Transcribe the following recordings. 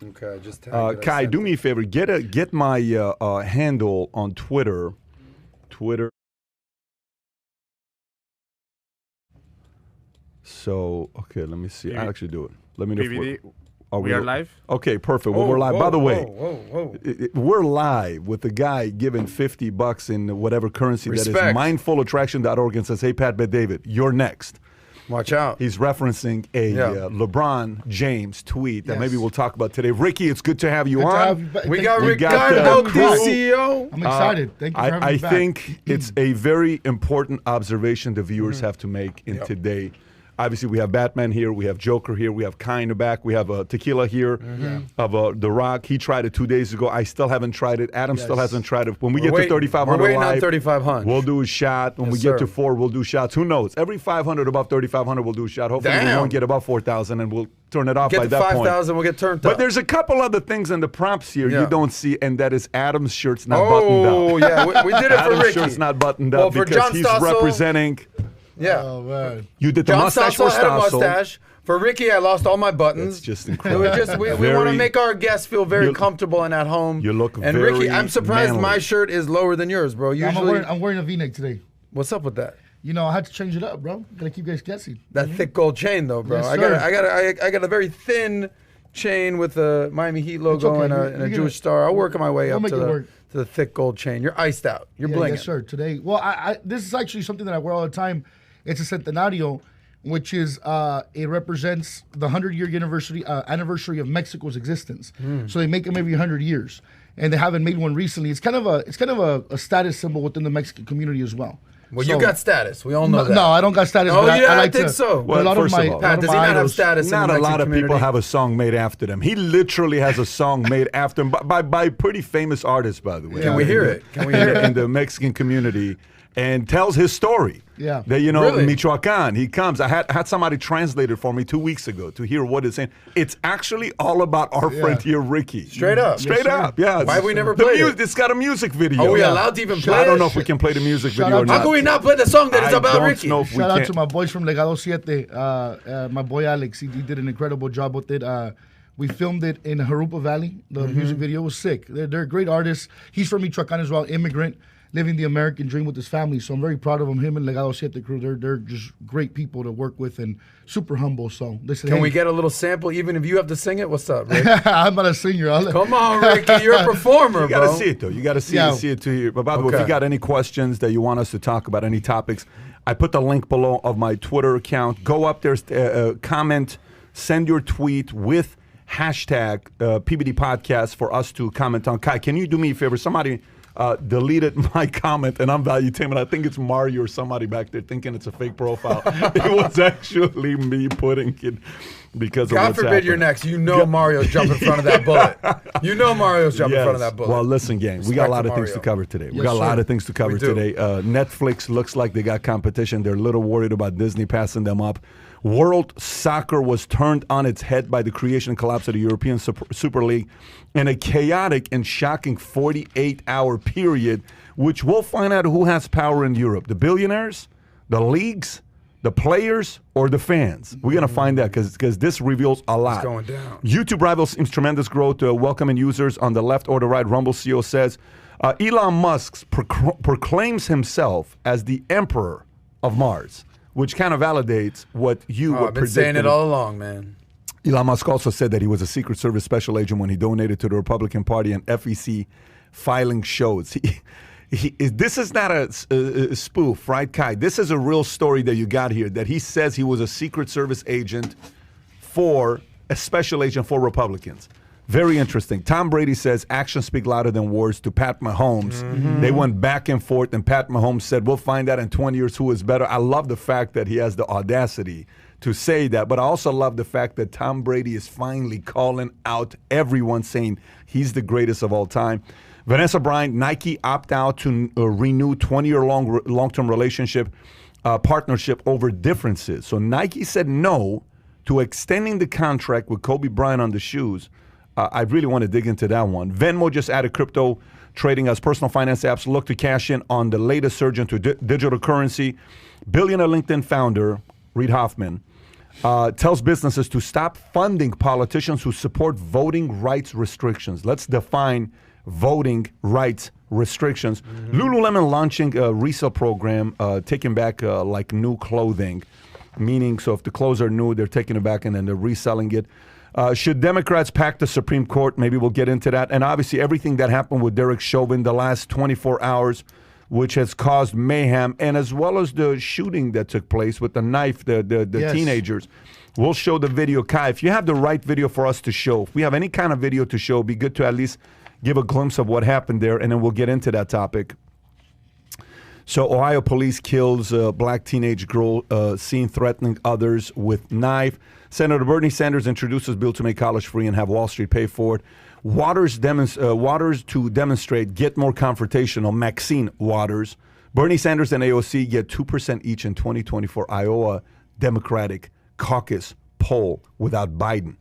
Okay, just Kai, do me a favor. Get my handle on Twitter. So, okay, let me see. I'll actually do it. Let me know. PBD, we are live? Okay, perfect. Well, we're live. By the way, we're live with the guy giving $50 in whatever currency that is. Mindfulattraction.org and says, hey, Pat Bet David, you're next. Watch out. He's referencing a LeBron James tweet that maybe we'll talk about today. Ricky, it's good to have you on. We got Ricardo, CEO. I'm excited. Thank you for having me back. I think it's a very important observation the viewers have to make in today. Obviously, we have Batman here, we have Joker here, we have Kai in the back, we have Tequila here of The Rock. He tried it 2 days ago. I still haven't tried it. Adam still hasn't tried it. When we get to 3,500 we're waiting live, on 3,500. We'll do a shot. When we get to 4, we'll do shots. Who knows? Every 500 above 3,500, we'll do a shot. Hopefully, we won't get above 4,000, and we'll turn it off by that point. Get to 5,000, we'll get turned up. But there's a couple other things in the prompts here you don't see, and that is Adam's shirt's not buttoned up. Oh, yeah, we did it for Ricky. Adam's shirt's not buttoned up because he's representing... Yeah. Oh, man. You did the John mustache for had a Stasso. mustache. For Ricky, I lost all my buttons. It's just incredible. We want to make our guests feel very comfortable and at home. You look and very Ricky, I'm surprised manly. my shirt is lower than yours, bro. Usually, I'm wearing a V-neck today. What's up with that? You know, I had to change it up, bro. Gotta keep you guys guessing. That thick gold chain, though, bro. Yes, I got a very thin chain with a Miami Heat logo and a Jewish star. I'll work my way up to the thick gold chain. You're iced out. You're blinging. Yes, sir. Today, well, this is actually something that I wear all the time. It's a centenario, which is it represents the 100-year anniversary of Mexico's existence. So they make them every 100 years, and they haven't made one recently. It's kind of a status symbol within the Mexican community as well. Well, you got status. We all know that. No, I don't got status. Oh, but yeah, I like think so. Well, a lot first of my, of all, Pat, does he not have status? Not in the a lot of community? people have a song made after them. He literally has a song made after him by pretty famous artists, by the way. Can we hear it? Can we hear it? In the Mexican community, and tells his story. Yeah. That, you know, Really? Michoacan, he comes. I had somebody translate it for me 2 weeks ago to hear what it's saying. It's actually all about our friend here, Ricky. Straight up. Straight up, yeah. Why have we never played it? It's got a music video. Are we allowed to even play I don't know it? if we can play the music Shout video out or to- not. How can we not play the song that is about Ricky? Know if we Shout out can. to my boys from Legado 7. My boy Alex, he did an incredible job with it. We filmed it in Jurupa Valley. The music video was sick. They're great artists. He's from Michoacan as well, immigrant, living the American dream with his family. So I'm very proud of him. Him and Legado 7 crew, they're just great people to work with and super humble. So listen, Can we get a little sample, even if you have to sing it? What's up, Rick? I'm not a singer. Come on, Ricky. You're a performer, You bro. got to see it, though. You got to see it to hear. But by the way, if you got any questions that you want us to talk about, any topics, I put the link below of my Twitter account. Go up there, comment, send your tweet with hashtag PBD podcast for us to comment on. Kai, can you do me a favor? Somebody deleted my comment, and I'm Valuetainment. I think it's Mario or somebody back there thinking it's a fake profile. It was actually me putting it because of God what's forbid happening. you're next. You know Mario's jumping in front of that bullet. You know Mario's jumping in front of that bullet. Well, listen, gang, we got a lot of things to cover today. We got a lot of things to cover today. Netflix looks like they got competition. They're a little worried about Disney passing them up. World soccer was turned on its head by the creation and collapse of the European Super League in a chaotic and shocking 48-hour period, which we'll find out who has power in Europe. The billionaires, the leagues, the players, or the fans. We're going to find out because this reveals a lot. It's going down. YouTube rivals seems tremendous growth, welcoming users on the left or the right. Rumble CEO says Elon Musk proclaims himself as the emperor of Mars, which kind of validates what you were I've been saying it all along, man. Elon Musk also said that he was a Secret Service special agent when he donated to the Republican Party, and FEC filing shows. This is not a spoof, right, Kai? This is a real story that you got here, that he says he was a Secret Service agent for a special agent for Republicans. Very interesting. Tom Brady says actions speak louder than words to Pat Mahomes. They went back and forth, and Pat Mahomes said, we'll find out in 20 years who is better. I love the fact that he has the audacity to say that, but I also love the fact that Tom Brady is finally calling out everyone, saying he's the greatest of all time. Vanessa Bryant, Nike opt out to renew 20-year long-term relationship partnership over differences. So Nike said no to extending the contract with Kobe Bryant on the shoes. I really want to dig into that one. Venmo just added crypto trading as personal finance apps look to cash in on the latest surge into digital currency. Billionaire LinkedIn founder Reid Hoffman tells businesses to stop funding politicians who support voting rights restrictions. Let's define voting rights restrictions. Lululemon launching a resale program, taking back like new clothing, meaning so if the clothes are new, they're taking it back and then they're reselling it. Should Democrats pack the Supreme Court? Maybe we'll get into that. And obviously everything that happened with Derek Chauvin the last 24 hours, which has caused mayhem, and as well as the shooting that took place with the knife, the yes. teenagers. We'll show the video. Kai, if you have the right video for us to show, if we have any kind of video to show, it'd be good to at least give a glimpse of what happened there, and then we'll get into that topic. So Ohio police kills a black teenage girl seen threatening others with knife. Senator Bernie Sanders introduces bill to make college free and have Wall Street pay for it. Waters to demonstrate, get more confrontational. Maxine Waters. Bernie Sanders and AOC get 2% each in 2024 Iowa Democratic caucus poll without Biden.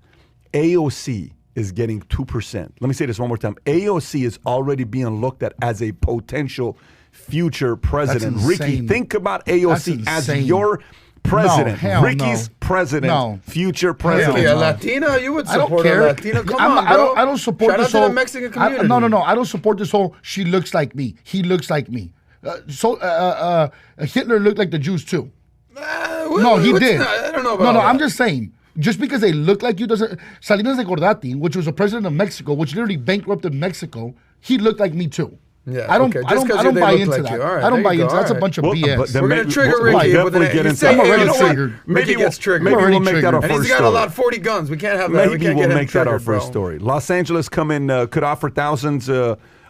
AOC is getting 2%. Let me say this one more time. AOC is already being looked at as a potential future president. Ricky, think about AOC as your president. No, Ricky's president, future president. A Latina? You would support a Latina? Come on, bro. I don't support Shout this out to whole... the Mexican community. No. I don't support this whole, she looks like me, he looks like me. Hitler looked like the Jews too. No, he did. I don't know about that. I'm just saying. Just because they look like you doesn't... Salinas de Gortari, which was a president of Mexico, which literally bankrupted Mexico, he looked like me too. Yeah, I don't buy into that. Right, I don't buy into that. That's a bunch of BS. We're going to trigger Ricky. We'll get into I'm already triggered. Maybe gets triggered. Maybe we'll make that our first story. And he's got a lot of 40 guns. We can't have that. Maybe we'll make that our first story. Los Angeles could offer thousands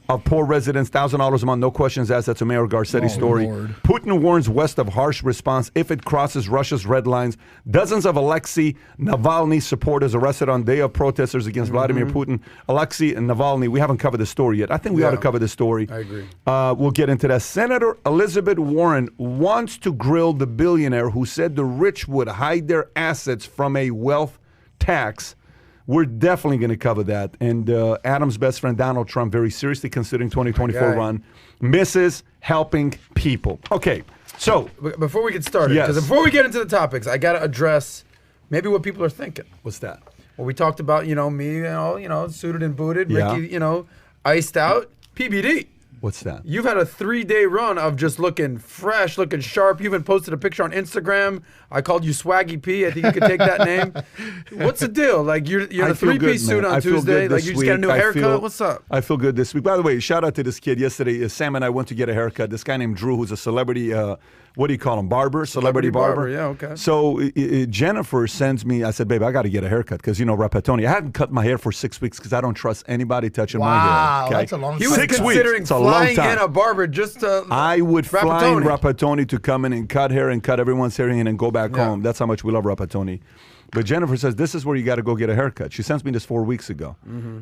of poor residents $1,000 a month, no questions asked. That's a Mayor Garcetti story. Lord. Putin warns West of harsh response if it crosses Russia's red lines. Dozens of Alexei Navalny supporters arrested on day of protesters against Vladimir Putin. Alexei Navalny, we haven't covered the story yet. I think we ought to cover the story. I agree. We'll get into that. Senator Elizabeth Warren wants to grill the billionaire who said the rich would hide their assets from a wealth tax. We're definitely going to cover that. And Adam's best friend, Donald Trump, very seriously considering 2024 run, misses helping people. Okay, so. Before we get started, because before we get into the topics, I got to address maybe what people are thinking. What's that? Well, we talked about, me, suited and booted, Ricky, iced out, PBD. What's that? You've had a 3-day run of just looking fresh, looking sharp. You even posted a picture on Instagram. I called you Swaggy P. I think you could take that name. What's the deal? Like you're in a 3-piece suit on Tuesday. Like you just got a new haircut. What's up? I feel good this week. By the way, shout out to this kid yesterday. Sam and I went to get a haircut. This guy named Drew, who's a celebrity. What do you call him? Barber? Celebrity barber? Yeah, okay. So Jennifer sends me, I said, babe, I got to get a haircut because, Rapatoni. I hadn't cut my hair for 6 weeks because I don't trust anybody touching my hair. Wow, that's a long time. He was considering flying in a barber just to I would fly in Rapatoni to come in and cut hair and cut everyone's hair in and go back home. That's how much we love Rapatoni. But Jennifer says, this is where you got to go get a haircut. She sends me this 4 weeks ago.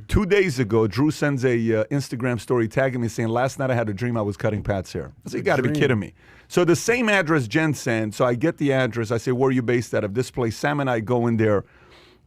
2 days ago, Drew sends a Instagram story tagging me saying, last night I had a dream I was cutting Pat's hair. I said, you got to be kidding me. So the same address Jen sent, so I get the address. I say, where are you based out of? This place. Sam and I go in there.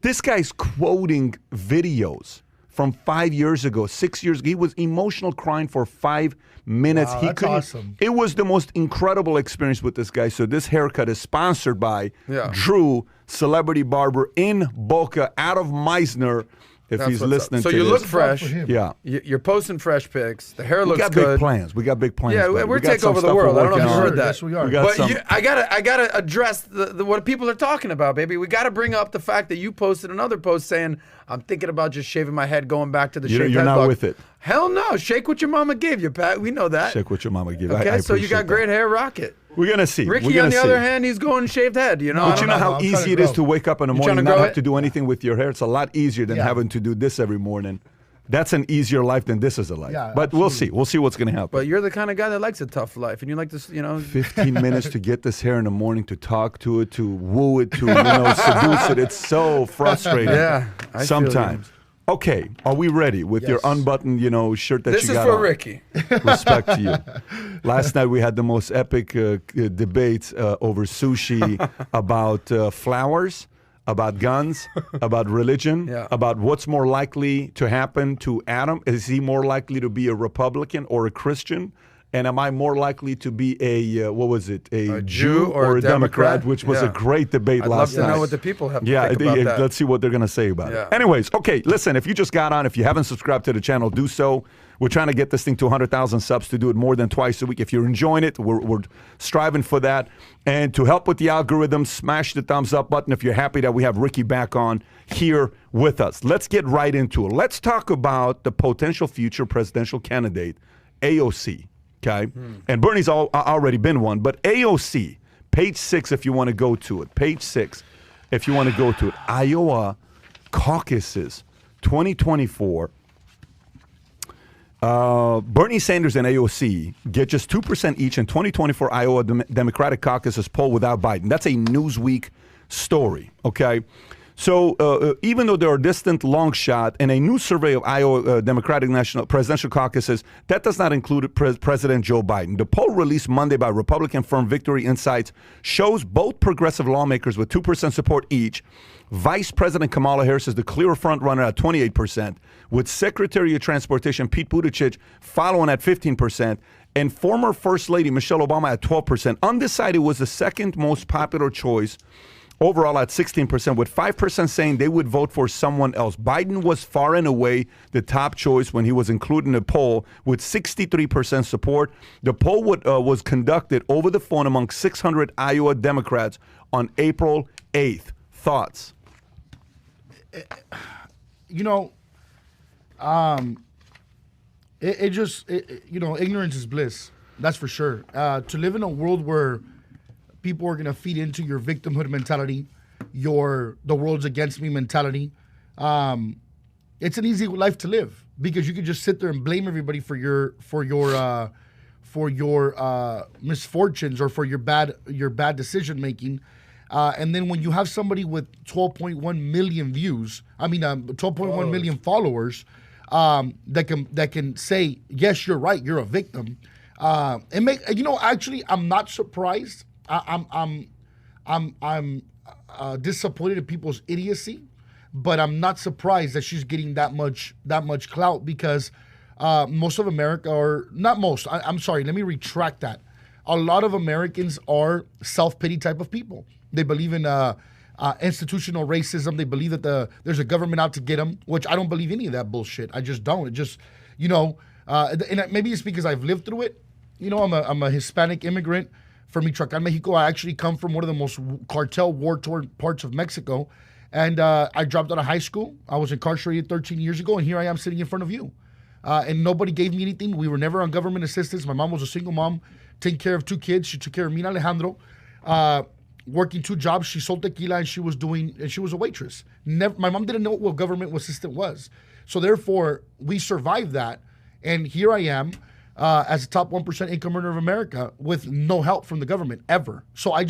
This guy's quoting videos from 5 years ago, 6 years ago. He was emotional crying for 5 minutes. Wow, that's awesome. It was the most incredible experience with this guy. So this haircut is sponsored by Drew, celebrity barber in Boca, out of Meisner. If he's listening to this. So you look fresh. Yeah. You're posting fresh pics. The hair looks good. We got big plans. We got big plans. Yeah, we're taking over the world. I don't know if you heard that. Yes, we are. But I gotta address what people are talking about, baby. We gotta bring up the fact that you posted another post saying, I'm thinking about just shaving my head, going back to the shaved head You're not with it. Hell no. Shake what your mama gave you, Pat. We know that. Shake what your mama gave you. Okay, so you got great hair, rock it. We're going to see. Ricky, on the other hand, he's going shaved head. But you know how easy it is to wake up in the morning and not have to do anything with your hair? It's a lot easier than having to do this every morning. That's an easier life than this is a life. Yeah, but we'll see. We'll see what's going to happen. But you're the kind of guy that likes a tough life. And you like this, 15 minutes to get this hair in the morning, to talk to it, to woo it, to, seduce it. It's so frustrating. Yeah. Sometimes. Okay, are we ready with your unbuttoned, shirt that you got on? This is for Ricky. Respect to you. Last night we had the most epic debates over sushi about flowers, about guns, about religion, about what's more likely to happen to Adam. Is he more likely to be a Republican or a Christian? And am I more likely to be a a Jew or a Democrat? Which was a great debate last night. I'd love to know what the people have to think about that. Let's see what they're going to say about it. Anyways, okay, listen, if you just got on, if you haven't subscribed to the channel, do so. We're trying to get this thing to 100,000 subs to do it more than twice a week. If you're enjoying it, we're striving for that. And to help with the algorithm, smash the thumbs up button if you're happy that we have Ricky back on here with us. Let's get right into it. Let's talk about the potential future presidential candidate, AOC. Okay, and Bernie's already been one, but AOC, page 6 if you want to go to it. Page 6 if you want to go to it. Iowa Caucuses 2024. Bernie Sanders and AOC get just 2% each in 2024 Iowa Democratic Caucuses poll without Biden. That's a Newsweek story, okay? So even though they're a distant long shot, in a new survey of Iowa Democratic National Presidential Caucuses, that does not include President Joe Biden. The poll released Monday by Republican firm Victory Insights shows both progressive lawmakers with 2% support each. Vice President Kamala Harris is the clear front runner at 28%, with Secretary of Transportation Pete Buttigieg following at 15%, and former First Lady Michelle Obama at 12%. Undecided was the second most popular choice, overall at 16%, with 5% saying they would vote for someone else. Biden was far and away the top choice when he was included in the poll with 63% support. The poll was conducted over the phone among 600 Iowa Democrats on April 8th. Thoughts? You know, ignorance is bliss. That's for sure. To live in a world where people are going to feed into your victimhood mentality, the world's against me mentality. It's an easy life to live because you can just sit there and blame everybody for your misfortunes or for your bad decision making. And then when you have somebody with 12.1 million views, 12.1 million followers, that can say, yes, you're right, you're a victim. Actually, I'm not surprised. I'm disappointed in people's idiocy, but I'm not surprised that she's getting that much clout because most of America, or not most, I'm sorry, let me retract that. A lot of Americans are self-pity type of people. They believe in institutional racism. They believe that there's a government out to get them, which I don't believe any of that bullshit. I just don't. It just, and maybe it's because I've lived through it. I'm a Hispanic immigrant from Michoacán, Mexico. I actually come from one of the most cartel war-torn parts of Mexico. And I dropped out of high school. I was incarcerated 13 years ago, and here I am sitting in front of you. And nobody gave me anything. We were never on government assistance. My mom was a single mom, taking care of 2 kids. She took care of me and Alejandro. Working 2 jobs. She sold tequila and she was a waitress. My mom didn't know what government assistance was. So therefore, we survived that. And here I am as a top 1% income earner of America with no help from the government ever. So I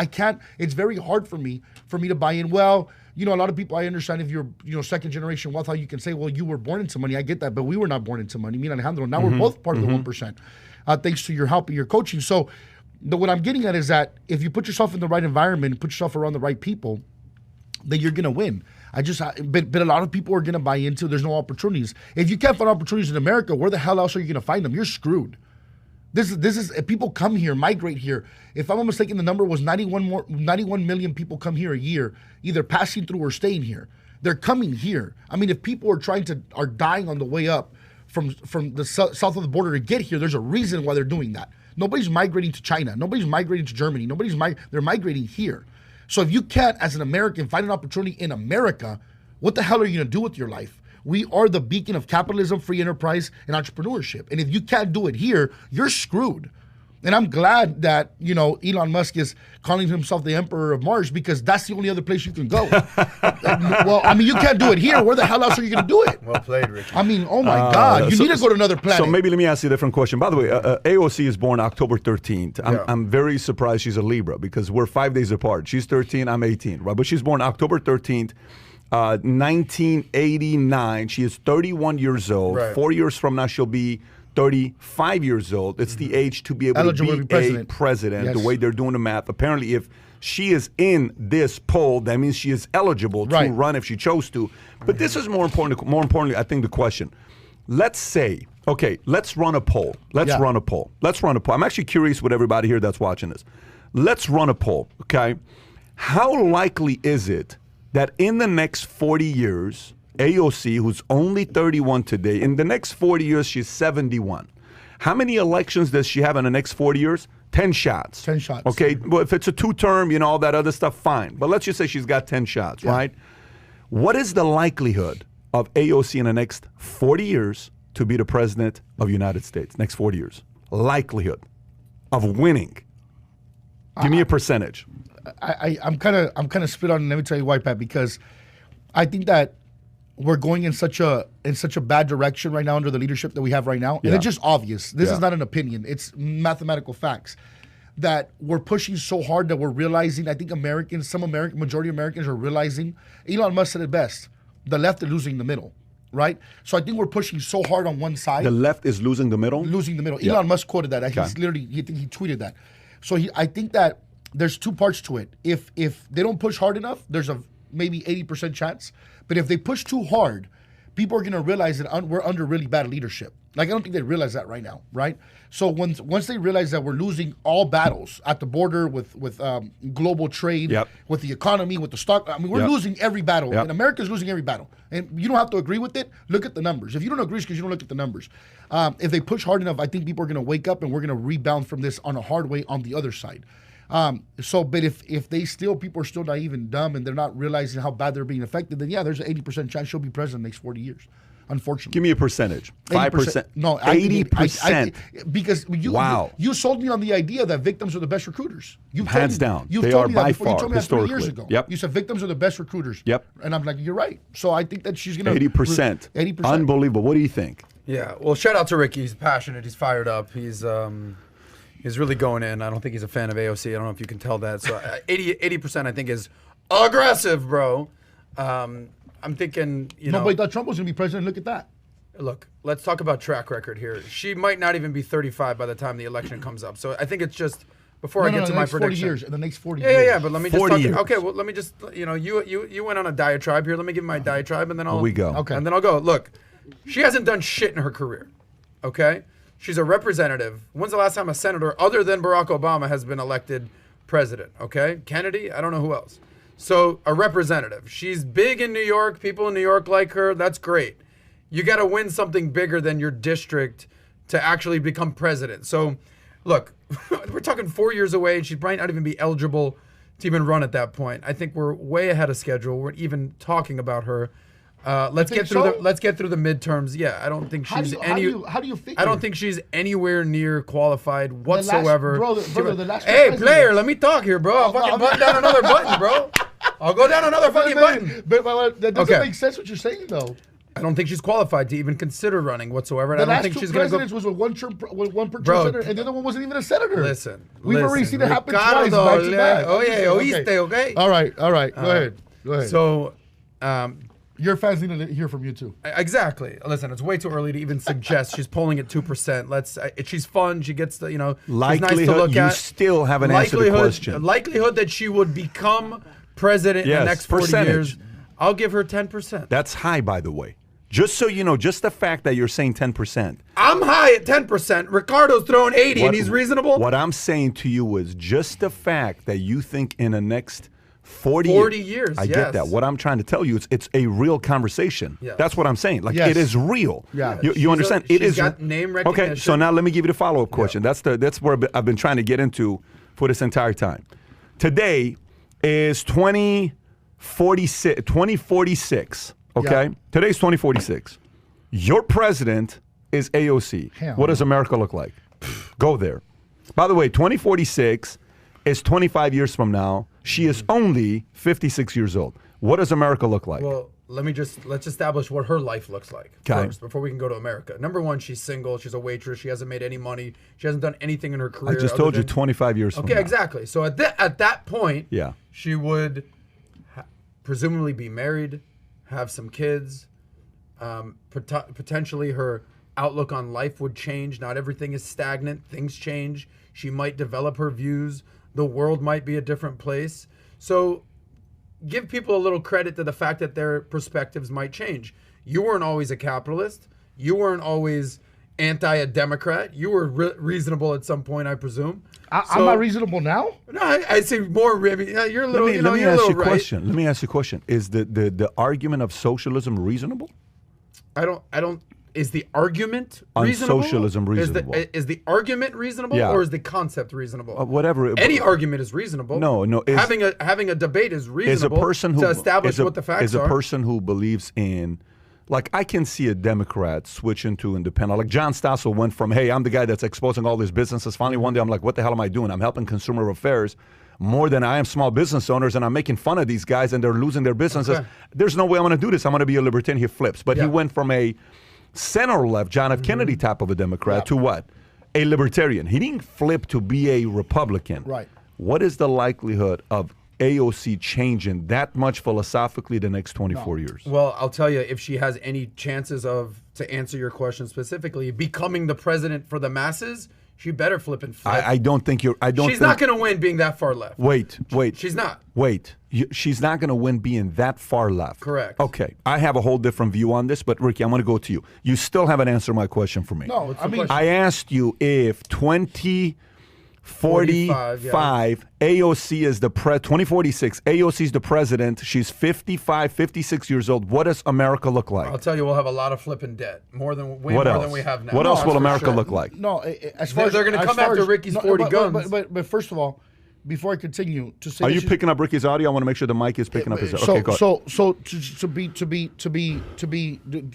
can't, it's very hard for me to buy in. Well, a lot of people, I understand if you're, second generation wealth, how you can say, well, you were born into money. I get that, but we were not born into money. Me and Alejandro, now we're both part of the 1%, thanks to your help and your coaching. So what I'm getting at is that if you put yourself in the right environment and put yourself around the right people, then you're going to win. But a lot of people are going to buy into there's no opportunities. If you can't find opportunities in America, where the hell else are you going to find them? You're screwed. This is if people come here, migrate here. If I'm not mistaken, the number was 91 million people come here a year, either passing through or staying here. They're coming here. If people are dying on the way up from the south of the border to get here, there's a reason why they're doing that. Nobody's migrating to China. Nobody's migrating to Germany. They're migrating here. So if you can't, as an American, find an opportunity in America, what the hell are you going to do with your life? We are the beacon of capitalism, free enterprise, and entrepreneurship. And if you can't do it here, you're screwed. And I'm glad that, Elon Musk is calling himself the Emperor of Mars because that's the only other place you can go. You can't do it here. Where the hell else are you going to do it? Well played, Ricky. Oh my God. You need to go to another planet. So maybe let me ask you a different question. By the way, AOC is born October 13th. I'm very surprised she's a Libra because we're 5 days apart. She's 13, I'm 18, right? But she's born October 13th, 1989. She is 31 years old. Right. 4 years from now, she'll be 35 years old. It's the age to be able to be a president, yes. The way they're doing the math. Apparently, if she is in this poll, that means she is eligible to run if she chose to. But this is more importantly, I think, the question. let's say, okay, let's run a poll. Let's run a poll. I'm actually curious with everybody here that's watching this. Let's run a poll, okay? How likely is it that in the next 40 years, AOC, who's only 31 today, in the next 40 years, she's 71. How many elections does she have in the next 40 years? 10 shots. 10 shots. Okay, well, if it's a two-term, you know, all that other stuff, fine. But let's just say she's got 10 shots, right? What is the likelihood of AOC in the next 40 years to be the president of the United States? Next 40 years. Likelihood of winning. Give me a percentage. I'm kind of split on it. Let me tell you why, Pat, because I think that we're going in such a bad direction right now under the leadership that we have right now. And it's just obvious. This is not an opinion. It's mathematical facts that we're pushing so hard that we're realizing, I think majority of Americans are realizing, Elon Musk said it best, the left is losing the middle, right? So I think we're pushing so hard on one side. The left is losing the middle? Losing the middle. Elon Musk quoted that. He's literally, he tweeted that. So I think that there's two parts to it. If they don't push hard enough, there's a maybe 80% chance. But if they push too hard, people are going to realize that we're under really bad leadership. Like, I don't think they realize that right now, right? So once they realize that we're losing all battles at the border with global trade, with the economy, with the stock, I mean, we're losing every battle. And America's losing every battle. And you don't have to agree with it. Look at the numbers. If you don't agree, it's because you don't look at the numbers. If they push hard enough, I think people are going to wake up and we're going to rebound from this on a hard way on the other side. But if people are still naive and dumb and they're not realizing how bad they're being affected, then there's an 80% chance she'll be president in the next 40 years. Unfortunately. Give me a percentage. 5%. No, 80%. Because you sold me on the idea that victims are the best recruiters. Hands down. They are by far, you told me that 3 years historically. ago. You said victims are the best recruiters. And I'm like, you're right. So I think that she's going to 80%. 80%. Unbelievable. What do you think? Yeah. Well, shout out to Ricky. He's passionate. He's fired up. He's really going in. I don't think he's a fan of AOC. I don't know if you can tell that. So 80% I think is aggressive, bro. I'm thinking, Nobody thought Trump was going to be president. Look at that. Look, let's talk about track record here. She might not even be 35 by the time the election comes up. So I think it's just, before I get to my prediction. In the next 40 years. Yeah, but let me just talk. Years. Okay, well, let me just, you went on a diatribe here. Let me give my diatribe and then we go. Okay. And then I'll go. Look, she hasn't done shit in her career, okay? She's a representative. When's the last time a senator other than Barack Obama has been elected president, okay? Kennedy? I don't know who else. So a representative. She's big in New York. People in New York like her. That's great. You got to win something bigger than your district to actually become president. So, look, we're talking 4 years away, and she might not even be eligible to even run at that point. I think we're way ahead of schedule. We're even talking about her. Let's get through the midterms. Yeah, I don't think she's how do you figure? I don't think she's anywhere near qualified whatsoever. The last hey, player, let me talk here, bro. I'll fucking button down another button, bro. I'll go down another fucking button. But that doesn't make sense what you're saying, though. I don't think she's qualified to even consider running whatsoever. And I don't think she's going to go. Was with one per senator, and the other one wasn't even a senator. We've already seen it happen twice, Ricardo, back to back. Oíste, okay? All right. Go ahead. So, your fans need to hear from you too. Exactly. Listen, it's way too early to even suggest she's polling at 2%. She's fun. She gets the likelihood. She's nice to look you at. Still haven't answered the question. Likelihood that she would become president in the next 40 years. I'll give her 10%. That's high, by the way. Just so you know, just the fact that you're saying 10%. I'm high at 10%. Ricardo's throwing 80 and he's reasonable. What I'm saying to you is just the fact that you think in the next 40 years. I get that. What I'm trying to tell you is it's a real conversation. Yes. That's what I'm saying. Like it is real. Yeah. You understand? It is got name recognition. Okay, so now let me give you the follow-up question. Yeah. That's where I've been trying to get into for this entire time. Today is 2046. Okay? Yeah. Today's 2046. Your president is AOC. Hell what does America look like? Go there. By the way, 2046 is 25 years from now. She is only 56 years old. What does America look like? Well, let's establish what her life looks like first before we can go to America. Number one, she's single. She's a waitress. She hasn't made any money. She hasn't done anything in her career. I just told you 25 years from now. Okay, exactly. So at that point, she would presumably be married, have some kids. Potentially her outlook on life would change. Not everything is stagnant. Things change. She might develop her views. The world might be a different place. So give people a little credit to the fact that their perspectives might change. You weren't always a capitalist. You weren't always anti a Democrat. You were reasonable at some point, I presume. I'm not reasonable now? No, I say more. You're a little. Let me ask you a question. Let me ask you a question. Is the argument of socialism reasonable? I don't. Is the argument on reasonable? Socialism reasonable? Is the argument reasonable, or is the concept reasonable? Whatever. Any argument is reasonable. No. Having a debate is reasonable. To establish what the facts are. Is a person who believes in, like, I can see a Democrat switch into independent. Like John Stossel went from, hey, I'm the guy that's exposing all these businesses. Finally, one day I'm like, what the hell am I doing? I'm helping consumer affairs more than I am small business owners, and I'm making fun of these guys, and they're losing their businesses. Okay. There's no way I'm going to do this. I'm going to be a libertarian. He flips. But he went from a center-left John F. Kennedy type of a Democrat to what? A libertarian. He didn't flip to be a Republican. Right. What is the likelihood of AOC changing that much philosophically the next 24 years? Well, I'll tell you, if she has any chances of, to answer your question specifically, becoming the president for the masses, she better flip and flip. I don't think you're. She's not going to win being that far left. Wait. She's not. Wait. She's not going to win being that far left. Correct. Okay. I have a whole different view on this, but Ricky, I'm going to go to you. You still haven't answered my question for me. No, I asked you if 2045 AOC is the 2046 AOC is the president. She's 55, 56 years old. What does America look like? I'll tell you, we'll have a lot of flipping debt, way more than we have now. What else will America look like? No, as far they're going to come after Ricky's 40 guns. But first of all, before I continue to say, are you picking up Ricky's audio? I want to make sure the mic is picking up his audio. Okay, go ahead. So to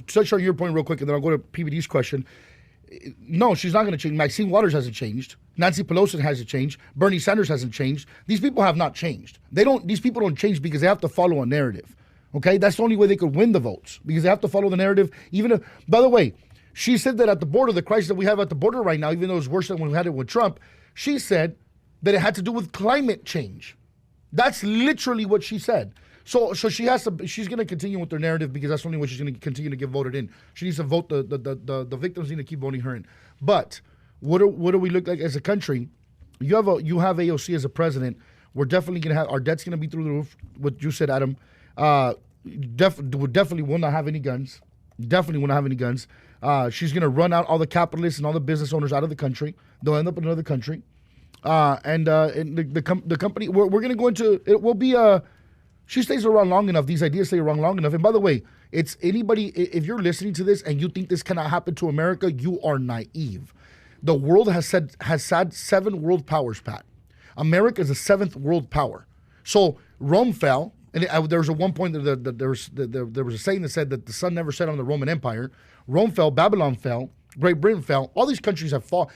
touch on your point real quick, and then I'll go to PBD's question. No, she's not going to change. Maxine Waters hasn't changed. Nancy Pelosi hasn't changed. Bernie Sanders hasn't changed. These people have not changed. These people don't change because they have to follow a narrative. Okay, that's the only way they could win the votes, because they have to follow the narrative. Even if, by the way, she said that at the border, the crisis that we have at the border right now, even though it's worse than when we had it with Trump, she said that it had to do with climate change. That's literally what she said. So she has to. She's going to continue with their narrative, because that's the only way she's going to continue to get voted in. She needs to vote. The victims need to keep voting her in. But what do we look like as a country? You have AOC as a president. We're definitely going to have our debt's going to be through the roof. What you said, Adam. Definitely will not have any guns. Definitely will not have any guns. She's going to run out all the capitalists and all the business owners out of the country. They'll end up in another country. And the company we're going to go into, it will be a. She stays around long enough. These ideas stay around long enough. And by the way, it's anybody. If you're listening to this and you think this cannot happen to America, you are naive. The world has had 7 world powers, Pat. America is the 7th world power. So Rome fell, and there was one point that there was a saying that said that the sun never set on the Roman Empire. Rome fell, Babylon fell, Great Britain fell. All these countries have fallen.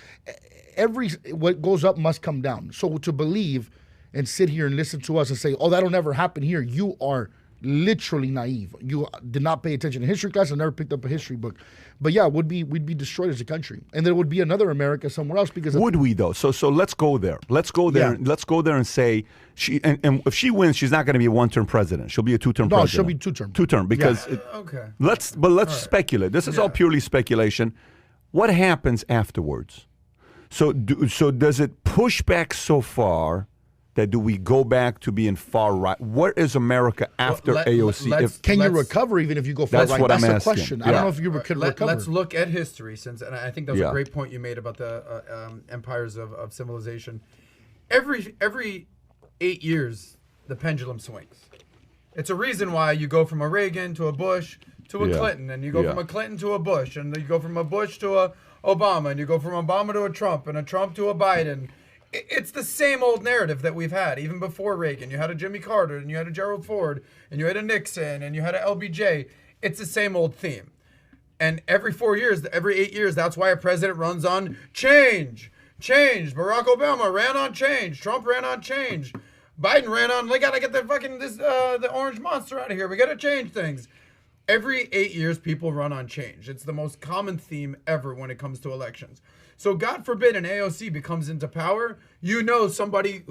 What goes up must come down. So to believe and sit here and listen to us and say, oh, that'll never happen here, you are literally naive. You did not pay attention to history class and never picked up a history book. But yeah, we'd be destroyed as a country. And there would be another America somewhere else, because would we though? So let's go there. Let's go there. Yeah. Let's go there and say and if she wins, she's not going to be a one-term president. She'll be a two-term president. No, she'll be two-term. Two-term, because okay. Let's speculate. This is all purely speculation. What happens afterwards? So does it push back so far that do we go back to being far right? What is America after AOC? Can you recover even if you go far right? That's the question. Yeah. I don't know if you could recover. Let's look at history, and I think that was a great point you made about the empires of civilization. Every 8 years, the pendulum swings. It's a reason why you go from a Reagan to a Bush to a Clinton, and you go from a Clinton to a Bush, and you go from a Bush to a Obama, and you go from Obama to a Trump, and a Trump to a Biden. It's the same old narrative that we've had, even before Reagan. You had a Jimmy Carter, and you had a Gerald Ford, and you had a Nixon, and you had a LBJ. It's the same old theme. And every 4 years, every 8 years, that's why a president runs on change. Change. Barack Obama ran on change. Trump ran on change. Biden ran on, we got to get the orange monster out of here. We got to change things. Every 8 years, people run on change. It's the most common theme ever when it comes to elections. So God forbid an AOC becomes into power, somebody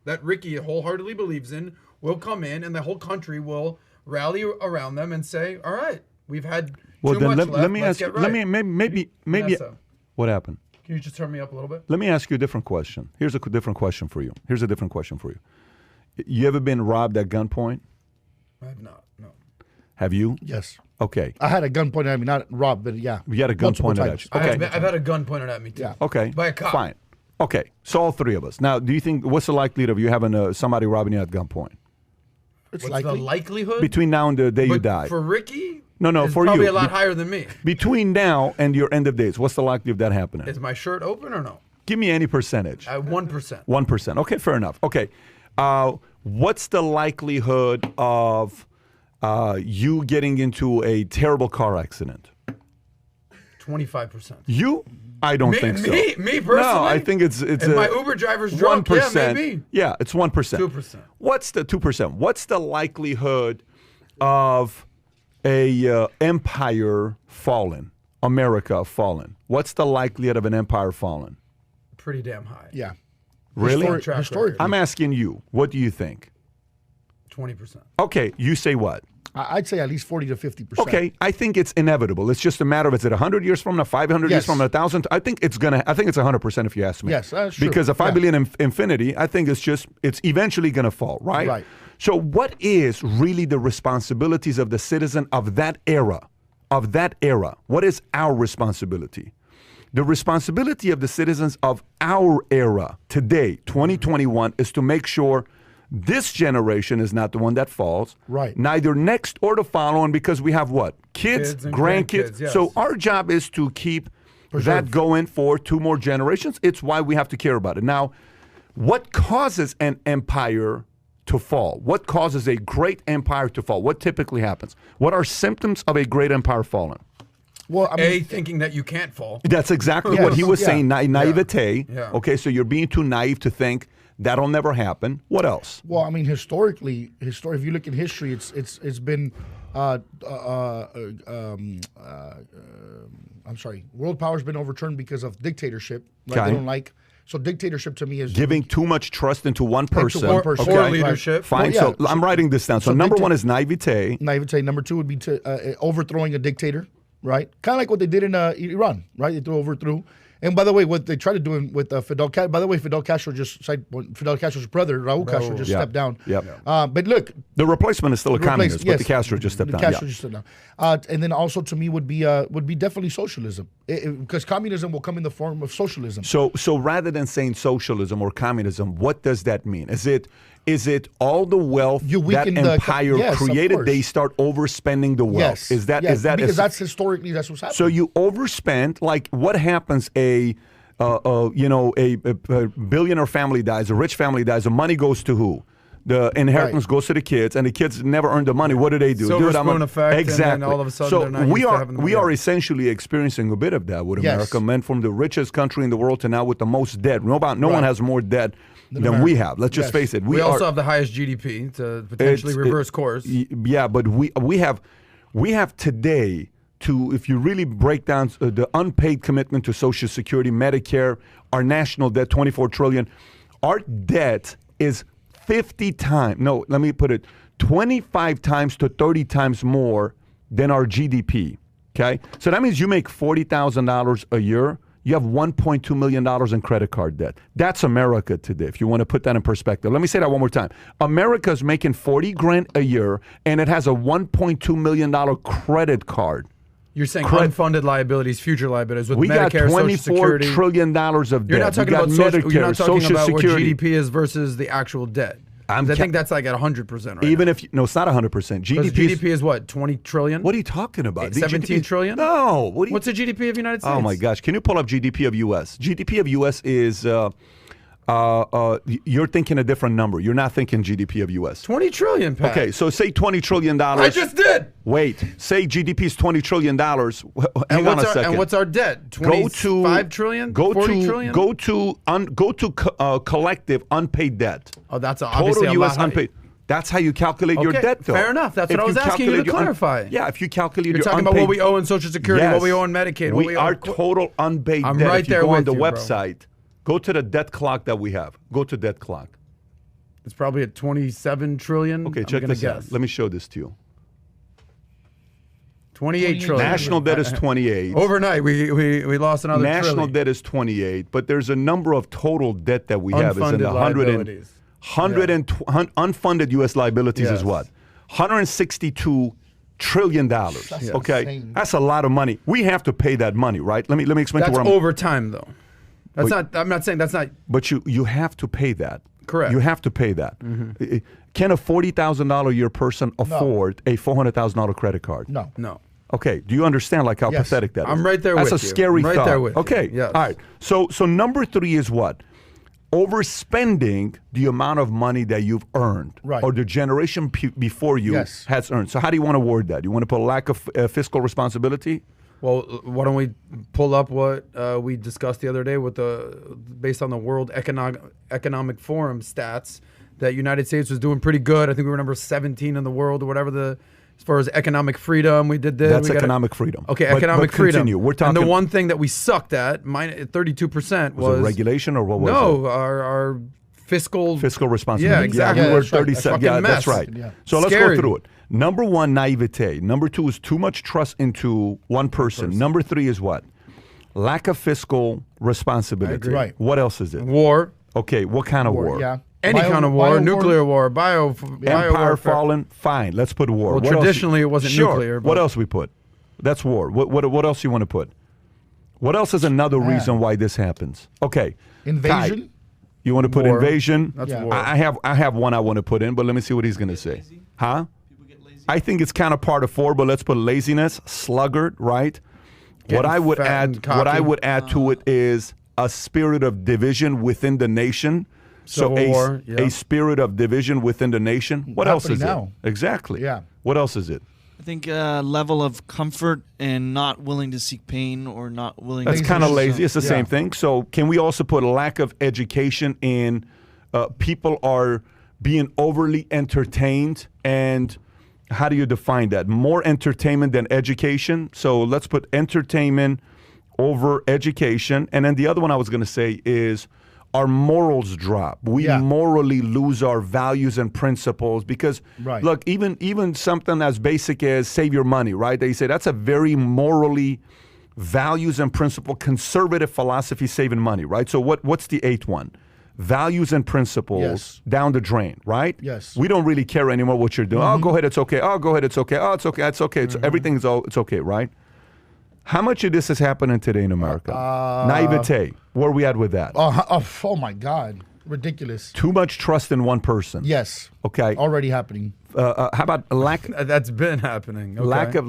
that Ricky wholeheartedly believes in will come in, and the whole country will rally around them and say, all right, we've had too much left, let me ask you, maybe what happened? Can you just turn me up a little bit? Let me ask you a different question. Here's a different question for you. You ever been robbed at gunpoint? I have not, no. Have you? Yes. Okay. I had a gun pointed at me, not robbed, but yeah. You had a gun Multiple pointed times. at you. Okay. I've had a gun pointed at me too. Yeah. Okay. By a cop. Fine. Okay. So all three of us. Now, do you think what's the likelihood of you having somebody robbing you at gunpoint It's What's likely. the likelihood? between now and the day you But die? for Ricky? No, it's for probably you. a lot higher than me. Between now and your end of days, what's the likelihood of that happening? Is my shirt open or no? Give me any percentage. 1%. 1%. Okay, fair enough. Okay. What's the likelihood of you getting into a terrible car accident? 25%. You? I don't think so. Me personally? No, I think it's If my Uber driver's drunk, 1%. yeah, maybe. Yeah, it's 1%. 2%. What's the 2%? What's the likelihood of a empire falling? America falling? What's the likelihood of an empire falling? Pretty damn high. Yeah. Really? Historically. I'm asking you. What do you think? 20%. Okay, you say what? I'd say at least 40 to 50%. Okay, I think it's inevitable. It's just a matter of is it 100 years from now, 500 years Yes. from now, 1,000? I think it's 100% if you ask me. Yes, that's true. Because a 5 Yeah. billion infinity, I think it's eventually going to fall, right? Right. So what is really the responsibilities of the citizen of that era? Of that era, what is our responsibility? The responsibility of the citizens of our era today, 2021, is to make sure this generation is not the one that falls. Right. Neither next or the following, because we have what? Kids Kids and grandkids. grandkids, yes. So our job is to keep that going for 2 more generations. It's why we have to care about it. Now, what causes an empire to fall? What causes a great empire to fall? What typically happens? What are symptoms of a great empire falling? Well, I mean, Thinking that you can't fall. That's exactly Yes, what he was yeah. saying, naivete. Yeah. Okay, so you're being too naive to think that'll never happen. What else? well, I mean, historically, if you look in history, it's been, I'm sorry, world power's been overturned because of dictatorship. Right? Okay. They don't like. So dictatorship to me is Giving too much trust into one person. one person. Okay. Or leadership. Fine. Well, yeah. So I'm writing this down. So So number dicta- one is naivete. naivete. Number 2 would be to overthrowing a dictator, right? Kind of like what they did in Iran, right? They overthrew. And by the way, what they tried to do with Fidel Castro, by the way, Fidel Castro's brother, Raul Castro, just Yeah. stepped down. Yep. But look, The replacement is still a communist, but yes. the Castro just stepped down. Castro Yeah. just stepped down. And then also to me would be definitely socialism, because communism will come in the form of socialism. So rather than saying socialism or communism, what does that mean? Is it all the wealth You that weaken the empire yes, of created? course. They start overspending the wealth. Yes, Is that yes, because is- that's historically that's what's happening. So you overspend. Like what happens? A billionaire family dies, a rich family dies. The money goes to who? The inheritance goes to the kids, and the kids never earn the money. What do they do? Silver Dude, spoon effect, and then Exactly. all of a sudden so they're not we used to are having the we money. are essentially experiencing a bit of that with Yes. America. Men from the richest country in the world to now with the most debt. No one Right. has more debt than we America. have. Let's just Yes. face it. We also are, have the highest GDP to potentially reverse course. Yeah, but we have today to, if you really break down the unpaid commitment to Social Security, Medicare, our national debt, 24 trillion, our debt is 50 times, no, let me put it, 25 times to 30 times more than our GDP, okay? So that means you make $40,000 a year, you have $1.2 million in credit card debt. That's America today, if you want to put that in perspective. Let me say that one more time. America's making 40 grand a year, and it has a $1.2 million credit card. You're saying unfunded liabilities, future liabilities with We got Medicare, Social $24 Security. trillion of debt. You're not talking We got about social, Medicare, you're not talking Social about Security. what GDP is versus the actual debt. I think that's like at 100% right Even now. if no, it's not 100%. Because GDP, GDP is what, 20 trillion? What are you talking about? 17 trillion? No. What's the GDP of the United States? Oh my gosh! Can you pull up GDP of U.S.? GDP of U.S. is you're thinking a different number. You're not thinking GDP of U.S. 20 trillion, Pat. Okay, so say $20 trillion. I just did. Wait, say GDP is $20 trillion. Hang on a second. And what's our debt? 25 trillion? 40 trillion? Go to collective unpaid debt. Oh, that's obviously Total a U.S. lot unpaid. That's how you calculate your Okay, debt, though. fair enough. That's what I was asking you to clarify. If you calculate You're your talking about unpaid, what we owe in Social Security, what we owe in Medicaid. What we owe are in total unpaid I'm debt. right If you there go on with the you, bro. website, go to the debt clock that we have. Go to debt clock. It's probably at 27 trillion. Okay, I'm check gonna this out. guess. Let me show this to you. 28 trillion. National debt is 28. Overnight, we lost another National trillion. debt is 28, but there's a number of total debt that we have. Is in the Unfunded 100 and unfunded U.S. liabilities is Yes. what? $162 trillion. That's Okay, insane. that's a lot of money. We have to pay that money, right? Let me explain That's to where I'm. over time, though. That's not. I'm not saying that's not. But you have to pay that. Correct. You have to pay that. Can a $40,000 a year person afford a $400,000 credit card? No. No. Okay. Do you understand like how Yes. pathetic that is? I'm right there That's with a you. scary Right thought. there with you. Okay. Yes. All right. So number 3 is what? Overspending the amount of money that you've earned, Right. or the generation before you Yes. has earned. So how do you want to word that? You want to put lack of fiscal responsibility? Well, why don't we pull up what we discussed the other day with based on the World Economic Forum stats that United States was doing pretty good. I think we were number 17 in the world or whatever as far as economic freedom. We did this. That's economic freedom. Okay, But economic freedom. Continue. We're talking. And the one thing that we sucked at, 32%, was it regulation or what was it? no, our fiscal responsibility. Yeah, exactly. We were that's right. 37. Fucking Yeah, that's mess. right. Yeah. So let's Scary. go through it. Number 1, naivete. Number 2 is too much trust into one person. Number 3 is what? Lack of fiscal responsibility. agree. Right. What else is it? war, Okay, what kind of war? Yeah. any kind of war, nuclear war, bio Empire warfare. fallen. Fine, let's put war. Well, What else traditionally it wasn't sure. nuclear, What but- else we put? That's war. What else you want to put? What else is another reason why this happens? Okay. Invasion? Kai, you want to put War. invasion? That's Yeah. war. I have one I want to put in, but let me see what he's going to say. Huh? I think it's kind of part of 4, but let's put laziness, sluggard, right? What Getting I would fat add, and cocky. what I would add to it is a spirit of division within the nation. So Civil war, yeah. a spirit of division within the nation. What else is Happening now. it? Exactly. Yeah. What else is it? I think level of comfort and not willing to seek pain or not willing. That's to kind of Laziness. lazy. It's the Yeah. same thing. So can we also put a lack of education in people are being overly entertained? And how do you define that? More entertainment than education. So let's put entertainment over education. And then the other one I was going to say is our morals drop. We Yeah. morally lose our values and principles because, Right. look, even something as basic as save your money, right? They say that's a very morally values and principle, conservative philosophy, saving money, right? So what's the 8th one? Values and principles Yes. down the drain, right? Yes. We don't really care anymore what you're doing. Oh, go ahead, it's okay. Oh, go ahead, it's okay. Oh, it's okay, it's okay. Everything's it's okay, right? How much of this is happening today in America? Naivete. Where are we at with that? Oh my God. Ridiculous. Too much trust in one person. Yes. Okay. Already happening. How about lack That's been happening. Okay.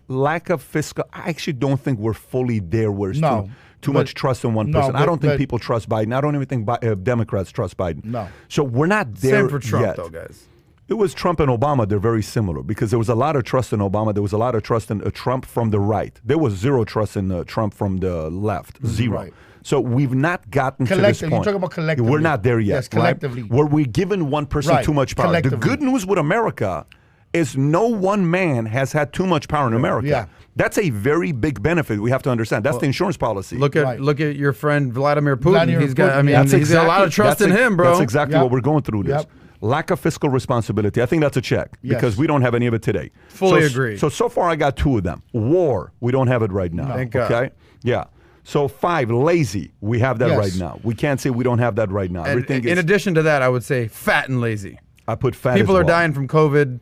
lack of fiscal? I actually don't think we're fully there. Where it's No, too but- much trust in one no, person. I but- don't think but- people trust Biden. I don't even think Democrats trust Biden. No. So we're not there Same for Trump, yet. though, guys. It was Trump and Obama. They're very similar because there was a lot of trust in Obama. There was a lot of trust in Trump from the right. There was zero trust in Trump from the left. Zero. Right. So we've not gotten to this Collectively, point. you're talking about collectively. We're not there yet. Yes, right? collectively. Where we're giving one person Right, too much power. The collectively. good news with America is no one man has had too much power in America. Yeah. That's a very big benefit. We have to understand. That's the insurance policy. Look at Right. look at your friend Vladimir Putin. Vladimir He's got. I Putin, mean, yeah. he's got a lot of trust in him, bro. That's exactly Yep. what we're going through. This Yep. lack of fiscal responsibility. I think that's a check because Yes. we don't have any of it today. Fully so, agree. So far, I got 2 of them. War. We don't have it right now. Thank God. Okay. Yeah. So 5, lazy. We have that Yes. right now. We can't say we don't have that right now. And Everything in is. addition to that, I would say fat and lazy. I put fat. People as are well. dying from COVID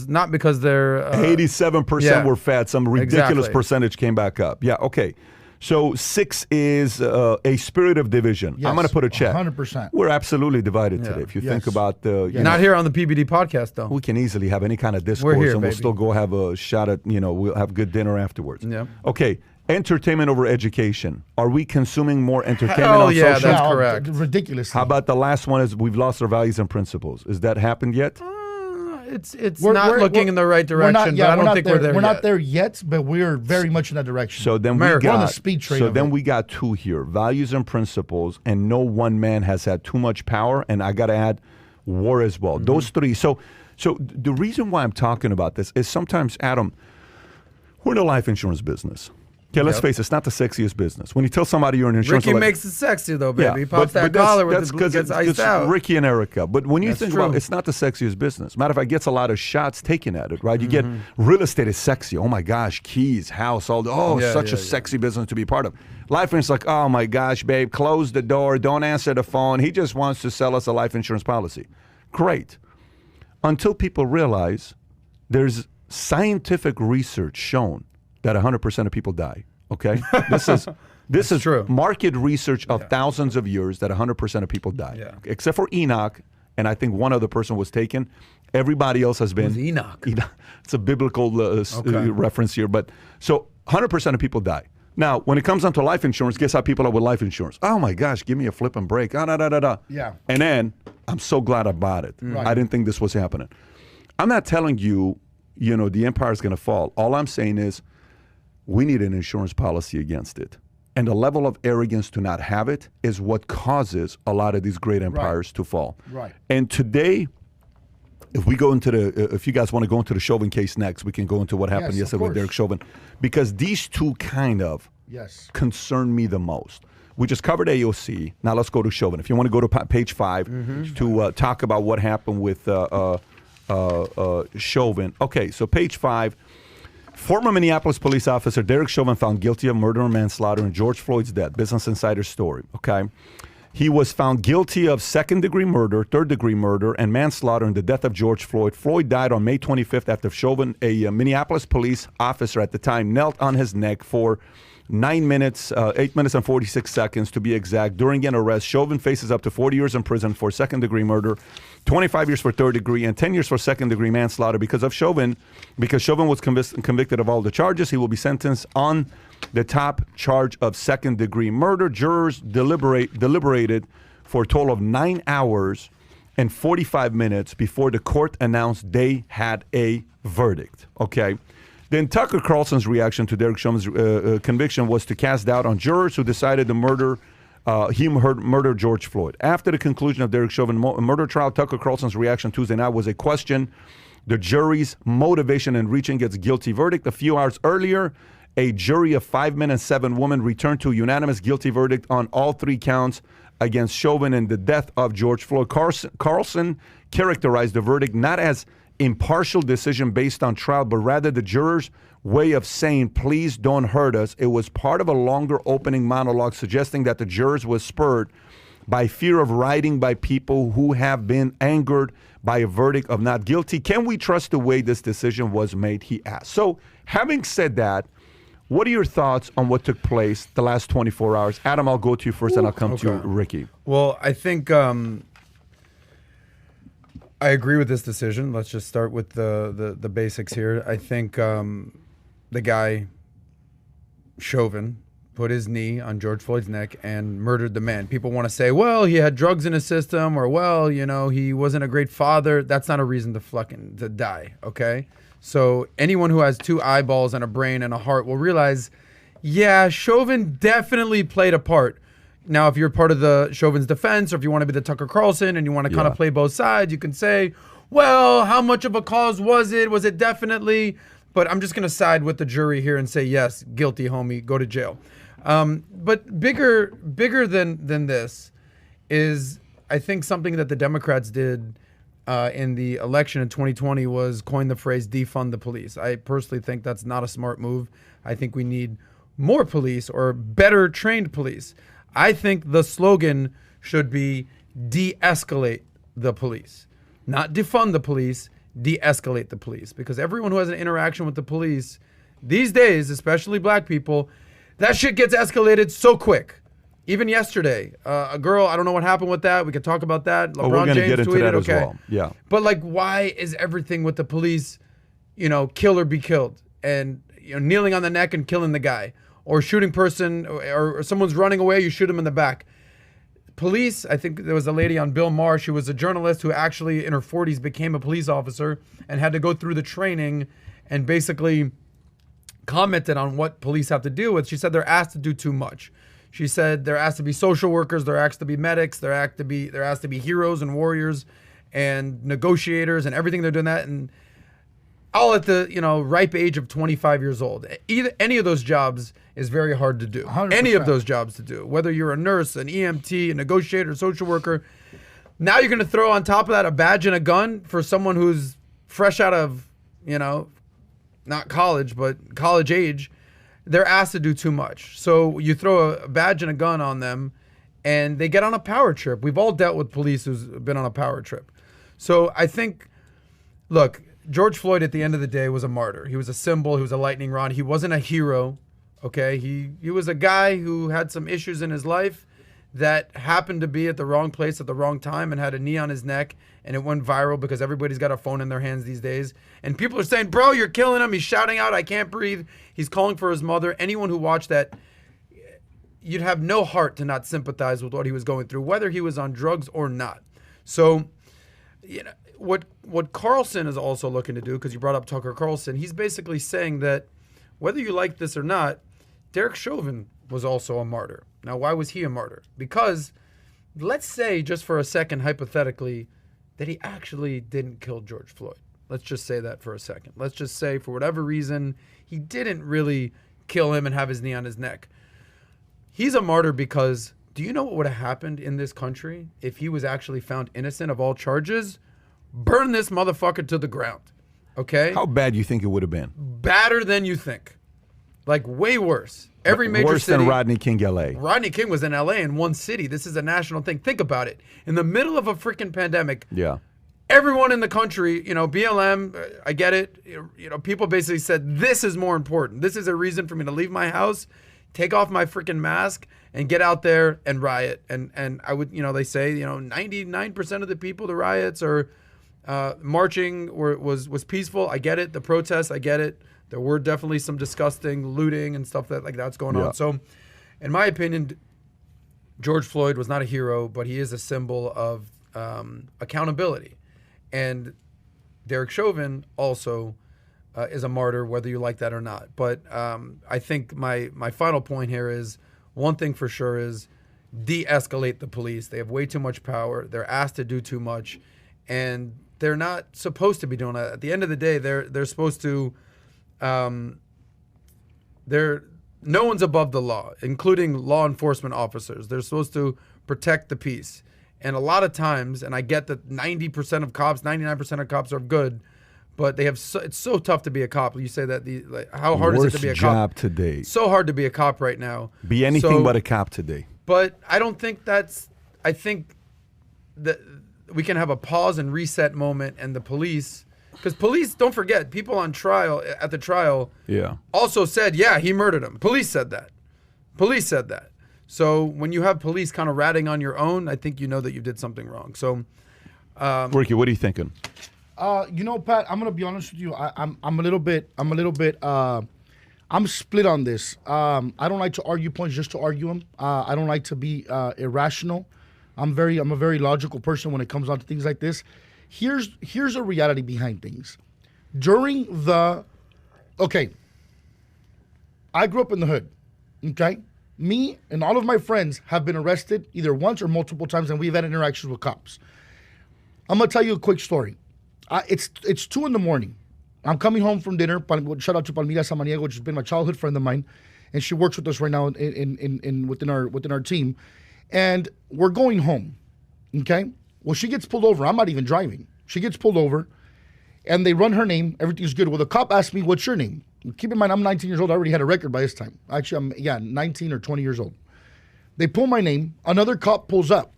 not because they're 87% yeah. were fat. Some ridiculous Exactly. percentage came back up. Yeah, okay. So 6 is a spirit of division. Yes, I'm going to put a check. 100%. We're absolutely divided Yeah. today. If you Yes. think about the, you not know, here on the PBD podcast though. we can easily have any kind of discourse here, and we'll baby. still go have a shot at, we'll have good dinner afterwards. Yeah. Okay. Entertainment over education. Are we consuming more entertainment Hell on yeah, social? that's correct. Ridiculous. How about the last one is we've lost our values and principles? Is that happened yet? It's not looking in the right we're not- direction, yeah, but I don't not think there. we're there We're yet. not there yet, but we're very much in that direction. So then America. we We're got on the speed train so of then it. we got 2 here: values and principles, and no one man has had too much power. And I got to add war as well. Those 3. So the reason why I'm talking about this is sometimes, Adam, we're in the life insurance business. Okay, let's face it, it's not the sexiest business. When you tell somebody you're in insurance, Ricky they're like, makes it sexy though, baby. yeah, He pops that that's- collar with that's the blue, 'cause gets it's iced out. Ricky and Erica. But when you That's think about true. it, it's not the sexiest business. Matter of fact, it gets a lot of shots taken at it, right? You get real estate is sexy. Oh my gosh, keys, house, Yeah, such a yeah. sexy business to be part of. Life insurance, like, oh my gosh, babe, close the door, don't answer the phone. He just wants to sell us a life insurance policy. Great. Until people realize there's scientific research shown that 100% of people die. Okay, this is true. Market research of thousands of years that 100% of people die, except for Enoch, and I think one other person was taken. Everybody else has been. Who's Enoch? It's a biblical reference here, but so 100% of people die. Now, when it comes down to life insurance, guess how people are with life insurance? Oh my gosh, give me a flip and break. Yeah. And then I'm so glad I bought it. Right. I didn't think this was happening. I'm not telling you, the empire is going to fall. All I'm saying is we need an insurance policy against it. And the level of arrogance to not have it is what causes a lot of these great empires to fall. Right. And today, if we go into if you guys want to go into the Chauvin case next, we can go into what happened yesterday with Derek Chauvin, because these two kind of concern me the most. We just covered AOC. Now let's go to Chauvin. If you want to go to page 5 to talk about what happened with Chauvin. Okay, so page 5. Former Minneapolis police officer Derek Chauvin found guilty of murder and manslaughter in George Floyd's death. Business Insider story. Okay. He was found guilty of second-degree murder, third-degree murder, and manslaughter in the death of George Floyd. Floyd died on May 25th after Chauvin, a Minneapolis police officer at the time, knelt on his neck for 8 minutes and 46 seconds to be exact. During an arrest, Chauvin faces up to 40 years in prison for second-degree murder, 25 years for third-degree, and 10 years for second-degree manslaughter. Because Chauvin was convicted of all the charges, he will be sentenced on the top charge of second-degree murder. Jurors deliberated for a total of 9 hours and 45 minutes before the court announced they had a verdict. Okay. Then Tucker Carlson's reaction to Derek Chauvin's conviction was to cast doubt on jurors who decided to murder George Floyd. After the conclusion of Derek Chauvin's murder trial, Tucker Carlson's reaction Tuesday night was a question the jury's motivation in reaching its guilty verdict. A few hours earlier, a jury of 5 men and 7 women returned to a unanimous guilty verdict on all 3 counts against Chauvin in the death of George Floyd. Carlson characterized the verdict not as impartial decision based on trial, but rather the jurors' way of saying, please don't hurt us. It was part of a longer opening monologue suggesting that the jurors was spurred by fear of writing by people who have been angered by a verdict of not guilty. Can we trust the way this decision was made, he asked. So having said that, what are your thoughts on what took place the last 24 hours? Adam, I'll go to you first, and I'll come to you, Ricky. Well, I think I agree with this decision. Let's just start with the basics here. I think the guy, Chauvin, put his knee on George Floyd's neck and murdered the man. People want to say, well, he had drugs in his system, or, well, he wasn't a great father. That's not a reason to die, okay? So anyone who has 2 eyeballs and a brain and a heart will realize, yeah, Chauvin definitely played a part. Now, if you're part of the Chauvin's defense, or if you want to be the Tucker Carlson and you want to kind of play both sides, you can say, well, how much of a cause was it? Was it definitely? But I'm just going to side with the jury here and say, yes, guilty, homie, go to jail. But bigger than this is, I think, something that the Democrats did in the election in 2020 was coin the phrase defund the police. I personally think that's not a smart move. I think we need more police, or better trained police. I think the slogan should be de-escalate the police. Not defund the police, de-escalate the police. Because everyone who has an interaction with the police these days, especially black people, that shit gets escalated so quick. Even yesterday, a girl, I don't know what happened with that. We could talk about that. LeBron we're going to James get into tweeted, that okay. as well. Yeah. But why is everything with the police, kill or be killed? And kneeling on the neck and killing the guy. Or shooting person, or someone's running away, you shoot him in the back. Police, I think there was a lady on Bill Maher, she was a journalist who actually in her 40s became a police officer and had to go through the training and basically commented on what police have to deal with. She said they're asked to do too much. She said they're asked to be social workers, they're asked to be medics, they're asked to be heroes and warriors and negotiators and everything they're doing that. And all at the ripe age of 25 years old. Any of those jobs is very hard to do. 100%. Any of those jobs to do. Whether you're a nurse, an EMT, a negotiator, social worker. Now you're going to throw on top of that a badge and a gun for someone who's fresh out of, not college, but college age. They're asked to do too much. So you throw a badge and a gun on them and they get on a power trip. We've all dealt with police who's been on a power trip. So I think, look, George Floyd, at the end of the day, was a martyr. He was a symbol. He was a lightning rod. He wasn't a hero. Okay, he was a guy who had some issues in his life that happened to be at the wrong place at the wrong time and had a knee on his neck, and it went viral because everybody's got a phone in their hands these days. And people are saying, bro, you're killing him. He's shouting out, I can't breathe. He's calling for his mother. Anyone who watched that, you'd have no heart to not sympathize with what he was going through, whether he was on drugs or not. So, you know, what Carlson is also looking to do, because you brought up Tucker Carlson, he's basically saying that whether you like this or not, Derek Chauvin was also a martyr. Now, why was he a martyr? Because let's say, just for a second, hypothetically, that he actually didn't kill George Floyd. Let's just say that for a second. Let's just say, for whatever reason, he didn't really kill him and have his knee on his neck. He's a martyr because, do you know what would have happened in this country if he was actually found innocent of all charges? Burn this motherfucker to the ground, okay? How bad do you think it would have been? Badder than you think. Like, way worse. Every major worse city. Than Rodney King, L.A. Rodney King was in L.A. in one city. This is a national thing. Think about it. In the middle of a freaking pandemic, Yeah. everyone in the country, you know, BLM, I get it. You know, people basically said, this is more important. This is a reason for me to leave my house, take off my freaking mask, and get out there and riot. And I would, you know, they say, you know, 99% of the people, the riots or marching was peaceful. I get it. The protests, I get it. There were definitely some disgusting looting and stuff that's going on. So, in my opinion, George Floyd was not a hero, but he is a symbol of accountability. And Derek Chauvin also is a martyr, whether you like that or not. But I think my final point here is, one thing for sure is de-escalate the police. They have way too much power. They're asked to do too much, and they're not supposed to be doing that. At the end of the day, they're supposed to. No one's above the law, including law enforcement officers. They're supposed to protect the peace. And a lot of times, and I get that 90% of cops, 99% of cops are good, but they have it's so tough to be a cop. You say that how hard is it to be a cop? Worst job today. So hard to be a cop right now. Be anything but a cop today. But I don't think I think that we can have a pause and reset moment, and the police. Because police, don't forget, people on trial, at the trial, also said, yeah, he murdered him. Police said that. Police said that. So when you have police kind of ratting on your own, I think you know that you did something wrong. So, Ricky, what are you thinking? You know, Pat, I'm gonna be honest with you. I'm a little bit. I'm split on this. I don't like to argue points just to argue them. I don't like to be irrational. I'm a very logical person when it comes down to things like this. Here's a reality behind things. I grew up in the hood, okay? Me and all of my friends have been arrested either once or multiple times, and we've had interactions with cops. I'm going to tell you a quick story. It's 2 a.m. I'm coming home from dinner. Shout out to Palmira Samaniego, which has been my childhood friend of mine, and she works with us right now within our team. And we're going home, okay? Well, she gets pulled over. I'm not even driving. She gets pulled over, and they run her name. Everything's good. Well, the cop asked me, what's your name? Keep in mind, I'm 19 years old. I already had a record by this time. Actually, I'm 19 or 20 years old. They pull my name. Another cop pulls up,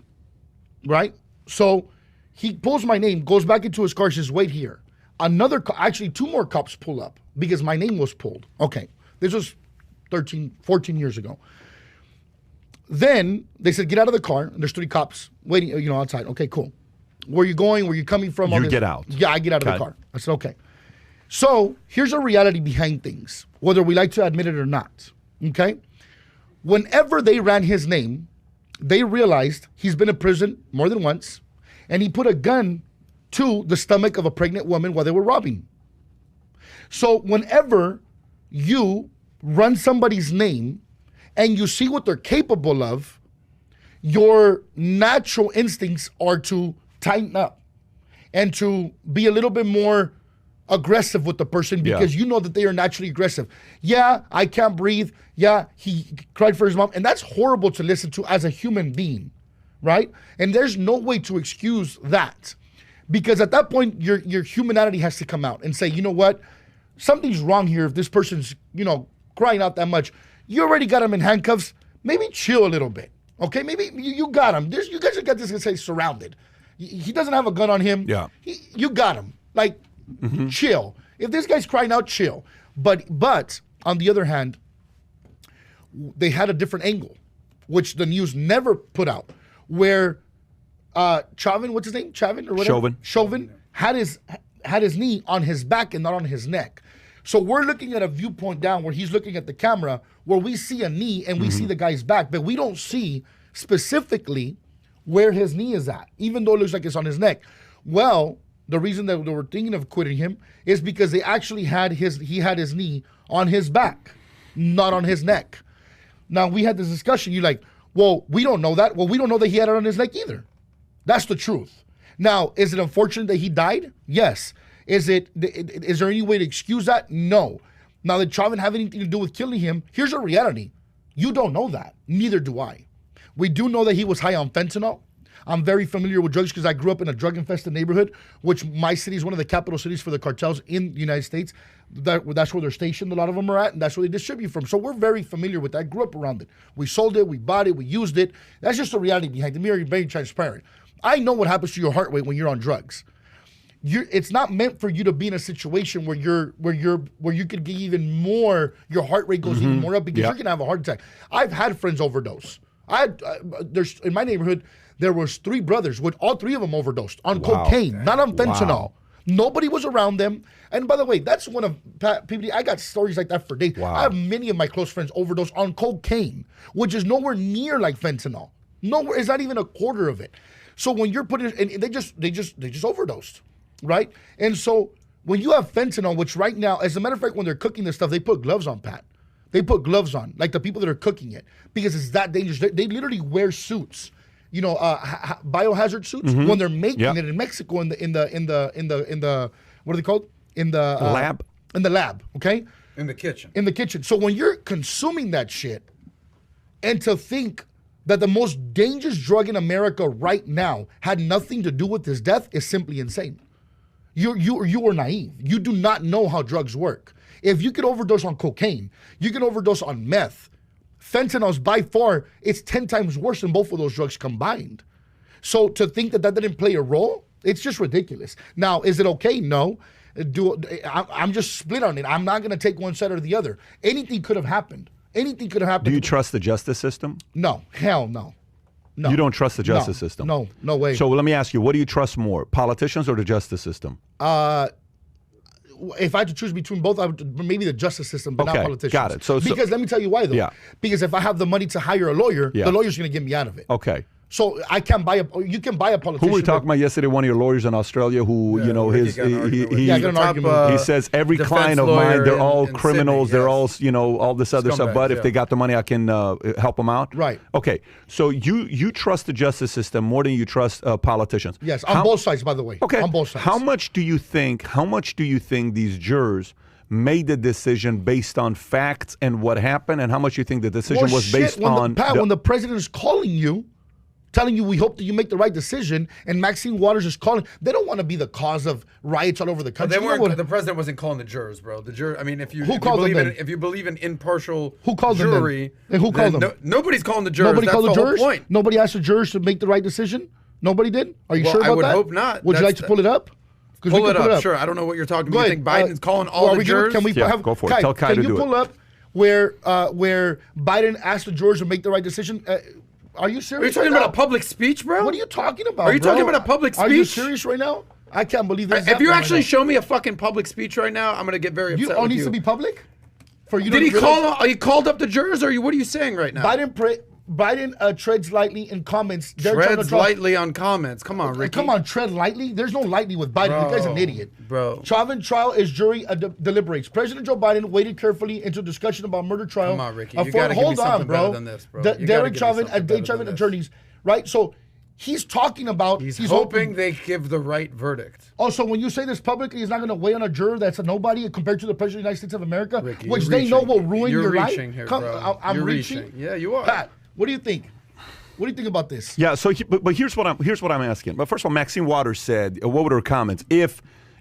right? So he pulls my name, goes back into his car, says, wait here. Actually, 2 more cops pull up because my name was pulled. Okay, this was 14 years ago. Then they said, get out of the car. And there's 3 cops waiting, outside. Okay, cool. Where are you going? Where are you coming from? You get out. Yeah, I get out of the car. I said, okay. So here's a reality behind things, whether we like to admit it or not, okay? Whenever they ran his name, they realized he's been in prison more than once, and he put a gun to the stomach of a pregnant woman while they were robbing. So whenever you run somebody's name and you see what they're capable of, your natural instincts are to tighten up and to be a little bit more aggressive with the person because you know that they are naturally aggressive. Yeah, I can't breathe. Yeah, he cried for his mom. And that's horrible to listen to as a human being, right? And there's no way to excuse that, because at that point, your humanity has to come out and say, you know what? Something's wrong here if this person's, crying out that much. You already got him in handcuffs. Maybe chill a little bit, okay? Maybe you got him. You guys have got this guy surrounded. He doesn't have a gun on him. Yeah. You got him. Like, Chill. If this guy's crying out, chill. But on the other hand, they had a different angle, which the news never put out, where Chauvin, what's his name? Chauvin or whatever? Chauvin had his knee on his back and not on his neck. So we're looking at a viewpoint down where he's looking at the camera where we see a knee and we see the guy's back, but we don't see specifically where his knee is at, even though it looks like it's on his neck. Well, the reason that they were thinking of quitting him is because they actually had he had his knee on his back, not on his neck. Now, we had this discussion. You're like, well, we don't know that. Well, we don't know that he had it on his neck either. That's the truth. Now, is it unfortunate that he died? Yes. Is there any way to excuse that? No. Now, did Chauvin have anything to do with killing him? Here's a reality. You don't know that. Neither do I. We do know that he was high on fentanyl. I'm very familiar with drugs because I grew up in a drug-infested neighborhood, which my city is one of the capital cities for the cartels in the United States. That's where they're stationed, a lot of them are at, and that's where they distribute from. So we're very familiar with that. I grew up around it. We sold it, we bought it, we used it. That's just the reality behind it. We're very transparent. I know what happens to your heart rate when you're on drugs. It's not meant for you to be in a situation where you could get even more, your heart rate goes even more up because you're gonna have a heart attack. I've had friends overdose. There's in my neighborhood, there was 3 brothers with all 3 of them overdosed on cocaine, not on fentanyl. Wow. Nobody was around them. And by the way, that's one of PBD. I got stories like that for days. Wow. I have many of my close friends overdose on cocaine, which is nowhere near like fentanyl. Nowhere, it's not even a quarter of it. So when you're putting, and they just overdosed, right? And so when you have fentanyl, which right now, as a matter of fact, when they're cooking this stuff, they put gloves on, Pat. They put gloves on, like the people that are cooking it, because it's that dangerous. They literally wear suits. You know, biohazard suits when they're making it in Mexico in the what are they called? In the lab. In the lab, okay? In the kitchen. In the kitchen. So when you're consuming that shit, and to think that the most dangerous drug in America right now had nothing to do with his death is simply insane. You are naive. You do not know how drugs work. If you could overdose on cocaine, you can overdose on meth. Fentanyl's by far, it's 10 times worse than both of those drugs combined. So to think that didn't play a role, it's just ridiculous. Now, is it okay? No. I'm just split on it. I'm not going to take one side or the other. Anything could have happened. Anything could have happened. Do you trust the justice system? No. Hell no. No. You don't trust the justice system? No. No way. So let me ask you, what do you trust more, politicians or the justice system? If I had to choose between both, I would maybe the justice system, but not politicians. Got it. Because let me tell you why, though. Yeah. Because if I have the money to hire a lawyer, the lawyer's going to get me out of it. Okay. So I can't buy you can buy a politician. Who were we talking about yesterday? One of your lawyers in Australia who, he says every client of mine, they're all criminals. Sydney, they're all, all this other stuff. But if they got the money, I can help them out. Right. Okay. So you trust the justice system more than you trust politicians. Yes. On both sides, by the way. Okay. On both sides. How much do you think these jurors made the decision based on facts and what happened, and how much you think the decision was based on? When the president is calling you, telling you we hope that you make the right decision, and Maxine Waters is calling. They don't want to be the cause of riots all over the country. The president wasn't calling the jurors, bro. The juror. I mean, if you believe in impartial jury, who called them? Nobody's calling the jurors. Nobody called the jurors. Point. Nobody asked the jurors to make the right decision. Nobody did. Are you sure about that? I would hope not. Would you like to pull it up? Pull it up. Sure. I don't know what you're talking about. You think Biden's calling all the jurors? Go for it. Tell Kai to do it. Can you pull up where Biden asked the jurors to make the right decision? Are you serious? Are you talking about a public speech, bro? What are you talking about? Are you talking about a public speech? Are you serious right now? I can't believe this. If you actually show me a fucking public speech right now, I'm gonna get very upset. All needs to be public. For you. Did he call? He called up the jurors, or what are you saying right now? Biden treads lightly in comments. Treads lightly on comments. Come on, Ricky. Come on, tread lightly. There's no lightly with Biden. You guy's an idiot. Bro. Chauvin trial as jury deliberates. President Joe Biden waited carefully into discussion about murder trial. Come on, Ricky. You gotta give me something better than this, bro. Derek Chauvin at Dave Chauvin attorneys, right? So he's talking about. He's hoping they give the right verdict. Oh, so when you say this publicly, he's not going to weigh on a juror that's a nobody compared to the President of the United States of America, Ricky, which they know will ruin your life? Here, bro. I'm reaching. Yeah, you are. Pat, what do you think? What do you think about this? Yeah. So, but here's what I'm asking. But first of all, Maxine Waters said, what were her comments? If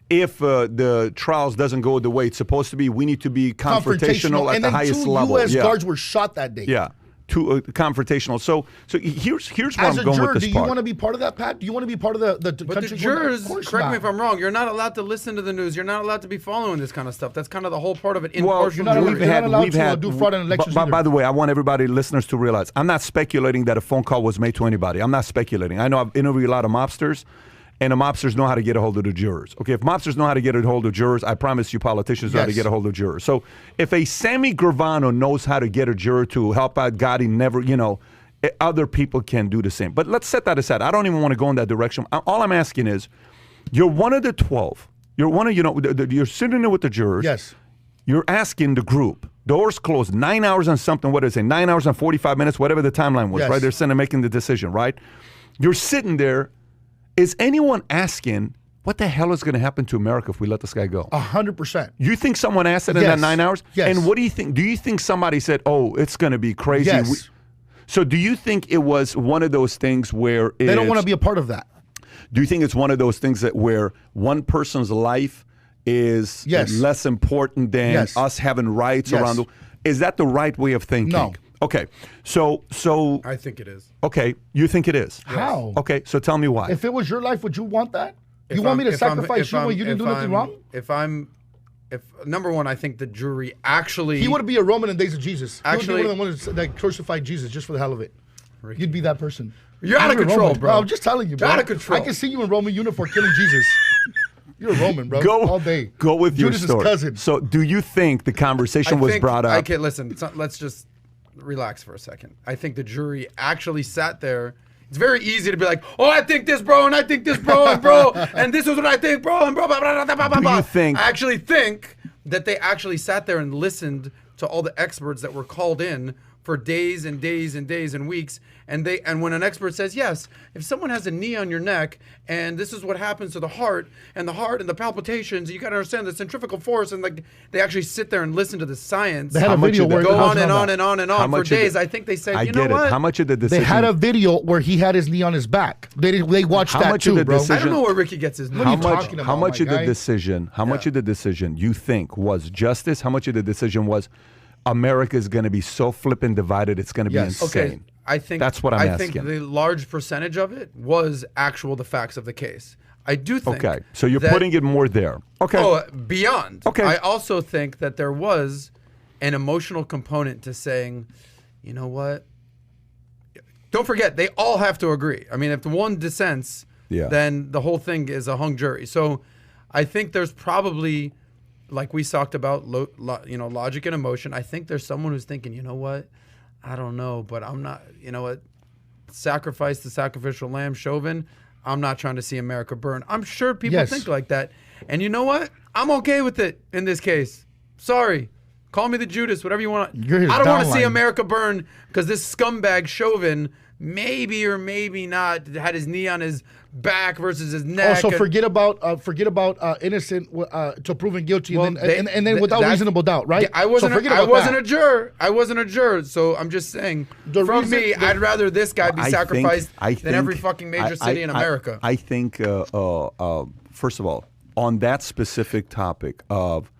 the trials doesn't go the way it's supposed to be, we need to be confrontational at the highest level. And then 2 U.S. guards were shot that day. Yeah. confrontational. So here's where As I'm a going juror, with this do part. you want to be part of that, Pat? Do you want to be part of the But country? the jurors, Of course correct me not. if I'm wrong, you're not allowed to listen to the news. You're not allowed to be following this kind of stuff. That's kind of the whole part of it. Well, Impartial not allowed- jury. you're not allowed to do fraud in elections By either. the way, I want everybody, listeners, to realize I'm not speculating that a phone call was made to anybody. I'm not speculating. I know I've interviewed a lot of mobsters, and the mobsters know how to get a hold of the jurors. Okay, if mobsters know how to get a hold of jurors, I promise you politicians know how to Yes. get a hold of jurors. So if a Sammy Gravano knows how to get a juror to help out Gotti, never, other people can do the same. But let's set that aside. I don't even want to go in that direction. All I'm asking is, you're one of the 12. You're one of, you're sitting there with the jurors. Yes. You're asking the group. Doors closed 9 hours and something. What is it? 9 hours and 45 minutes, whatever the timeline was, Yes. right? They're sitting making the decision, right? You're sitting there. Is anyone asking, what the hell is going to happen to America if we let this guy go? 100%. You think someone asked it in that Yes. 9 hours? Yes. And what do you think? Do you think somebody said, oh, it's going to be crazy? Yes. So do you think it was one of those things where They don't want to be a part of that. do you think it's one of those things that where one person's life is Yes. less important than Yes. us having rights Yes. around is that the right way of thinking? No. Okay. So I think it is. okay, you think it is? How? Okay, so tell me why. If it was your life, would you want that? If You want me to I'm- if I'm- sacrifice if you I'm- when you didn't do if nothing I'm- wrong? If number one, I think the jury actually. He would be a Roman in days of Jesus. He Actually- would be one of the ones that crucified Jesus just for the hell of it. You'd be that person. You're out of You're a control, Roman. bro. I'm just telling you, bro. Out of control. I can see you in Roman uniform killing Jesus. You're a Roman, bro. all day. Go with Judas' your story. cousin. So do you think the conversation was brought up? I can listen. Let's just relax for a second. I think the jury actually sat there. It's very easy to be like, oh, I think this, bro, and I think this, bro, and bro, and this is what I think, bro, and bro, blah, blah, blah, blah, blah, Do blah. you think- I actually think that they actually sat there and listened to all the experts that were called in for days and days and days and weeks. And when an expert says, yes, if someone has a knee on your neck and this is what happens to the heart and the palpitations, you got to understand the centrifugal force. And like they actually sit there and listen to the science. They had How a much video of that- where Go it on goes and that. on and on and How on for much of days. the- I think they said, I you know get it. what? How much of the They decision? had a video where he had his knee on his back. They watched How that much of too, the bro. decision- I don't know where Ricky gets his What are how you much? talking How about, much my of the guy? decision? How much of the decision you think was justice? How much of the decision was America is going to be so flippin' divided? It's going to Yes. be insane. Okay, I think that's what I'm I asking. think the large percentage of it was the facts of the case. I do think. Okay, so you're that- putting it more there. Okay. Oh, beyond. Okay. I also think that there was an emotional component to saying, you know what? Don't forget, they all have to agree. I mean, if the one dissents, Yeah. then the whole thing is a hung jury. So I think there's probably, like we talked about, logic and emotion. I think there's someone who's thinking, you know what? I don't know, but I'm not, you know what? Sacrifice the sacrificial lamb, Chauvin. I'm not trying to see America burn. I'm sure people Yes. think like that. And you know what? I'm okay with it in this case. Sorry. Call me the Judas, whatever you want. You're his I don't want to see downline. America burn because this scumbag Chauvin maybe or maybe not had his knee on his back versus his neck. Also, and- forget about innocent to proven guilty, Well, and then without that's- reasonable doubt, right? Yeah, I wasn't. So forget I about wasn't that. a juror. I wasn't a juror. So I'm just saying. The From reason- me, the- I'd rather this guy be I sacrificed think- than every fucking major city in America. I think, first of all, on that specific topic of,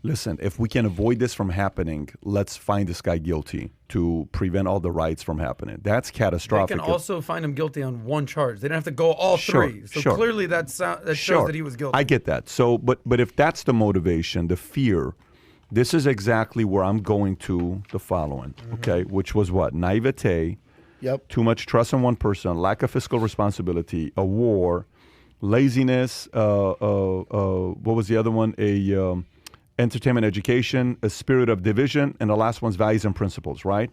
listen, if we can avoid this from happening, let's find this guy guilty to prevent all the riots from happening. That's They catastrophic. can also find him guilty on one charge. They didn't have to go all Sure, three. So sure. clearly that shows that he was guilty. I get that. So, but if that's the motivation, the fear, this is exactly where I'm going to the following, okay, which was what? Naivete, Yep. too much trust in one person, lack of fiscal responsibility, a war, laziness, what was the other one? Entertainment, education, a spirit of division, and the last one's values and principles, right?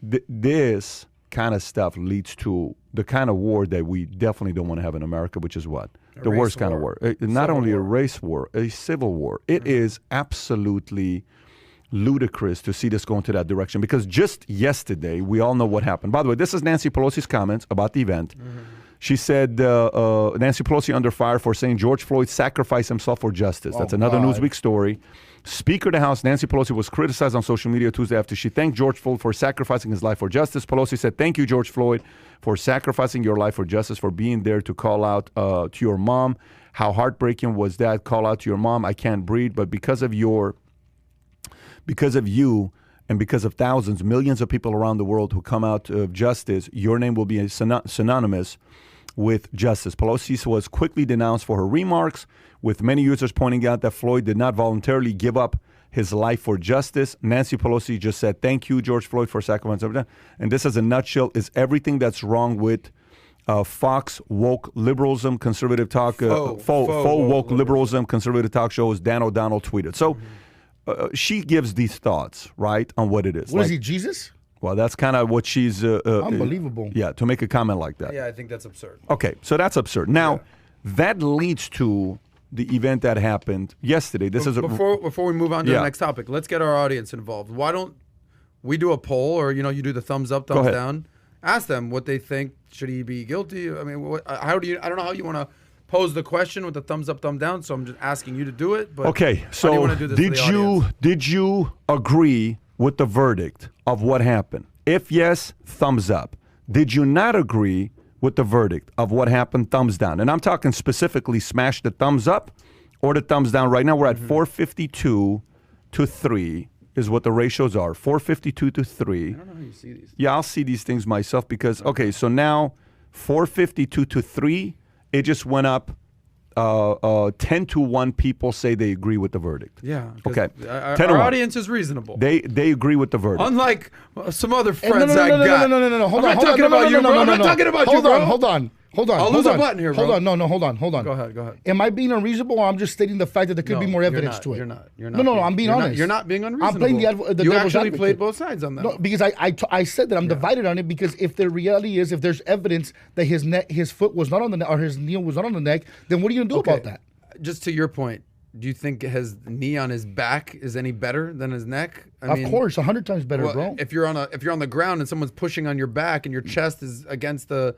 This kind of stuff leads to the kind of war that we definitely don't want to have in America, which is what? The race worst kind of war. war. Not only a race war, a civil war. It is absolutely ludicrous to see this go into that direction because just yesterday, we all know what happened. By the way, this is Nancy Pelosi's comments about the event. She said, Nancy Pelosi under fire for saying George Floyd sacrificed himself for justice. That's another God. Newsweek story. Speaker of the House, Nancy Pelosi, was criticized on social media Tuesday after she thanked George Floyd for sacrificing his life for justice. Pelosi said, thank you, George Floyd, for sacrificing your life for justice, for being there to call out to your mom. How heartbreaking was that? Call out to your mom. I can't breathe, but because of you and because of thousands, millions of people around the world who come out of justice, your name will be synonymous with justice. Pelosi was quickly denounced for her remarks, with many users pointing out that Floyd did not voluntarily give up his life for justice. Nancy Pelosi just said, "Thank you, George Floyd, for sacrificing." And this, as a nutshell, is everything that's wrong with Fox woke liberalism, conservative talk, faux woke liberalism, conservative talk show, as Dan O'Donnell tweeted. So she gives these thoughts, right, on what it is. What is he, Jesus? Well, that's kind of what she's... Unbelievable. Yeah, to make a comment like that. Yeah, I think that's absurd. Okay, so that's absurd. Now, that leads to the event that happened yesterday. Before we move on to the next topic, let's get our audience involved. Why don't we do a poll, or you do the thumbs up, thumbs down? Ask them what they think. Should he be guilty? I mean, I don't know how you want to pose the question with the thumbs up, thumb down. So I'm just asking you to do it. But okay, so how do you want to do this did you agree with the verdict of what happened? If yes, thumbs up. Did you not agree with the verdict of what happened? Thumbs down. And I'm talking specifically smash the thumbs up or the thumbs down. Right now we're at 452 to 3 is what the ratios are. 452 to 3. I don't know how you see these. Yeah, I'll see these things myself because, okay, so now 452 to 3, it just went up 10 to 1 people say they agree with the verdict. Yeah. Okay. Our audience is reasonable. They agree with the verdict. Unlike some other friends I got. No. Hold on. I'm not talking about you, bro. I'm not talking about you, bro. Hold on. I'll lose a button here, bro. Hold on. Hold on. Go ahead. Am I being unreasonable, or I'm just stating the fact that there could be more evidence to it? You're not. No, I'm being honest. You're not being unreasonable. I'm playing the You devil's actually advocate. played both sides on that. No, because I said that I'm divided on it, because if the reality is, if there's evidence that his foot was not on the neck, or his knee was not on the neck, then what are you going to do about that? Just to your point, do you think his knee on his back is any better than his neck? Of course, 100 times better, bro. If you're on the ground and someone's pushing on your back and your chest is against the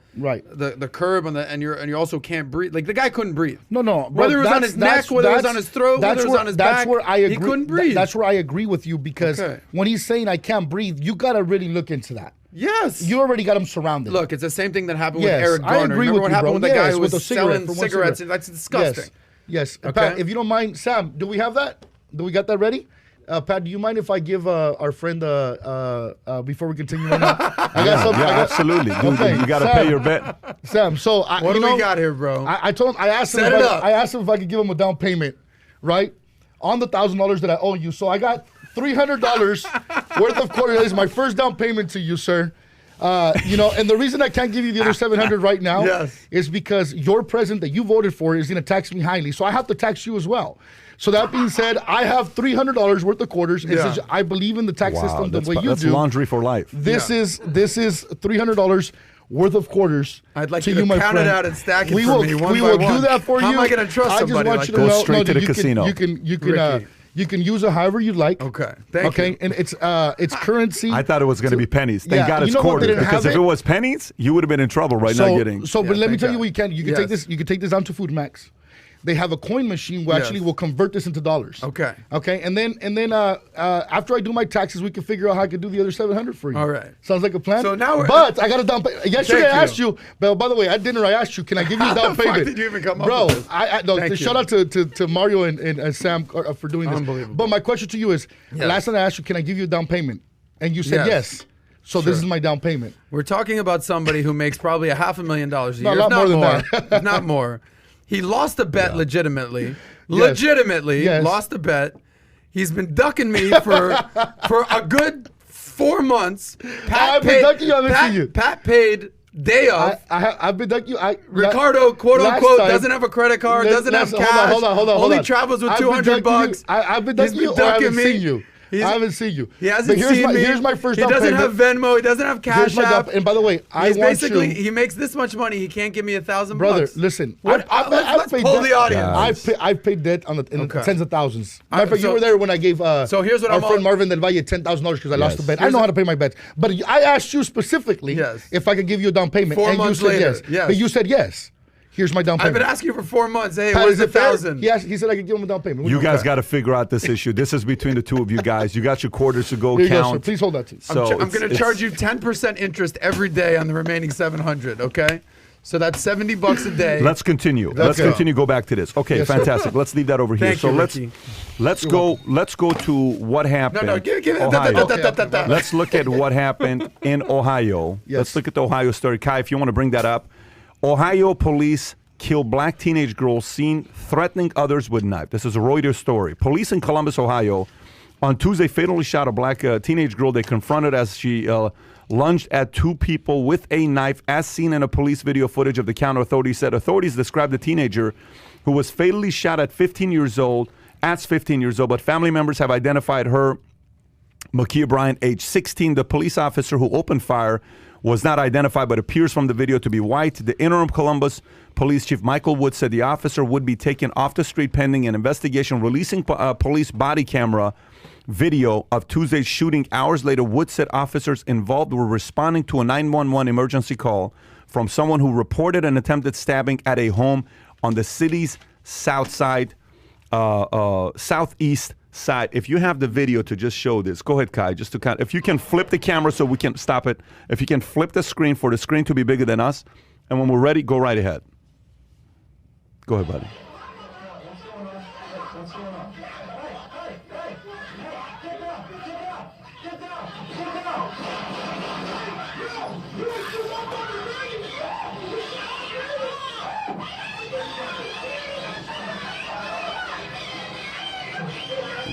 curb and you also can't breathe. Like, the guy couldn't breathe. No. Whether it was on his neck, whether it was on his throat, whether it was on his back, he couldn't breathe. That's where I agree with you, because when he's saying I can't breathe, you got to really look into that. Yes. You already got him surrounded. Look, it's the same thing that happened with Eric Garner. I agree Remember with what you, happened bro. with the guy who was selling cigarettes? Cigarette. That's disgusting. Yes. Okay. Pat, if you don't mind, Sam, do we have that? Do we got that ready? Pat, do you mind if I give our friend before we continue right now? I got something. Absolutely. Dude, you got to pay your bet. Sam, so what do we got here, bro? I told him, I asked him if I could give him a down payment, right? On the $1,000 that I owe you. So I got $300 worth of quarters. That is my first down payment to you, sir. And the reason I can't give you the other 700 right now is because your president that you voted for is going to tax me highly. So I have to tax you as well. So that being said, I have $300 worth of quarters. And since I believe in the tax system the way you do. That's laundry for life. This is $300 worth of quarters. I'd like to you to my count friend. it out and stack it we for will, me one we by will one. do that for How you. am I going to trust somebody? I just want you to Go know, straight to the casino. You can use it however you like. Okay. Thank you. And it's currency. I thought it was going to be pennies. Thank God it's quarters. Because if it was pennies, you would have been in trouble right now getting. But let me tell you what you can. You can take this. You can take this down to Food Max. They have a coin machine where actually will convert this into dollars. Okay. And then after I do my taxes, we can figure out how I can do the other 700 for you. All right. Sounds like a plan. So now but I got a down payment. Yesterday I asked you. But by the way, at dinner I asked you, can I give you a down payment? How the fuck did you even come up Bro, with this? Shout out to Mario and Sam for doing this. Unbelievable. But my question to you is, last night I asked you, can I give you a down payment? And you said yes. So this is my down payment. We're talking about somebody who makes probably $500,000 a year. A lot more than that. If not more. He lost a bet legitimately. Legitimately lost a bet. He's been ducking me for a good 4 months. I've been ducking you. I haven't seen you. Pat paid day of. I've been ducking you. Ricardo, quote unquote, doesn't have a credit card, doesn't have cash. Hold on. Only travels with $200. I've been ducking you. I haven't seen you. I haven't seen you. He hasn't seen me. Here's my first down payment. He payment. doesn't have Venmo. He doesn't have Cash App. And by the way, he makes this much money. He can't give me $1,000. Brother, listen. Let's poll the audience. I've paid debt on the tens of thousands. Matter of fact, you were there when I gave our friend Marvin Del Valle $10,000 because I lost the bet. I know how to pay my bets. But I asked you specifically if I could give you a down payment. 4 months later. Yes. But you said yes. Here's my down payment. I've been asking you for 4 months. Hey, Pat, what is $1,000? Yes, he said I could give him a down payment. You guys got to figure out this issue. This is between the two of you guys. You got your quarters to go count. Go, sir. Please hold that too. I'm going to charge you 10% interest every day on the remaining 700. Okay. So that's $70 a day. Let's continue. Let's continue. Go back to this. Okay, fantastic. Let's leave that over here. Thank So you, let's Ricky. let's go to what happened. No, give it. Ohio. Okay. Let's look at what happened in Ohio. Yes. Let's look at the Ohio story. Kai, if you want to bring that up. Ohio police kill black teenage girl seen threatening others with knife. This is a Reuters story. Police in Columbus, Ohio, on Tuesday fatally shot a black teenage girl they confronted as she lunged at two people with a knife, as seen in a police video footage of the county. Authorities said authorities described the teenager who was fatally shot at 15 years old, but family members have identified her, Makia Bryant, age 16. The police officer who opened fire was not identified, but appears from the video to be white. The interim Columbus Police Chief Michael Wood said the officer would be taken off the street pending an investigation, releasing police body camera video of Tuesday's shooting. Hours later, Wood said officers involved were responding to a 911 emergency call from someone who reported an attempted stabbing at a home on the city's southeast side. If you have the video to just show this, go ahead, Kai, just to kind of, if you can flip the camera so we can stop it. If you can flip the screen for the screen to be bigger than us, and when we're ready, go right ahead. Go ahead, buddy.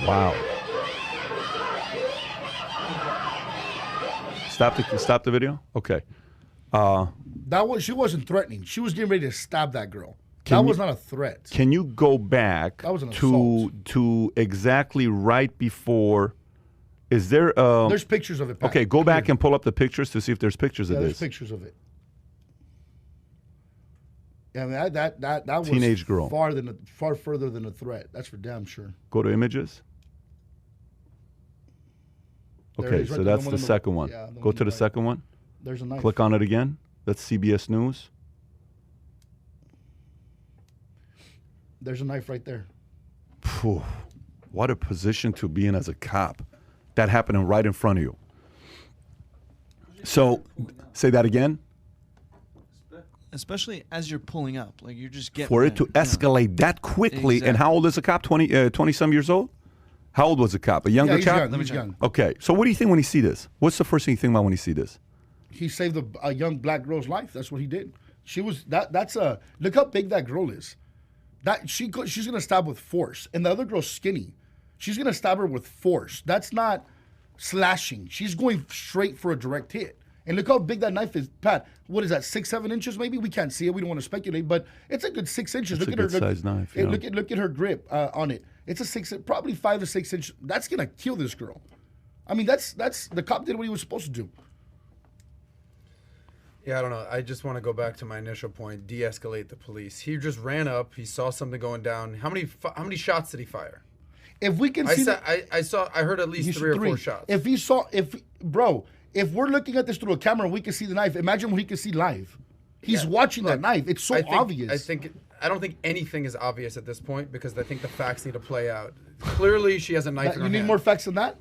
Wow. Stop the video? Okay. She wasn't threatening. She was getting ready to stab that girl. That was not a threat. Can you go back That was an assault. to exactly right before? Is there There's pictures of it, Pat. Okay, go back and pull up the pictures to see if there's pictures of there's this. pictures of it. Yeah, I mean, that was Teenage girl. far further than a threat. That's for damn sure. Go to images. There Okay, it is, right so there, that's the the one on the- second one. yeah, the Go one to on the the right. second one. There's a knife. Click on it again. That's CBS News. There's a knife right there. Phew, what a position to be in as a cop. That happening right in front of you. So, say that again. Especially as you're pulling up, like you're just getting For it to there, you know. escalate that quickly, and Exactly. how old is a cop? 20 some years old? How old was the cop? A younger Yeah, he's chap? young. He's young. Okay, so what do you think when you see this? What's the first thing you think about when you see this? He saved a young black girl's life. That's what he did. She was that's a look how big that girl is. She's gonna stab with force, and the other girl's skinny. She's gonna stab her with force. That's not slashing. She's going straight for a direct hit. And look how big that knife is, Pat. What is that? 6-7 inches, maybe? We can't see it. We don't want to speculate, but it's a good 6 inches. It's look a at her good-sized knife, Hey, yeah. look at her grip on it. It's probably 5 to 6 inches. That's gonna kill this girl. I mean, that's the cop did what he was supposed to do. Yeah, I don't know. I just want to go back to my initial point. De-escalate the police. He just ran up. He saw something going down. How many shots did he fire? If we can see, I heard at least 3 or 4 shots. If we're looking at this through a camera and we can see the knife, imagine what he can see live. He's watching that knife. It's so obvious. I don't think anything is obvious at this point because I think the facts need to play out. Clearly, she has a knife in her You need hand. more facts than that?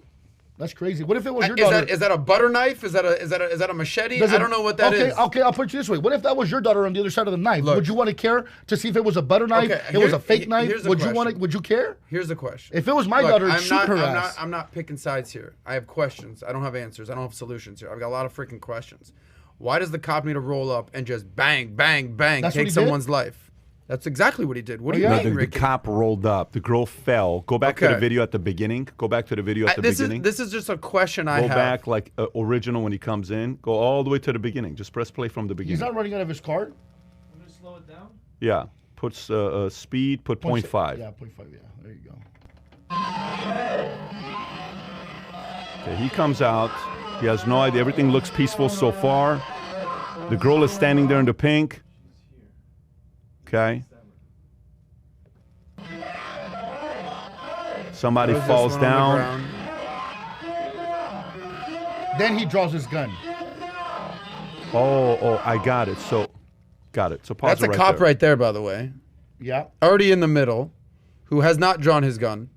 That's crazy. What if it was your daughter? Is that a butter knife? Is that a machete? I don't know what that is. Okay, I'll put it this way. What if that was your daughter on the other side of the knife? Look. Would you want to care to see if it was a butter knife? Okay, it was a fake here's knife? the Would you question. would you care? Here's the question. If it was my daughter, I'm shoot not, her I'm ass. Not, I'm not picking sides here. I have questions. I don't have answers. I don't have solutions here. I've got a lot of freaking questions. Why does the cop need to roll up and just bang, bang, bang, That's what take he did? someone's life? That's exactly what he did. What do you yeah? mean, The Ricky? cop rolled up. The girl fell. Go back to the Okay. video at the beginning. Go back to the video at the beginning. This is just a question I Go have. back like original when he comes in. Go all the way to the beginning. Just press play from the beginning. He's not running out of his car. I'm gonna slow it down. Yeah. Put speed. Put 0.5. Yeah, 0.5. Yeah, there you go. Okay, he comes out. He has no idea. Everything looks peaceful so far. The girl is standing there in the pink. Okay. Somebody Throws this falls one on the down. ground. Then he draws his gun. Oh, I got it. So, got it. So pause That's it a right cop there. right there, by the way. Yeah. Already in the middle, who has not drawn his gun.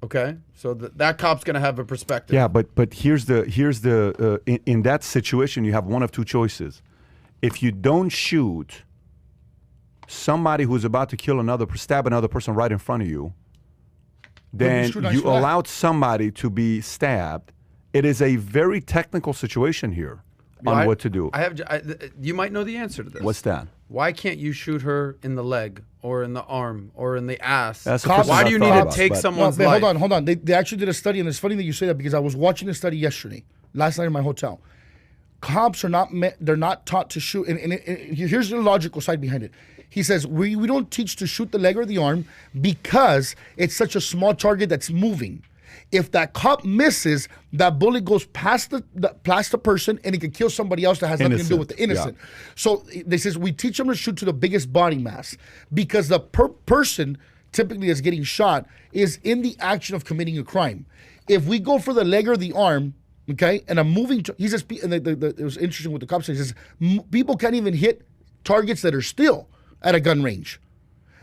Okay, so that cop's gonna have a perspective. Yeah, but here's the in that situation you have one of two choices. if you don't shoot somebody who's about to stab another person right in front of you, then you allowed somebody to be stabbed. It is a very technical situation here on what to do. You might know the answer to this. What's that? Why can't you shoot her in the leg or in the arm or in the ass? Why do you need to take someone's life? Hold on. They actually did a study, and it's funny that you say that because I was watching a study last night in my hotel. Cops are they're not taught to shoot. And here's the logical side behind it. He says, we don't teach to shoot the leg or the arm because it's such a small target that's moving. If that cop misses, that bullet goes past the person and it can kill somebody else that has nothing to do with the innocent. Yeah. So they says we teach them to shoot to the biggest body mass because the person typically that's getting shot is in the action of committing a crime. If we go for the leg or the arm, okay, and a moving, he says, and it was interesting what the cop says, he says, people can't even hit targets that are still at a gun range,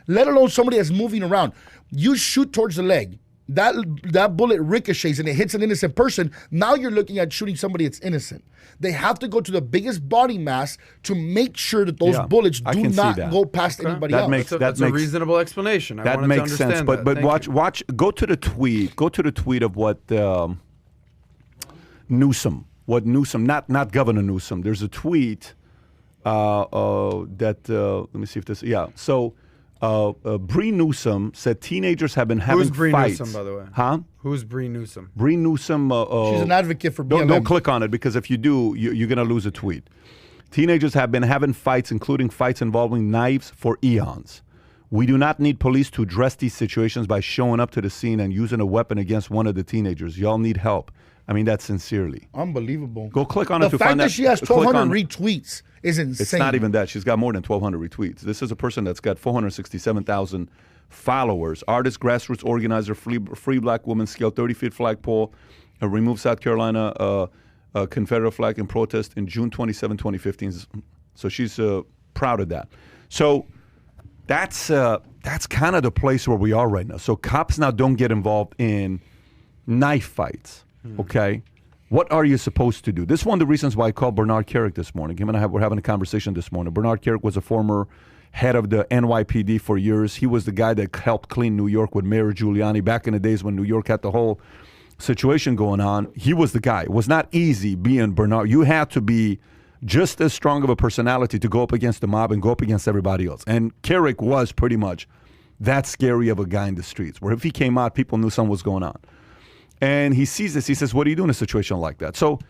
let alone somebody that's moving around. You shoot towards the leg. That bullet ricochets and it hits an innocent person. Now you're looking at shooting somebody that's innocent. They have to go to the biggest body mass to make sure that those bullets do not go past anybody else. That's a reasonable explanation. That makes sense. But watch. Go to the tweet. Go to the tweet of what Newsom. What Newsom? Not Governor Newsom. There's a tweet that let me see if this. Yeah. So. Bree Newsom said teenagers have been having fights. Who's Bree Newsom, by the way? Huh? Who's Bree Newsom? Bree Newsom. She's an advocate for BLM. Don't click on it because if you do, you're going to lose a tweet. Teenagers have been having fights, including fights involving knives, for eons. We do not need police to address these situations by showing up to the scene and using a weapon against one of the teenagers. Y'all need help. I mean that sincerely. Unbelievable. Go click on it to find that. The fact that she has 1,200 retweets is insane. It's not even that. She's got more than 1,200 retweets. This is a person that's got 467,000 followers. Artist, grassroots organizer, free black woman, scaled 30-foot flagpole, removed South Carolina Confederate flag in protest in June 27, 2015. So she's proud of that. So that's kind of the place where we are right now. So cops now don't get involved in knife fights. Okay, what are you supposed to do? This is one of the reasons why I called Bernard Kerik this morning. Him and I were having a conversation this morning. Bernard Kerik was a former head of the NYPD for years. He was the guy that helped clean New York with Mayor Giuliani back in the days when New York had the whole situation going on. He was the guy. It was not easy being Bernard. You had to be just as strong of a personality to go up against the mob and go up against everybody else. And Kerik was pretty much that scary of a guy in the streets, where if he came out, people knew something was going on. And he sees this. He says, what do you do in a situation like that? So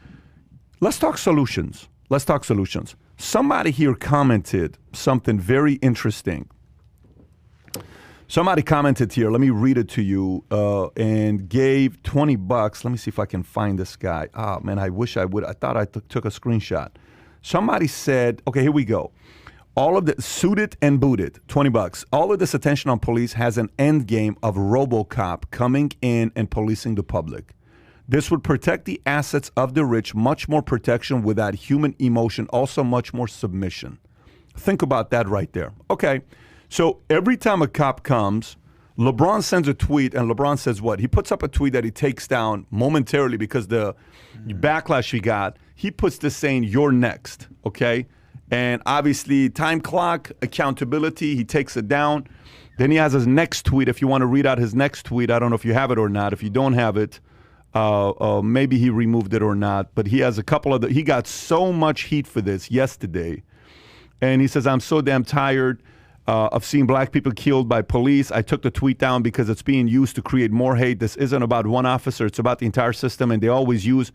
let's talk solutions. Let's talk solutions. Somebody here commented something very interesting. Somebody commented here. Let me read it to you and gave $20. Let me see if I can find this guy. Oh, man, I wish I would. I thought I took a screenshot. Somebody said, okay, here we go. All of the suited and booted, $20. All of this attention on police has an end game of RoboCop coming in and policing the public. This would protect the assets of the rich, much more protection without human emotion, also much more submission. Think about that right there. Okay, so every time a cop comes, LeBron sends a tweet, and LeBron says what? He puts up a tweet that he takes down momentarily because the backlash he got. He puts this saying, "You're next," okay? And obviously, time clock, accountability, he takes it down. Then he has his next tweet. If you want to read out his next tweet, I don't know if you have it or not. If you don't have it, maybe he removed it or not. But he has a couple of he got so much heat for this yesterday. And he says, I'm so damn tired of seeing black people killed by police. I took the tweet down because it's being used to create more hate. This isn't about one officer. It's about the entire system. And they always use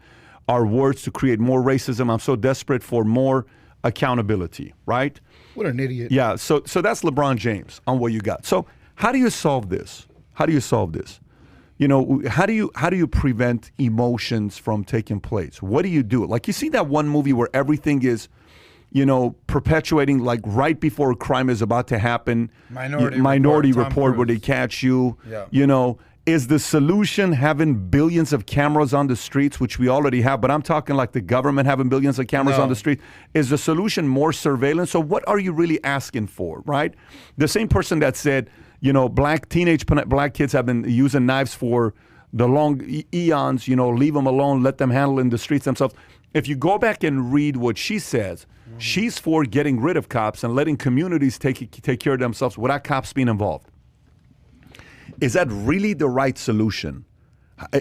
our words to create more racism. I'm so desperate for more accountability, right? What an idiot. Yeah, so that's LeBron James on what you got. So how do you solve this? How do you solve this? You know, how do you prevent emotions from taking place? What do you do? Like, you see that one movie where everything is, you know, perpetuating, like right before a crime is about to happen. Minority Report where they catch you. Yeah. You know, is the solution having billions of cameras on the streets, which we already have, but I'm talking like the government having billions of cameras on the street? Is the solution more surveillance? So what are you really asking for, right? The same person that said, you know, teenage black kids have been using knives for the long eons, leave them alone, let them handle in the streets themselves. If you go back and read what she says, she's for getting rid of cops and letting communities take care of themselves without cops being involved. Is that really the right solution?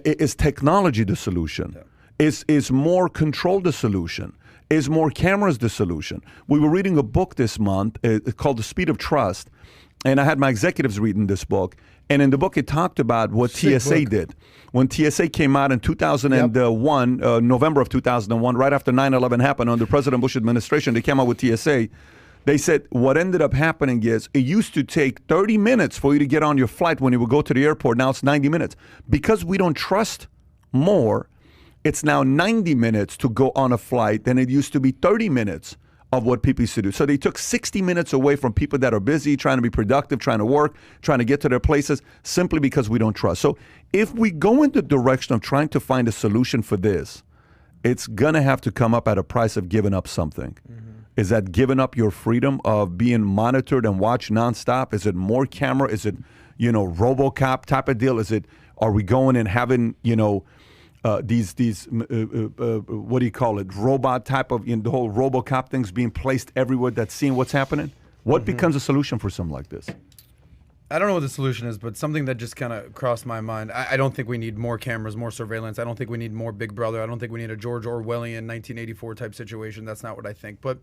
Is technology the solution? Yeah. Is more control the solution? Is more cameras the solution? We were reading a book this month called The Speed of Trust, and I had my executives reading this book. And in the book, it talked about what TSA did. When TSA came out in 2001, November of 2001, right after 9/11 happened under President Bush administration, they came out with TSA. They said what ended up happening is it used to take 30 minutes for you to get on your flight when you would go to the airport. Now it's 90 minutes. Because we don't trust more, it's now 90 minutes to go on a flight than it used to be 30 minutes of what people used to do. So they took 60 minutes away from people that are busy, trying to be productive, trying to work, trying to get to their places, simply because we don't trust. So if we go in the direction of trying to find a solution for this, it's going to have to come up at a price of giving up something. Is that giving up your freedom of being monitored and watched nonstop? Is it more camera? Is it, RoboCop type of deal? Are we going and having, these what do you call it? Robot type of, the whole RoboCop things being placed everywhere that's seeing what's happening? What becomes a solution for something like this? I don't know what the solution is, but something that just kind of crossed my mind. I don't think we need more cameras, more surveillance. I don't think we need more Big Brother. I don't think we need a George Orwellian 1984 type situation. That's not what I think. But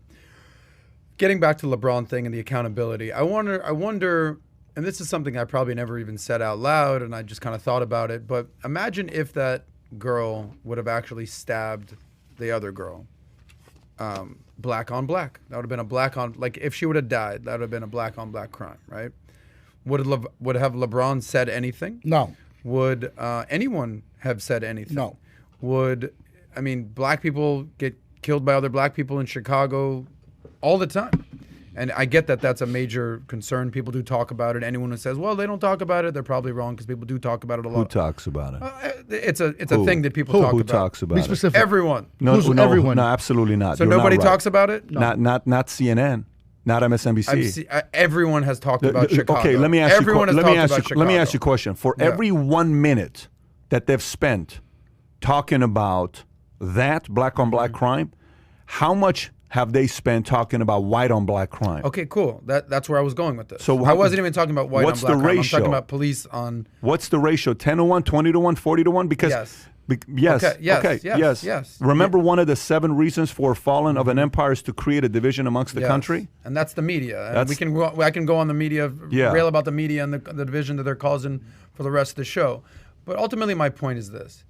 getting back to the LeBron thing and the accountability, I wonder, and this is something I probably never even said out loud, and I just kind of thought about it, but imagine if that girl would have actually stabbed the other girl. Black on black. That would have been a black on, like if she would have died, that would have been a black on black crime, right? Would have LeBron said anything? No. Would anyone have said anything? No. Black people get killed by other black people in Chicago all the time. And I get that that's a major concern. People do talk about it. Anyone who says, well, they don't talk about it, they're probably wrong because people do talk about it a lot. Who talks about it? It's a thing that people talk about. Who talks about it? Be specific. Everyone. No, everyone? No, absolutely not. So You're nobody not right. talks about it? No. Not CNN. Not MSNBC. Everyone has talked about Chicago. Okay, let me ask you a question. For every 1 minute that they've spent talking about that black on black crime, how much have they spent talking about white on black crime? Okay, cool. That's where I was going with this. So I wasn't even talking about white on black crime. Ratio? I'm talking about police on. What's the ratio? 10-1, 20-1, 40-1? Because yes. Yes. Remember one of the 7 reasons for falling of an empire is to create a division amongst the country? And that's the media. And I can go on the media, rail about the media and the division that they're causing for the rest of the show. But ultimately my point is this.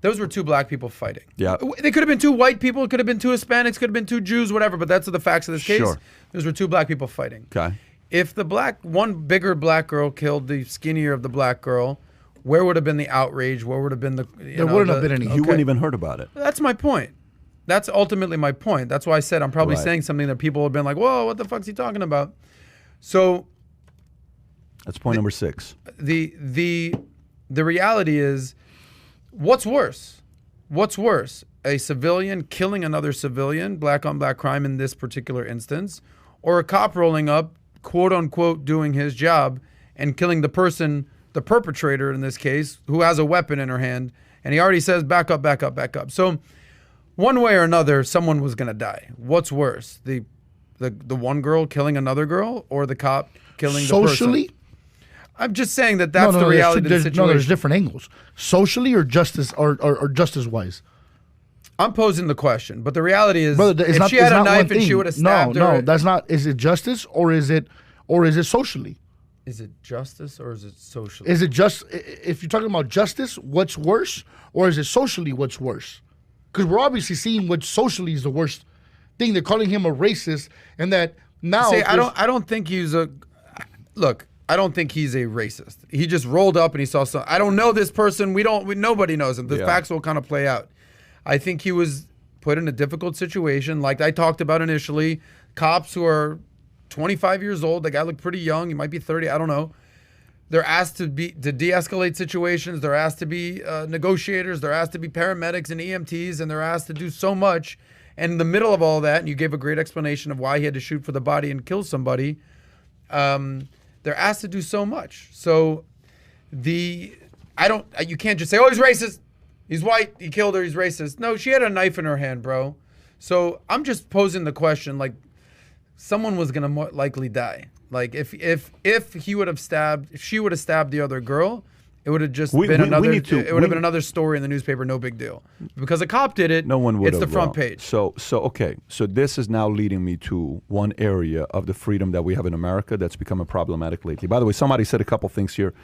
Those were 2 black people fighting. Yeah. They could have been 2 white people, it could have been 2 Hispanics, could have been 2 Jews, whatever, but that's the facts of this case. Sure. Those were 2 black people fighting. Okay. If the one bigger black girl killed the skinnier of the black girl, where would have been the outrage? Where would have been the... There wouldn't have been any. You wouldn't even heard about it. That's my point. That's ultimately my point. That's why I said I'm probably saying something that people have been like, whoa, what the fuck's he talking about? So... That's point number 6. The reality is, what's worse? What's worse? A civilian killing another civilian, black on black crime in this particular instance, or a cop rolling up, quote unquote, doing his job and killing the person... the perpetrator in this case, who has a weapon in her hand, and he already says, back up, back up, back up. So one way or another, someone was going to die. What's worse, the one girl killing another girl or the cop killing the person? Socially? I'm just saying that's the reality of the situation. No, there's different angles. Socially or justice or justice-wise? I'm posing the question, but the reality is, brother, if she had a knife and she would have stabbed her... No, that's not... Is it justice or is it socially? Is it justice or is it socially? Is it just, if you're talking about justice, what's worse, or is it socially what's worse? Because we're obviously seeing what socially is the worst thing. They're calling him a racist, and that now. See, I don't think he's a. Look, I don't think he's a racist. He just rolled up and he saw some. I don't know this person. Nobody knows him. The facts will kind of play out. I think he was put in a difficult situation, like I talked about initially. Cops who are 25 years old. The guy looked pretty young. He might be 30. I don't know. They're asked to de-escalate situations. They're asked to be negotiators. They're asked to be paramedics and EMTs, and they're asked to do so much. And in the middle of all that, and you gave a great explanation of why he had to shoot for the body and kill somebody, they're asked to do so much. So You can't just say, oh, he's racist. He's white. He killed her. He's racist. No, she had a knife in her hand, bro. So I'm just posing the question, like, someone was gonna more likely die. Like if he would have stabbed, if she would have stabbed the other girl, it would have just been another. It would have been another story in the newspaper. No big deal. Because a cop did it. No one would. It's the front page. So okay. So this is now leading me to one area of the freedom that we have in America that's becoming problematic lately. By the way, somebody said a couple things here.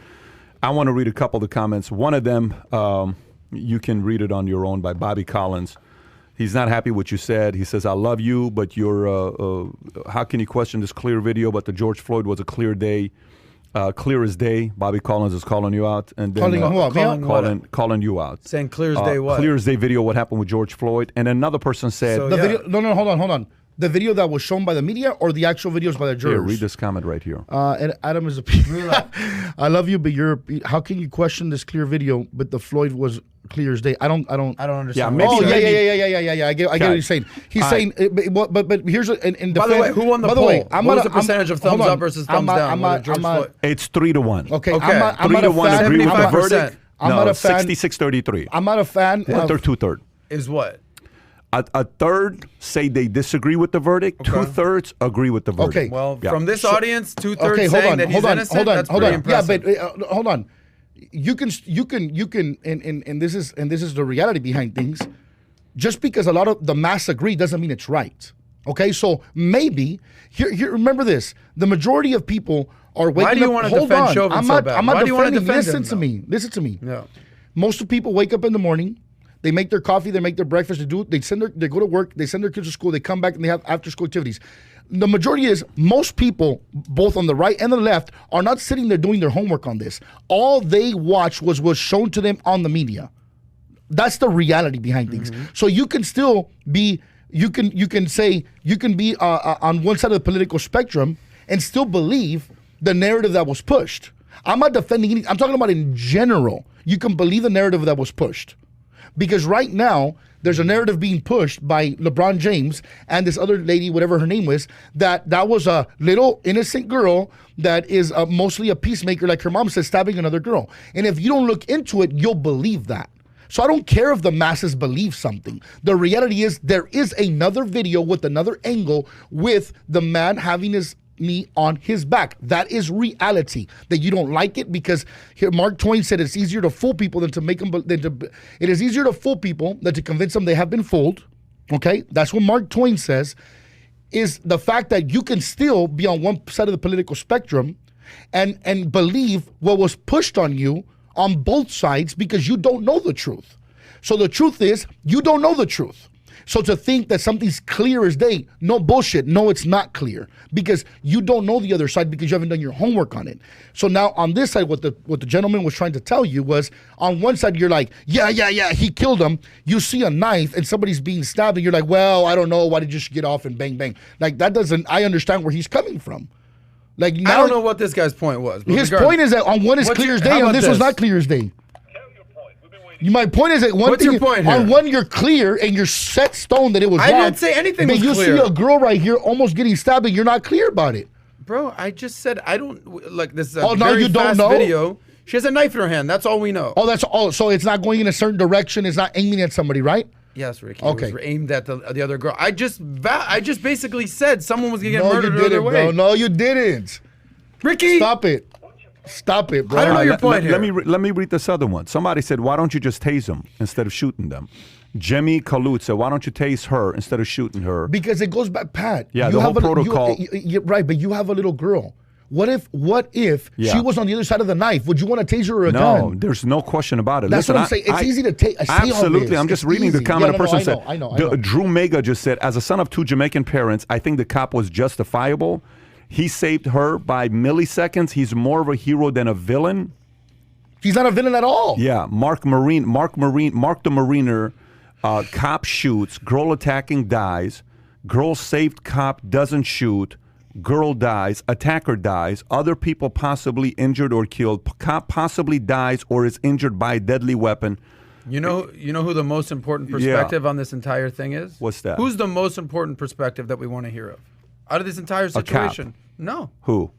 I want to read a couple of the comments. One of them, you can read it on your own, by Bobby Collins. He's not happy what you said. He says, I love you, but you're, how can you question this clear video? But the George Floyd was a clear day, clear as day. Bobby Collins is calling you out. And then, calling you out. Saying clear as day what? Clear as day video, what happened with George Floyd. And another person said. So, video, no, hold on. The video that was shown by the media or the actual videos by the jurors? Here, read this comment right here. And Adam is I love you, but how can you question this clear video, but the Floyd was clear as day? I don't understand. Yeah, maybe. I get what you're saying. He's saying, but here's in by the way, who won the poll? What was the percentage of thumbs up versus thumbs down? It's 3-1. Okay, I'm not a fan. Agree with the verdict. I'm not a fan. 66-33. I'm not a fan. 1/3, 2/3. Is what? A third say they disagree with the verdict. Okay. 2/3 agree with the verdict. Okay. Well, from this audience, 2/3 saying that he's innocent. That's pretty impressive. Yeah, but hold on. You can, and this is the reality behind things. Just because a lot of the mass agree doesn't mean it's right. Okay, so maybe here. Remember this: the majority of people are waking up. Why do you want to defend Chauvin so bad? I'm not defending. Listen to me. Listen to me. Yeah. Most of people wake up in the morning. They make their coffee, they make their breakfast, they go to work, they send their kids to school, they come back and they have after school activities. The majority is most people, both on the right and the left, are not sitting there doing their homework on this. All they watched was shown to them on the media. That's the reality behind things. So you can still be, you can be on one side of the political spectrum and still believe the narrative that was pushed. I'm not defending anything. I'm talking about in general. You can believe the narrative that was pushed. Because right now, there's a narrative being pushed by LeBron James and this other lady, whatever her name was, that was a little innocent girl that is mostly a peacemaker, like her mom says, stabbing another girl. And if you don't look into it, you'll believe that. So I don't care if the masses believe something. The reality is there is another video with another angle with the man having his knee on his back. That is reality. That you don't like it because here Mark Twain said it's easier to fool people than to make them. It is easier to fool people than to convince them they have been fooled. Okay, that's what Mark Twain says. Is the fact that you can still be on one side of the political spectrum and believe what was pushed on you on both sides because you don't know the truth. So the truth is you don't know the truth. So to think that something's clear as day, no bullshit. No, it's not clear because you don't know the other side because you haven't done your homework on it. So now on this side, what the gentleman was trying to tell you was on one side, you're like, yeah, he killed him. You see a knife and somebody's being stabbed and you're like, well, I don't know. Why did you just get off and bang, bang? Like that doesn't, I understand where he's coming from. Like now, I don't know what this guy's point was. His point is that on one is clear as day and this was not clear as day. My point is that on one you're clear and you're set stone that it was wrong. I didn't say anything was clear. But you see a girl right here almost getting stabbed and you're not clear about it. Bro, I just said I don't like this. Is a very fast video. She has a knife in her hand. That's all we know. Oh, that's all. So it's not going in a certain direction. It's not aiming at somebody, right? Yes, Ricky. Okay. It was aimed at the other girl. I just basically said someone was gonna get murdered the other way. Bro. No, you didn't. Ricky, stop it. Stop it, bro. I don't know your point here. Let me read this other one. Somebody said, why don't you just tase them instead of shooting them? Jimmy Kalut said, why don't you tase her instead of shooting her? Because it goes back, Pat. Yeah, the whole protocol. You're right, but you have a little girl. What if she was on the other side of the knife? Would you want to tase her or a gun? No, there's no question about it. That's what I'm saying. It's easy to take. Absolutely. I'm just reading the comment. A person said, I know. Drew Mega just said, as a son of two Jamaican parents, I think the cop was justifiable. He saved her by milliseconds. He's more of a hero than a villain. He's not a villain at all. Yeah, Mark the Mariner, cop shoots, girl attacking dies, girl saved, cop doesn't shoot, girl dies, attacker dies, other people possibly injured or killed, cop possibly dies or is injured by a deadly weapon. You know who the most important perspective on this entire thing is? What's that? Who's the most important perspective that we want to hear of? Out of this entire situation? No. Who?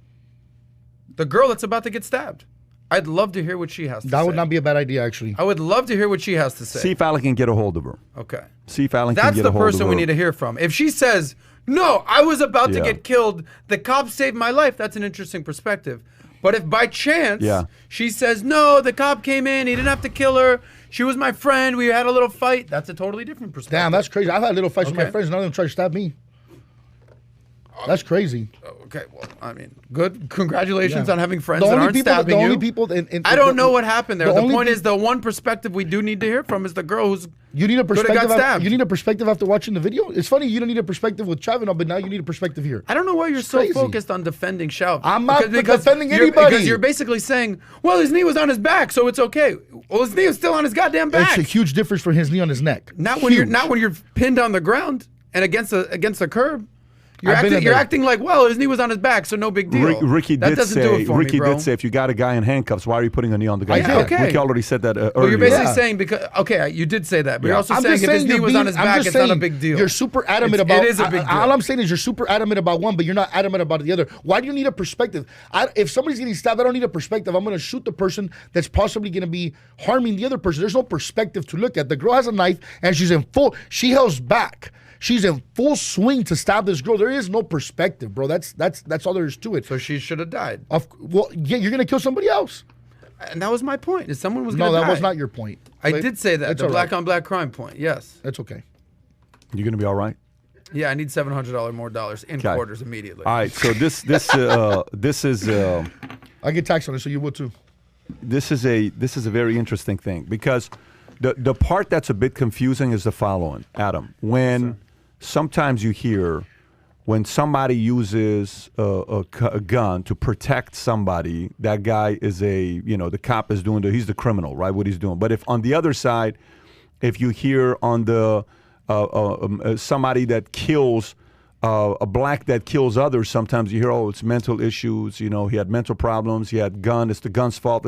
The girl that's about to get stabbed. I'd love to hear what she has to say. That would not be a bad idea, actually. I would love to hear what she has to say. See if Alan can get a hold of her. Okay. See if Alan can get a hold of her. That's the person we need to hear from. If she says, no, I was about to get killed, the cop saved my life, that's an interesting perspective. But if by chance she says, no, the cop came in, he didn't have to kill her, she was my friend, we had a little fight, that's a totally different perspective. Damn, that's crazy. I've had little fights with my friends, none of them try to stab me. That's crazy. Okay, well, I mean, good. Congratulations on having friends that aren't stabbing you. The only people... I don't know what happened there. The point is, the one perspective we do need to hear from is the girl who's you need a perspective. got stabbed. You need a perspective after watching the video? It's funny, you don't need a perspective with Chavino, but now you need a perspective here. I don't know why you're so focused on defending Shav. I'm not defending anybody. Because you're basically saying, well, his knee was on his back, so it's okay. Well, his knee is still on his goddamn back. It's a huge difference for his knee on his neck. Not when you're pinned on the ground and against the curb. You're acting like, well, his knee was on his back, so no big deal. Ricky did say, if you got a guy in handcuffs, why are you putting a knee on the guy's back? Ricky already said that earlier. Well, you're basically saying, because, okay, you did say that, but you're also saying if his knee was on his back, it's not a big deal. You're super adamant about it. Is a big deal. All I'm saying is you're super adamant about one, but you're not adamant about the other. Why do you need a perspective? If somebody's getting stabbed, I don't need a perspective. I'm going to shoot the person that's possibly going to be harming the other person. There's no perspective to look at. The girl has a knife, and she held back. She's in full swing to stab this girl. There is no perspective, bro. That's all there is to it. So she should have died. Well, yeah, you're gonna kill somebody else. And that was my point. Is someone was gonna die. No, that was not your point. I did say that. The black on black crime point. Yes. That's okay. You're gonna be all right. Yeah, I need $700 more in quarters immediately. All right. So this is. I get taxed on it, so you will too. This is a very interesting thing because the part that's a bit confusing is the following, Adam. When sometimes you hear when somebody uses a gun to protect somebody, that guy is the cop is he's the criminal, right? What he's doing. But if on the other side, if you hear on the somebody that kills a black that kills others, sometimes you hear, oh, it's mental issues. He had mental problems. He had gun. It's the gun's fault.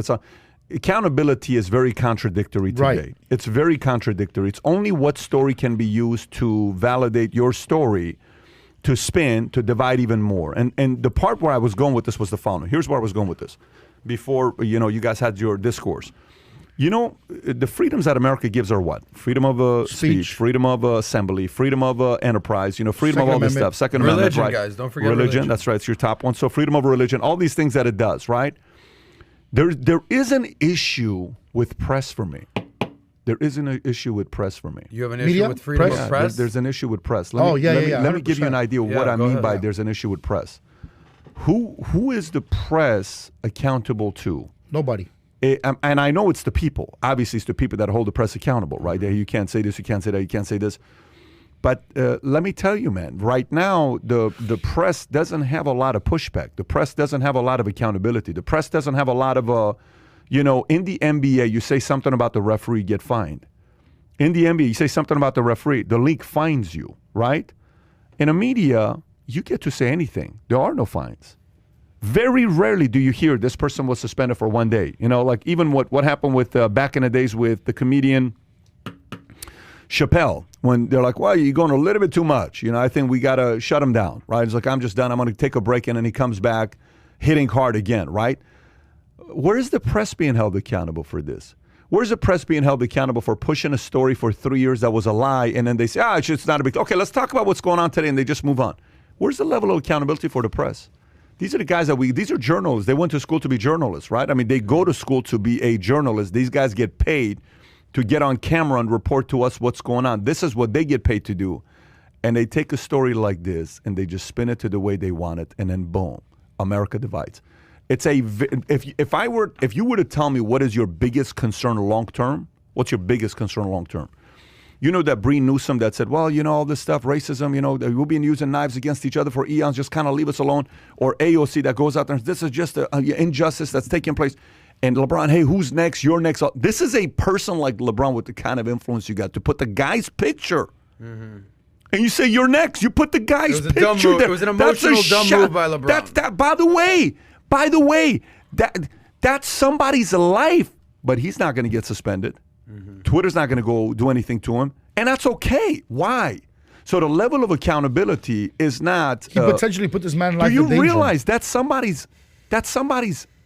Accountability is very contradictory today. Right. It's very contradictory. It's only what story can be used to validate your story, to spin, to divide even more. And the part where I was going with this was the following. Here's where I was going with this. Before, you guys had your discourse. The freedoms that America gives are what? Freedom of speech, freedom of assembly, freedom of enterprise, freedom of all this stuff. Second Amendment, right? Guys, don't forget religion. That's right. It's your top one. So freedom of religion, all these things that it does, right? There is an issue with press for me. There is an issue with press for me. You have an issue with freedom of press? There's an issue with press. Let me give you an idea of what I mean by there's an issue with press. Who is the press accountable to? Nobody. And I know it's the people. Obviously, it's the people that hold the press accountable, right? You can't say this, you can't say that, you can't say this. But let me tell you, man, right now, the press doesn't have a lot of pushback. The press doesn't have a lot of accountability. The press doesn't have a lot of, in the NBA, you say something about the referee, get fined. In the NBA, you say something about the referee, the league fines you, right? In the media, you get to say anything. There are no fines. Very rarely do you hear this person was suspended for 1 day. Like even what happened with back in the days with the comedian Chappelle, when they're like, well, you're going a little bit too much. I think we got to shut him down, right? It's like, I'm just done. I'm going to take a break. And then he comes back hitting hard again, right? Where is the press being held accountable for this? Where's the press being held accountable for pushing a story for 3 years that was a lie? And then they say, it's not a big deal. Okay, let's talk about what's going on today. And they just move on. Where's the level of accountability for the press? These are the guys these are journalists. They went to school to be journalists, right? I mean, they go to school to be a journalist. These guys get paid to get on camera and report to us what's going on. This is what they get paid to do. And they take a story like this and they just spin it to the way they want it, and then boom, America divides. It's if you were to tell me what is your biggest concern long term, what's your biggest concern long term? That Bree Newsom that said, well, all this stuff, racism, we'll be using knives against each other for eons, just kind of leave us alone. Or AOC that goes out there and says, this is just an injustice that's taking place. And LeBron, hey, who's next? You're next. This is a person like LeBron with the kind of influence you got to put the guy's picture. Mm-hmm. And you say, you're next. You put the guy's picture there. It was an emotional dumb move by LeBron. By the way, that's somebody's life. But he's not going to get suspended. Mm-hmm. Twitter's not going to go do anything to him. And that's okay. Why? So the level of accountability is not... He potentially put this man in life in danger. Do you realize that's somebody's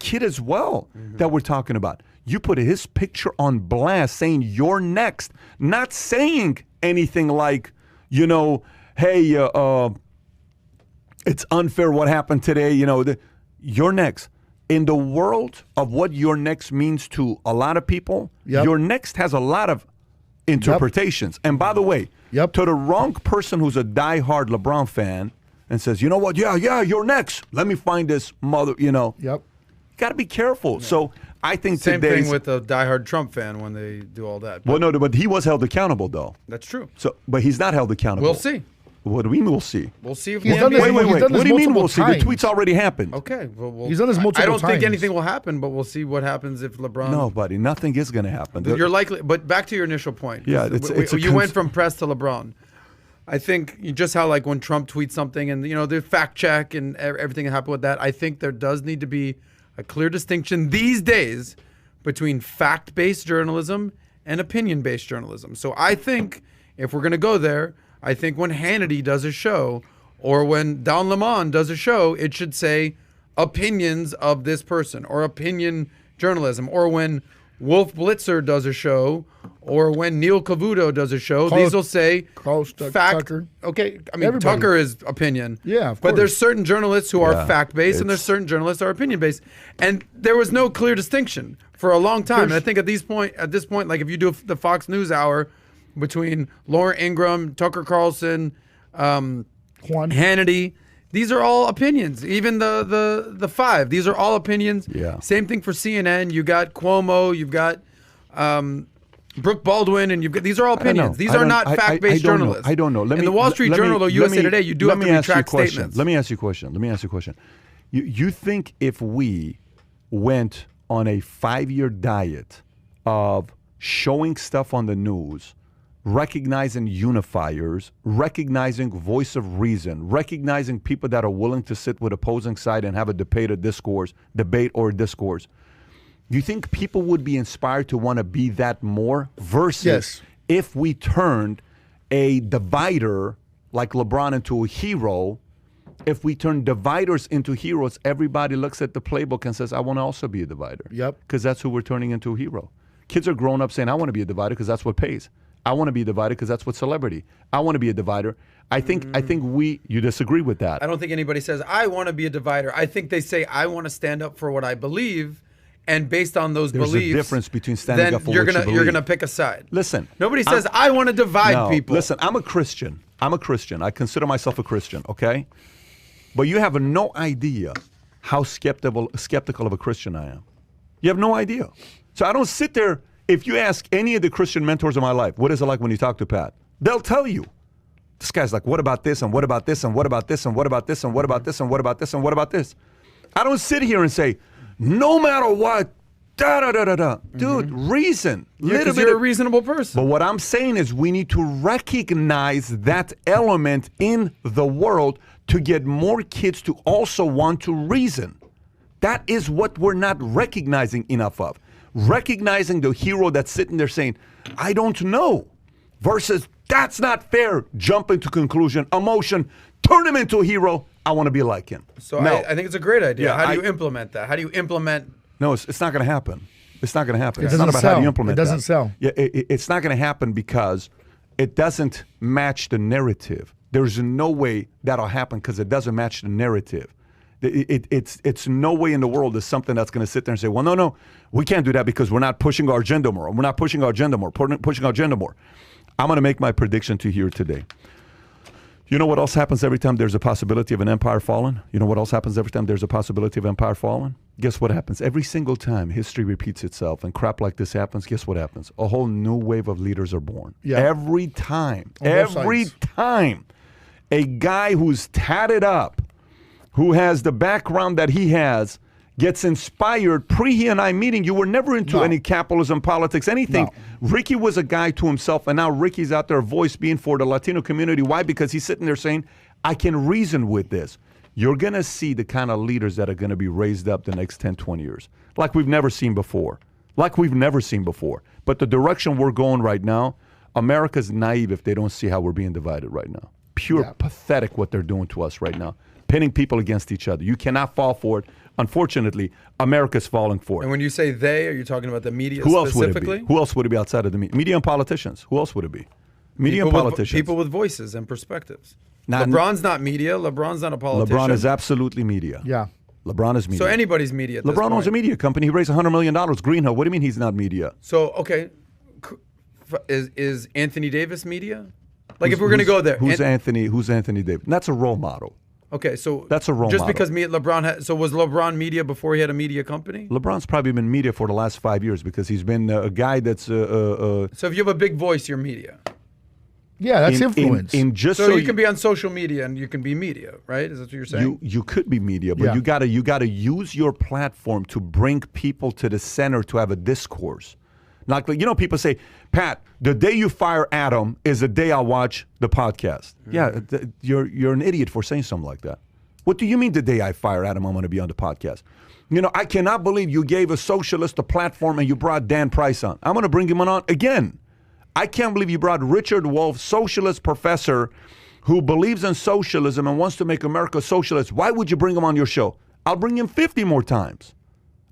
kid as well that we're talking about. You put his picture on blast saying you're next, not saying anything like, you know, hey, it's unfair what happened today, you know, you're next. In the world of what your next means to a lot of people, your next has a lot of interpretations. And by the way, to the wrong person who's a diehard LeBron fan and says, you know what, yeah, you're next. Let me find this mother, you know. You got to be careful. So I think same thing with a diehard Trump fan when they do all that. Well, no, but he was held accountable, though. That's true. So, but he's not held accountable. We'll see. What do we mean we'll see? We'll see if He's done this, wait. What do you mean we'll see? times. The tweet's already happened. Okay. Well, He's done this multiple I don't times. think anything will happen, but we'll see what happens if LeBron. No, buddy, nothing is going to happen. You're likely, but back to your initial point. Yeah, you went from press to LeBron. I think just how like when Trump tweets something and you know the fact check and everything that happened with that. I think there does need to be a clear distinction these days between fact-based journalism and opinion-based journalism. So I think if we're going to go there, I think when Hannity does a show or when Don Lemon does a show, it should say opinions of this person or opinion journalism. Or when Wolf Blitzer does a show or when Neil Cavuto does a show, these will say fact. Tucker. Okay, I mean, Everybody. Tucker is opinion. Yeah, of But course. there's certain journalists who are fact-based and there's certain journalists who are opinion-based. And there was no clear distinction for a long time. And I think at this point, like if you do the Fox News hour between Laura Ingraham, Tucker Carlson, Hannity, these are all opinions. Even the five, these are all opinions. Yeah. Same thing for CNN. You got Cuomo, you've got Brooke Baldwin, and you've got these are all opinions. These are not fact-based journalists. I don't know. In the Wall Street Journal, though, USA Today, you do have to retract statements. Let me ask you a question. You think if we went on a 5-year diet of showing stuff on the news, recognizing unifiers, recognizing voice of reason, recognizing people that are willing to sit with opposing side and have a debate or discourse, you think people would be inspired to want to be that more versus if we turned a divider like LeBron into a hero? If we turn dividers into heroes, everybody looks at the playbook and says, I want to also be a divider. Because that's who we're turning into a hero. Kids are growing up saying, I want to be a divider because that's what pays. I want to be a divider because that's what celebrity. I want to be a divider. I think you disagree with that. I don't think anybody says, I want to be a divider. I think they say, I want to stand up for what I believe. And based on those beliefs, there's a difference between standing up for what you believe. You're gonna pick a side. Listen, nobody says I want to divide people. Listen, I'm a Christian. I consider myself a Christian. Okay, but you have no idea how skeptical of a Christian I am. You have no idea. So I don't sit there. If you ask any of the Christian mentors of my life, what is it like when you talk to Pat? They'll tell you. This guy's like, what about this and what about this and what about this and what about this and what about this and what about this and what about this? I don't sit here and say, no matter what, Dude, reason. Because you're a reasonable person. But what I'm saying is we need to recognize that element in the world to get more kids to also want to reason. That is what we're not recognizing enough of. Recognizing the hero that's sitting there saying, I don't know, versus that's not fair, jumping to conclusion, emotion, turn him into a hero, I want to be like him. So no. I think it's a great idea. Yeah, how do you implement that? How do you implement? No, it's not going to happen. It's not going to happen. It It's not about sell. how you implement It doesn't that. sell. Yeah, it's not going to happen because it doesn't match the narrative. There's no way that'll happen because it doesn't match the narrative. It's no way in the world there's something that's going to sit there and say, well, no, we can't do that because we're not pushing our agenda more. We're not pushing our agenda more, pushing our agenda more. I'm going to make my prediction to here today. You know what else happens every time there's a possibility of an empire falling? You know what else happens every time there's a possibility of empire falling? Guess what happens? Every single time history repeats itself and crap like this happens, guess what happens? A whole new wave of leaders are born. Yeah. Every time. Every time. A guy who's tatted up, who has the background that he has, gets inspired. He and I meeting, you were never into any capitalism, politics, anything. No. Ricky was a guy to himself, and now Ricky's out there, voice being for the Latino community. Why? Because he's sitting there saying, I can reason with this. You're going to see the kind of leaders that are going to be raised up the next 10, 20 years, like we've never seen before. Like we've never seen before. But the direction we're going right now, America's naive if they don't see how we're being divided right now. Pure pathetic what they're doing to us right now. Pitting people against each other. You cannot fall for it. unfortunately, America's falling for it. And when you say they, are you talking about the media Who else would it specifically? be? Who else would it be outside of the media? Media and politicians. Who else would it be? Media and politicians. People with voices and perspectives. Not- LeBron's not media. LeBron's not a politician. LeBron is absolutely media. Yeah. LeBron is media. So anybody's media at this LeBron owns point. a media company. He raised $100 million. Greenhill. What do you mean he's not media? So, okay, is Anthony Davis media? Like, if we're going to go there. Who's Anthony Davis? That's a role model. Okay, so That's a role just model. because so was LeBron media before he had a media company? LeBron's probably been media for the last 5 years because he's been a guy that's So if you have a big voice, you're media. Yeah, that's influence. So you can be on social media and you can be media, right? Is that what you're saying? You could be media, but Yeah. you gotta use your platform to bring people to the center to have a discourse. Like, people say, Pat, the day you fire Adam is the day I watch the podcast. Yeah, you're an idiot for saying something like that. What do you mean the day I fire Adam, I'm going to be on the podcast? I cannot believe you gave a socialist a platform and you brought Dan Price on. I'm going to bring him on again. I can't believe you brought Richard Wolff, socialist professor who believes in socialism and wants to make America socialist. Why would you bring him on your show? I'll bring him 50 more times.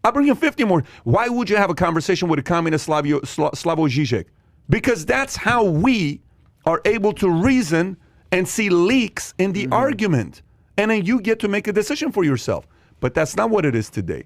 I'll bring him 50 more. Why would you have a conversation with a communist Slavoj Žižek? Because that's how we are able to reason and see leaks in the argument. And then you get to make a decision for yourself. But that's not what it is today.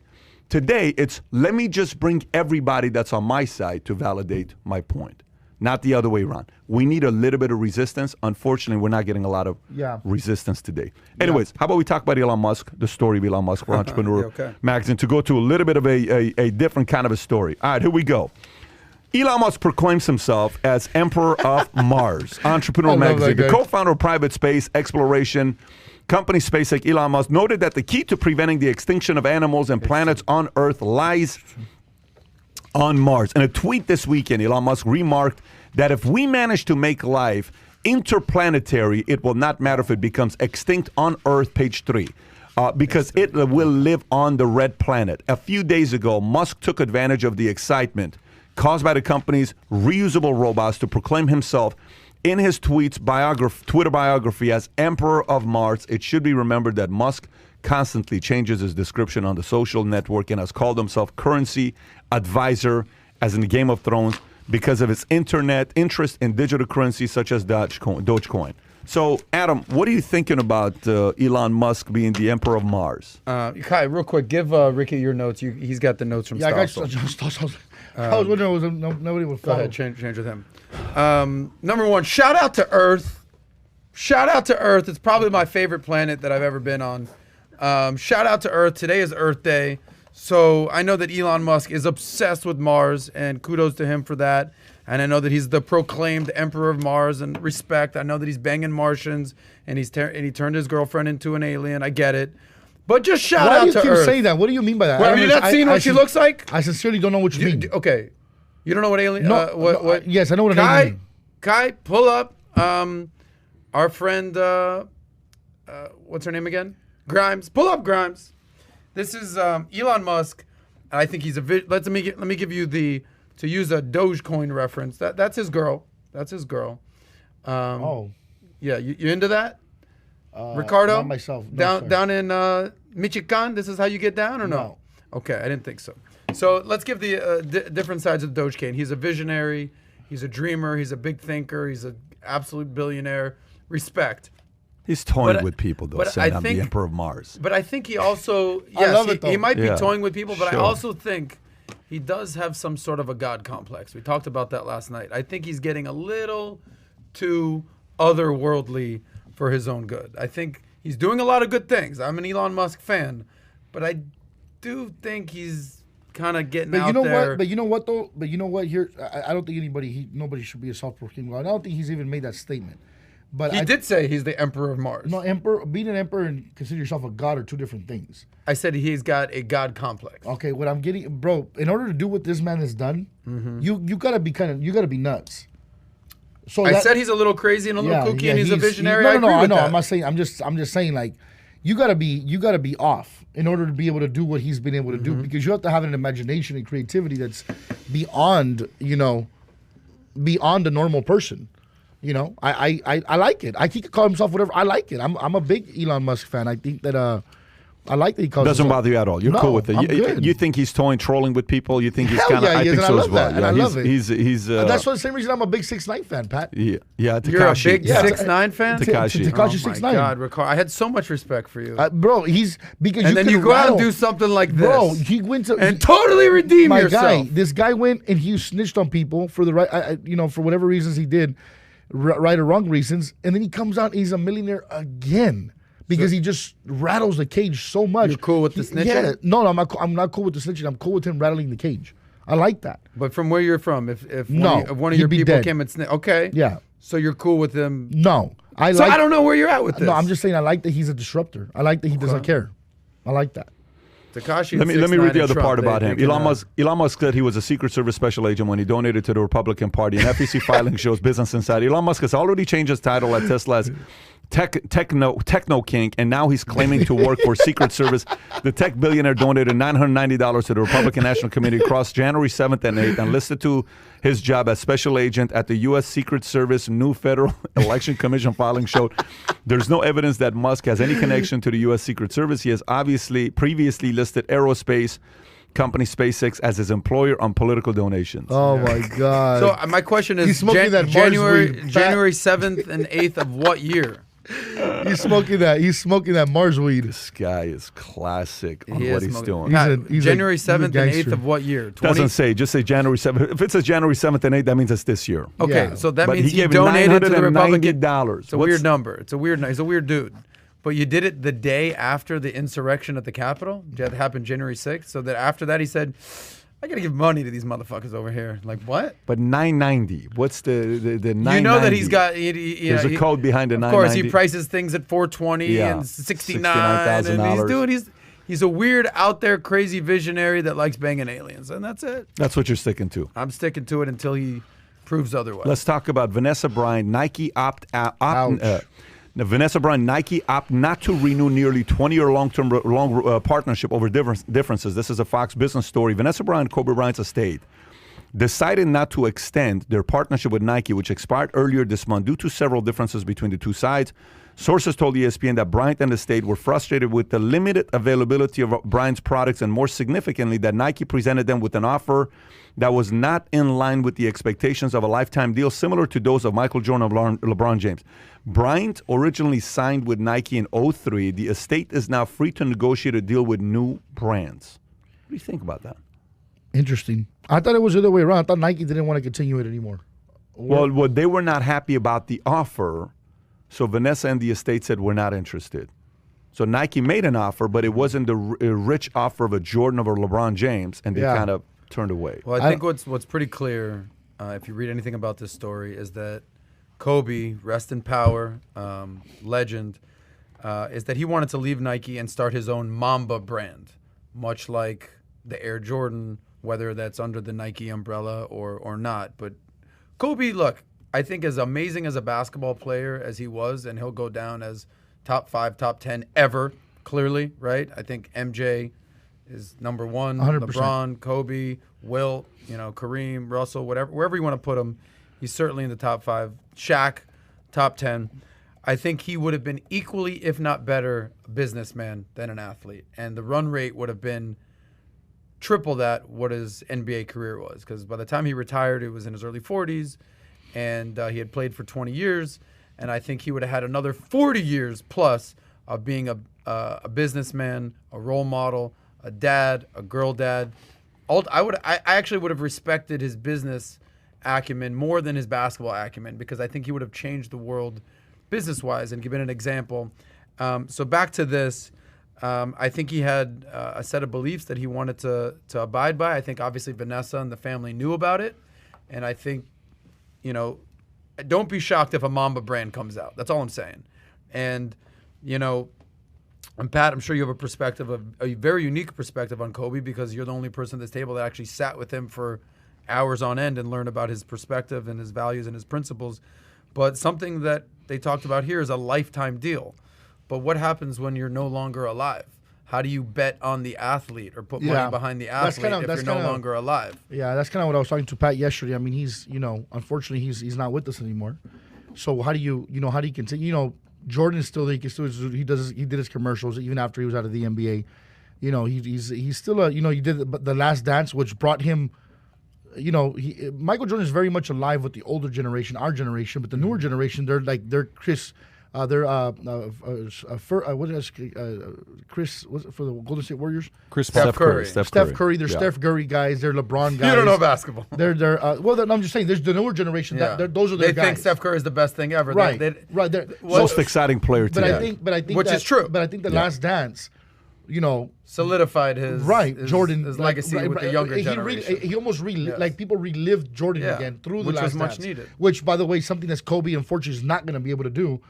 Today, it's let me just bring everybody that's on my side to validate my point. Not the other way around. We need a little bit of resistance. Unfortunately, we're not getting a lot of resistance today. Anyways, how about we talk about Elon Musk, the story of Elon Musk for Entrepreneur Magazine, to go to a little bit of a different kind of a story. All right, here we go. Elon Musk proclaims himself as Emperor of Mars. Entrepreneur Magazine. The co-founder of private space exploration company SpaceX, Elon Musk, noted that the key to preventing the extinction of animals and planets on Earth lies on Mars. In a tweet this weekend, Elon Musk remarked that if we manage to make life interplanetary, it will not matter if it becomes extinct on Earth, page 3, because it will live on the red planet. A few days ago, Musk took advantage of the excitement caused by the company's reusable robots to proclaim himself in his Twitter biography as Emperor of Mars. It should be remembered that Musk constantly changes his description on the social network and has called himself currency advisor, as in the Game of Thrones, because of his internet interest in digital currency such as Dogecoin. So, Adam, what are you thinking about Elon Musk being the Emperor of Mars? Kai, real quick, give Ricky your notes. He's got the notes from Stossel. I was wondering nobody would follow. Go ahead, change with him. Number one, shout out to Earth. Shout out to Earth. It's probably my favorite planet that I've ever been on. Shout out to Earth. Today is Earth Day. So I know that Elon Musk is obsessed with Mars, and kudos to him for that. And I know that he's the proclaimed Emperor of Mars, and respect. I know that he's banging Martians, and he turned his girlfriend into an alien. I get it. But just shout out to Earth. Why do you keep saying that? What do you mean by that? Well, have you not seen what she looks like? I sincerely don't know what you mean. Okay. You don't know what alien... No, yes, I know what an alien... Kai, pull up our friend... what's her name again? Grimes. Pull up Grimes. This is Elon Musk. I think he's a... Let me give you the... To use a Dogecoin reference. That's his girl. That's his girl. Yeah, you into that? Ricardo? Not myself. No, down in Michoacan, this is how you get down or no? Okay, I didn't think so. So let's give the different sides of Dogecoin. He's a visionary. He's a dreamer. He's a big thinker. He's an absolute billionaire. Respect. He's toying with people, though, saying I'm the Emperor of Mars. But I think he also... I love it, though. He might be toying with people, but I also think he does have some sort of a God complex. We talked about that last night. I think he's getting a little too otherworldly for his own good. I think he's doing a lot of good things. I'm an Elon Musk fan, but I do think he's kind of getting out there. But you know what, though? But you know what? Here, I don't think nobody should be a self-proclaimed God. I don't think he's even made that statement. But he did say he's the Emperor of Mars. No, being an emperor and consider yourself a god are two different things. I said he's got a God complex. Okay, what I'm getting, bro, in order to do what this man has done, you gotta be nuts. So I said he's a little crazy and a little kooky, and he's a visionary. I know. I'm not saying. I'm just saying, like, you gotta be off in order to be able to do what he's been able to do, because you have to have an imagination and creativity that's beyond the normal person. You know, I like it. He could call himself whatever. I like it. I'm a big Elon Musk fan. I think that I like that he calls. Doesn't bother you at all. You're cool with it. I'm good. You think he's trolling with people? You think he's Hell kind of? yeah, I he is, think and so I as love well. that, and I love it. He's. That's the same reason I'm a big 6ix9ine fan, Pat. Yeah, Tekashi. You're a big Yeah, 6ix9ine fan. Tekashi. Tekashi Oh my 6ix9ine. God, Ricardo, I had so much respect for you. Bro, he's because and then could you go out and rattle. do something like this. Bro, he went to and totally redeem my yourself. guy. This guy went and he snitched on people for the right, for whatever reasons he did, right or wrong reasons, and then he comes out and he's a millionaire again. Because he just rattles the cage so much. You're cool with the snitching? Yeah, no, I'm not cool with the snitching. I'm cool with him rattling the cage. I like that. But from where you're from, if No, one of he'd your be people dead. came and snitched, okay, Yeah. so you're cool with him. No, I don't know where you're at with this. No, I'm just saying I like that he's a disruptor. I like that he doesn't care. I like that. Tekashi. Let me read the other part about they him. can, Elon Musk said he was a Secret Service special agent when he donated to the Republican Party. An FEC filing shows Business Insider. Elon Musk has already changed his title at Tesla's Techno King, and now he's claiming to work for Secret Service. The tech billionaire donated $990 to the Republican National Committee across January 7th and 8th and listed to his job as special agent at the U.S. Secret Service. New Federal Election Commission filing showed there's no evidence that Musk has any connection to the U.S. Secret Service. He has obviously previously listed aerospace company SpaceX as his employer on political donations. Oh my God! So my question is, He's smoking that Mars January weed, Pat. January 7th and 8th of what year? He's smoking that Mars weed. This guy is classic on He what is he's smoking- doing. Pat, He's a January 7th and gangster. 8th of what year? Doesn't say. Just say January 7th. If it says January 7th and 8th, that means it's this year. Okay, Yeah. so that But means he he gave donated to the Republican. $990. It's a weird number. He's a weird dude. But you did it the day after the insurrection at the Capitol. That happened January 6th. So that after that, he said, I got to give money to these motherfuckers over here. Like, what? But 990. What's the 990? You know that he's got... There's a code behind the 990. Of course, he prices things at $420 Yeah, and $69. And he's a weird, out there, crazy visionary that likes banging aliens. And that's it. That's what you're sticking to. I'm sticking to it until he proves otherwise. Let's talk about Vanessa Bryant. Nike Ouch. Vanessa Bryant, Nike opt not to renew nearly 20-year long partnership over differences. This is a Fox Business story. Vanessa Bryant, Kobe Bryant's estate, decided not to extend their partnership with Nike, which expired earlier this month due to several differences between the two sides. Sources told ESPN that Bryant and the estate were frustrated with the limited availability of Bryant's products, and more significantly, that Nike presented them with an offer that was not in line with the expectations of a lifetime deal similar to those of Michael Jordan and LeBron James. Bryant originally signed with Nike in 2003. The estate is now free to negotiate a deal with new brands. What do you think about that? Interesting. I thought it was the other way around. I thought Nike didn't want to continue it anymore. Well, they were not happy about the offer, so Vanessa and the estate said, we're not interested. So Nike made an offer, but it wasn't the rich offer of a Jordan or LeBron James, and they kind of turned away. Well, I think what's pretty clear, if you read anything about this story, is that Kobe, rest in power, legend, is that he wanted to leave Nike and start his own Mamba brand, much like the Air Jordan, whether that's under the Nike umbrella or not. But Kobe, look, I think as amazing as a basketball player as he was, and he'll go down as top 5, top 10 ever, clearly, right? I think MJ is number 1, 100%. LeBron, Kobe, Wilt, Kareem, Russell, wherever you want to put him, he's certainly in the top 5. Shaq, top 10. I think he would have been equally, if not better, a businessman than an athlete. And the run rate would have been triple that what his NBA career was. Because by the time he retired, it was in his early 40s, and he had played for 20 years. And I think he would have had another 40 years plus of being a businessman, a role model, a dad, a girl dad. I actually would have respected his business acumen more than his basketball acumen, because I think he would have changed the world business-wise. And given an example, so back to this, I think he had a set of beliefs that he wanted to abide by. I think obviously Vanessa and the family knew about it, and I think, don't be shocked if a Mamba brand comes out. That's all I'm saying. And, and Pat, I'm sure you have a very unique perspective on Kobe, because you're the only person at this table that actually sat with him for hours on end and learned about his perspective and his values and his principles. But something that they talked about here is a lifetime deal. But what happens when you're no longer alive? How do you bet on the athlete or put money behind the athlete if you're no longer alive? Yeah, that's kind of what I was talking to Pat yesterday. I mean, he's, unfortunately, he's not with us anymore. So how do you continue? Jordan is still, he did his commercials even after he was out of the NBA. You know, he's still a, you know, he did the Last Dance, which brought him, you know, Michael Jordan is very much alive with the older generation, our generation, but the newer generation, they're Chris, what is Chris? Was it for the Golden State Warriors? Steph Curry. Steph Curry. They're Steph Curry guys. They're LeBron guys. You don't know basketball. I'm just saying. There's the newer generation. Those are their guys. They think Steph Curry is the best thing ever. Right. Most exciting player today. But I think which is true. But I think the Last Dance, you know, solidified his Jordan's legacy with the younger generation. He almost like people relived Jordan again through the Last Dance, much needed. Which, by the way, something that Kobe unfortunately is not going to be able to do.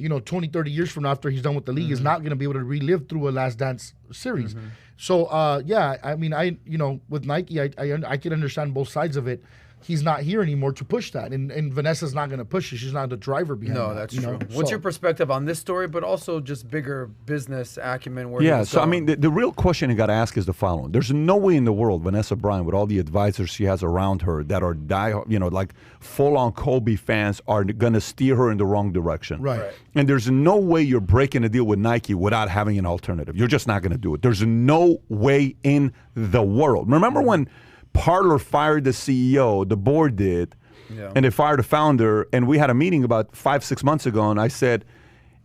You know, 20, 30 years from now, after he's done with the league, is not going to be able to relive through a Last Dance series. So, I mean, with Nike, I can understand both sides of it. He's not here anymore to push that, and Vanessa's not going to push it. She's not the driver behind that. No, that's true. What's your perspective on this story, but also just bigger business acumen? So I mean, the real question you got to ask is the following: there's no way in the world Vanessa Bryant, with all the advisors she has around her that are like full-on Kobe fans, are going to steer her in the wrong direction. Right. And there's no way you're breaking a deal with Nike without having an alternative. You're just not going to do it. There's no way in the world. Remember when Parler fired the CEO, the board did, and they fired the founder, and we had a meeting about 5-6 months ago, and I said,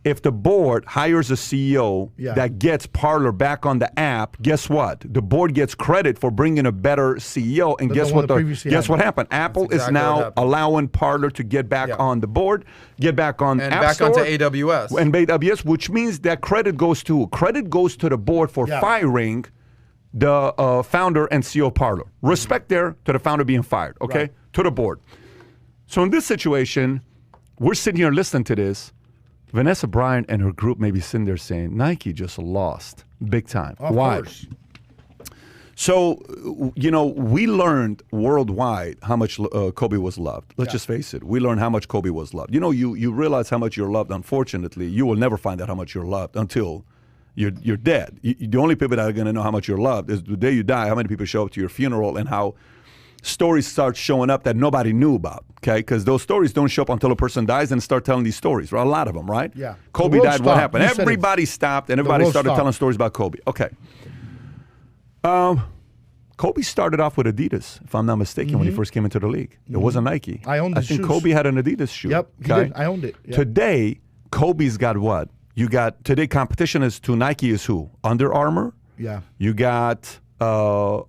if the board hires a CEO that gets Parler back on the app, guess what? The board gets credit for bringing a better CEO, and guess what happened? Apple is now allowing Parler to get back on the board, get back on and App back Store, onto AWS. and AWS, which means that credit goes to the board for firing the founder and CEO of Parler. Respect there to the founder being fired, okay? To the board. So in this situation, we're sitting here listening to this. Vanessa Bryant and her group may be sitting there saying, Nike just lost big time. Why? Course. So, you know, we learned worldwide how much Kobe was loved. Let's just face it. We learned how much Kobe was loved. You know, you realize how much you're loved. Unfortunately, you will never find out how much you're loved until you're dead. The only people that are going to know how much you're loved is the day you die, how many people show up to your funeral, and how stories start showing up that nobody knew about, okay? Because those stories don't show up until a person dies and start telling these stories, right? A lot of them, right? Yeah. Kobe died, what happened? Everybody stopped, and everybody started telling stories about Kobe. Okay. Kobe started off with Adidas, if I'm not mistaken, when he first came into the league. It wasn't Nike. I owned the shoes. I think Kobe had an Adidas shoe. Yep, he did. I owned it. Yep. Today, Kobe's got what? Today competition is to Nike is who? Under Armour. Yeah. You got Adidas.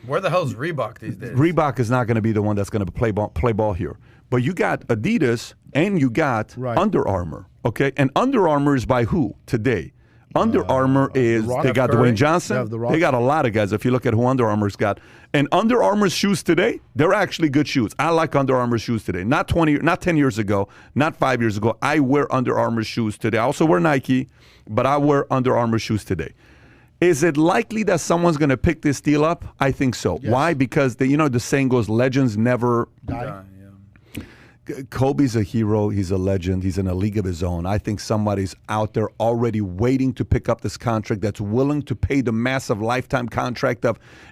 Where the hell is Reebok these days? Reebok is not going to be the one that's going to play ball here. But you got Adidas and you got Under Armour. Okay, and Under Armour is by who today? Under Armour is they got Dwayne Johnson. They got a lot of guys. If you look at who Under Armour's got, and Under Armour's shoes today, they're actually good shoes. I like Under Armour shoes today. Not 10 years ago, not 5 years ago. I wear Under Armour shoes today. I also wear Nike, but I wear Under Armour shoes today. Is it likely that someone's going to pick this deal up? I think so. Yes. Why? Because the saying goes, legends never die. Kobe's a hero. He's a legend. He's in a league of his own. I think somebody's out there already waiting to pick up this contract that's willing to pay the massive lifetime contract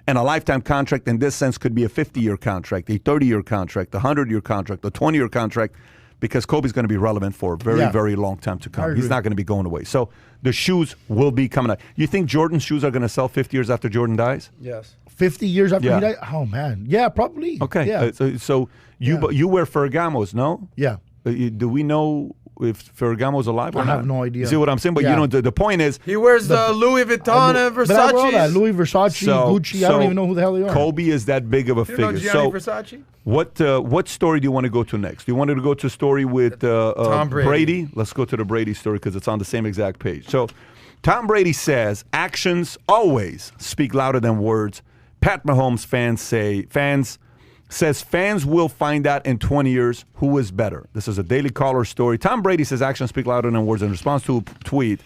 and a lifetime contract in this sense could be a 50-year contract, a 30-year contract, a 100-year contract, a 20-year contract, because Kobe's going to be relevant for a very, very long time to come. He's not going to be going away. So the shoes will be coming out. You think Jordan's shoes are going to sell 50 years after Jordan dies? Yes. 50 years after he died? Oh, man. Yeah, probably. Okay. Yeah. So you wear Ferragamos, no? Yeah. Do we know if Ferragamo's alive or not? I have no idea. You see what I'm saying? But the point is, he wears the Louis Vuitton and Versace. Louis Versace, Gucci. I don't even know who the hell they are. Kobe is that big of a figure. Know Gianni Versace? What story do you want to go to next? Do you want to go to a story with Tom Brady? Let's go to the Brady story because it's on the same exact page. So Tom Brady says actions always speak louder than words. Pat Mahomes says fans will find out in 20 years who is better. This is a Daily Caller story. Tom Brady says actions speak louder than words in response to a tweet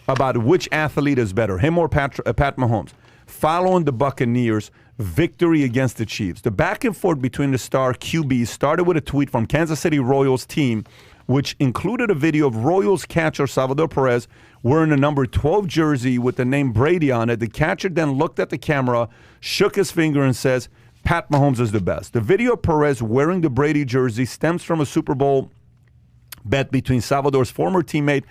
about which athlete is better, him or Pat Mahomes. Following the Buccaneers' victory against the Chiefs. The back and forth between the star QBs started with a tweet from Kansas City Royals team, which included a video of Royals catcher Salvador Perez wearing a number 12 jersey with the name Brady on it. The catcher then looked at the camera, shook his finger, and says, Pat Mahomes is the best. The video of Perez wearing the Brady jersey stems from a Super Bowl bet between Salvador's former teammate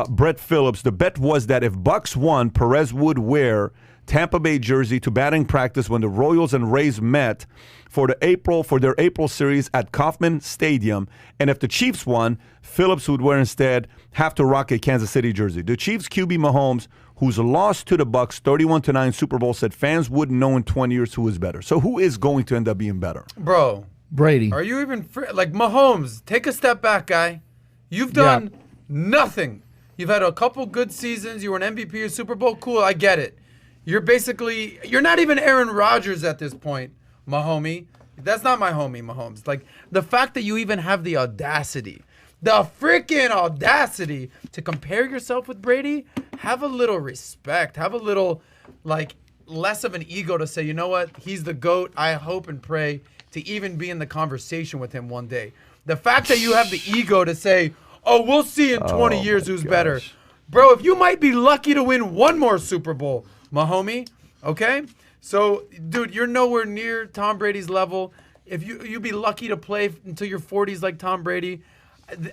Brett Phillips. The bet was that if Bucks won, Perez would wear Tampa Bay jersey to batting practice when the Royals and Rays met for their April series at Kauffman Stadium. And if the Chiefs won, Phillips would wear instead have to rock a Kansas City jersey. The Chiefs QB Mahomes, who's lost to the Bucks 31-9 Super Bowl, said fans wouldn't know in 20 years who is better. So who is going to end up being better? Bro. Brady. Are you even like Mahomes? Take a step back, guy. You've done nothing. You've had a couple good seasons. You were an MVP of Super Bowl. Cool, I get it. You're not even Aaron Rodgers at this point, Mahomie. That's not my homie, Mahomes. Like, the fact that you even have the audacity, the freaking audacity to compare yourself with Brady, have a little respect. Have a little, like, less of an ego to say, you know what, he's the GOAT. I hope and pray to even be in the conversation with him one day. The fact that you have the ego to say, oh, we'll see in 20 years who's better. Bro, if you might be lucky to win one more Super Bowl, Mahomie, okay? So, dude, you're nowhere near Tom Brady's level. If you'd be lucky to play until your 40s like Tom Brady.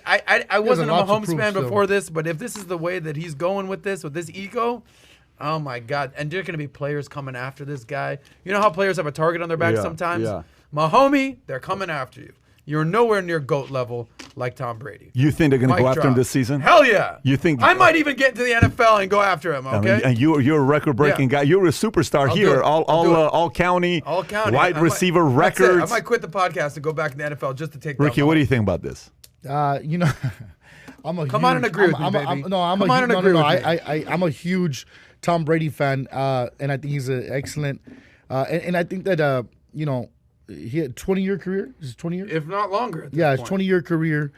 I wasn't a Mahomes fan before this, but if this is the way that he's going with this ego, oh, my God. And there are going to be players coming after this guy. You know how players have a target on their back sometimes? Yeah. Mahomie, they're coming after you. You're nowhere near GOAT level like Tom Brady. You think they're going to go after him this season? Hell yeah. You think I might even get into the NFL and go after him, okay? And you're a record-breaking guy. You're a superstar here. All county wide receiver records. I might quit the podcast and go back in the NFL just to take that. Ricky, what do you think about this? You know, I'm a Come on and agree with me, baby. I'm a huge Tom Brady fan, and I think he's an excellent and I think that you know, he had 20-year career. Is it 20 years? If not longer. Yeah, it's 20-year career.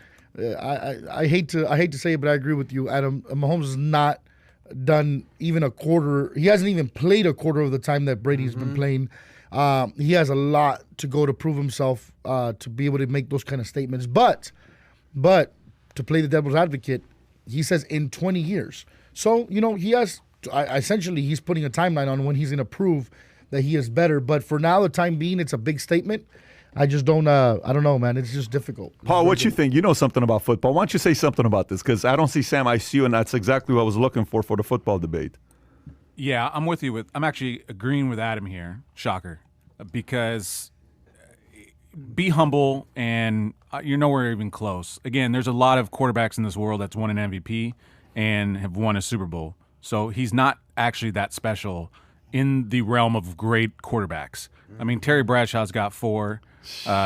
I hate to say it, but I agree with you, Adam. Mahomes has not done even a quarter. He hasn't even played a quarter of the time that Brady's been playing. He has a lot to go to prove himself to be able to make those kind of statements. But to play the devil's advocate, he says in 20 years. So, you know, he has essentially he's putting a timeline on when he's going to prove that he is better. But for now, the time being, it's a big statement. I just don't I don't know, man. It's just difficult. Paul, what you think? You know something about football. Why don't you say something about this? Because I don't see Sam, I see you, and that's exactly what I was looking for the football debate. Yeah, I'm with you. I'm actually agreeing with Adam here. Shocker. Because be humble, and you're nowhere even close. Again, there's a lot of quarterbacks in this world that's won an MVP and have won a Super Bowl. So he's not actually that special in the realm of great quarterbacks. I mean, Terry Bradshaw's got 4.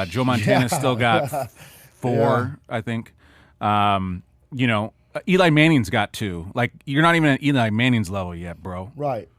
Joe Montana's still got 4, I think. You know, Eli Manning's got 2. Like, you're not even at Eli Manning's level yet, bro. Right.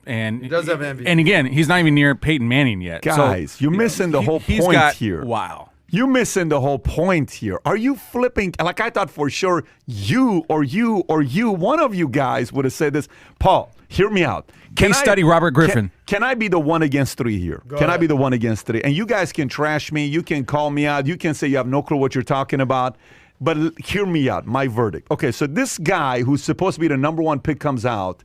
And he does have MVP. And again, he's not even near Peyton Manning yet. Guys, you're missing the whole point here. Wow. You're missing the whole point here. Are you flipping? Like, I thought for sure you, one of you guys would have said this. Paul, hear me out. Case study Robert Griffin. Can I be the 1 against 3 here? Can I be the 1 against 3? And you guys can trash me. You can call me out. You can say you have no clue what you're talking about. But hear me out. My verdict. Okay, so this guy who's supposed to be the #1 pick comes out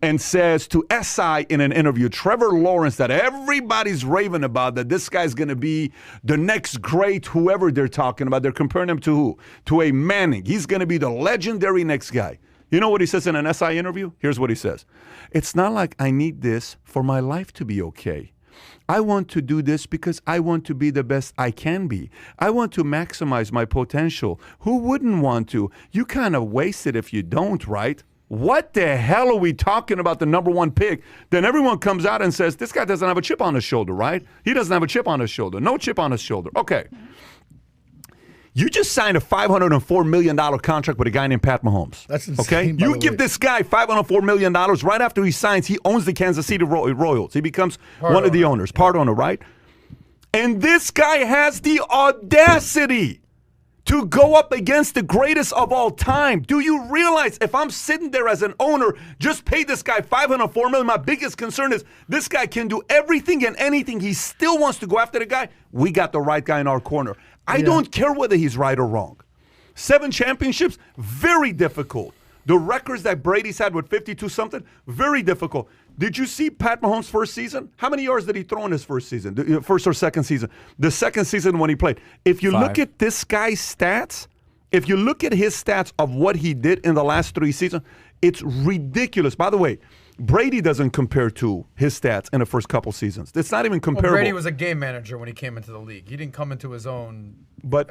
and says to SI in an interview, Trevor Lawrence, that everybody's raving about, that this guy's going to be the next great whoever they're talking about. They're comparing him to who? To a Manning. He's going to be the legendary next guy. You know what he says in an SI interview? Here's what he says. It's not like I need this for my life to be okay. I want to do this because I want to be the best I can be. I want to maximize my potential. Who wouldn't want to? You kind of waste it if you don't, right? What the hell are we talking about the #1 pick? Then everyone comes out and says, this guy doesn't have a chip on his shoulder, right? He doesn't have a chip on his shoulder. No chip on his shoulder. Okay. You just signed a $504 million contract with a guy named Pat Mahomes. That's insane. Okay? You give this guy $504 million right after he signs. He owns the Kansas City Royals. He becomes one of the owners, part owner, right? And this guy has the audacity to go up against the greatest of all time. Do you realize if I'm sitting there as an owner, just pay this guy $504 million, my biggest concern is this guy can do everything and anything. He still wants to go after the guy. We got the right guy in our corner. I don't care whether he's right or wrong. 7 championships, very difficult. The records that Brady's had with 52-something, very difficult. Did you see Pat Mahomes' first season? How many yards did he throw in his first season, the first or second season? The second season when he played. If you look at this guy's stats, If you look at his stats of what he did in the last 3 seasons, it's ridiculous. By the way, Brady doesn't compare to his stats in the first couple seasons. It's not even comparable. Well, Brady was a game manager when he came into the league. He didn't come into his own. But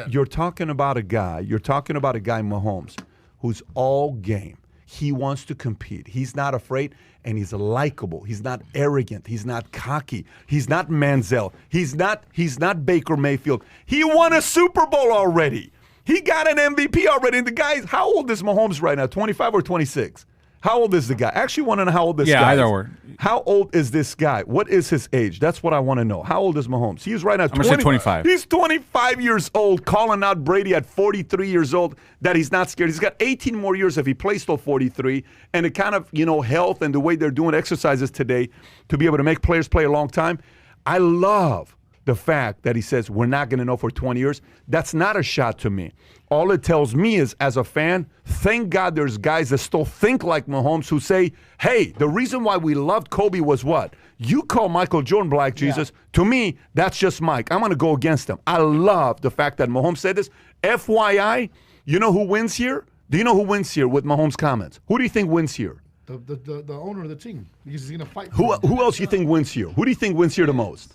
you're talking about a guy. You're talking about a guy, Mahomes, who's all game. He wants to compete. He's not afraid, and he's likable. He's not arrogant. He's not cocky. He's not Manziel. He's not Baker Mayfield. He won a Super Bowl already. He got an MVP already. And the guy, how old is Mahomes right now? 25 or 26? How old is the guy? I actually want to know how old this guy is. Yeah, either or. How old is this guy? What is his age? That's what I want to know. How old is Mahomes? He's right now. I'm going to say 25. He's 25 years old, calling out Brady at 43 years old that he's not scared. He's got 18 more years if he plays till 43. And the kind of, health and the way they're doing exercises today to be able to make players play a long time. I love the fact that he says we're not going to know for 20 years. That's not a shot to me. All it tells me is, as a fan, thank God there's guys that still think like Mahomes who say, hey, the reason why we loved Kobe was what? You call Michael Jordan Black Jesus. Yeah. To me, that's just Mike. I'm going to go against him. I love the fact that Mahomes said this. FYI, you know who wins here? Do you know who wins here with Mahomes' comments? Who do you think wins here? The owner of the team. Because he's going to fight. Who else do you think wins here? Who do you think wins here the most?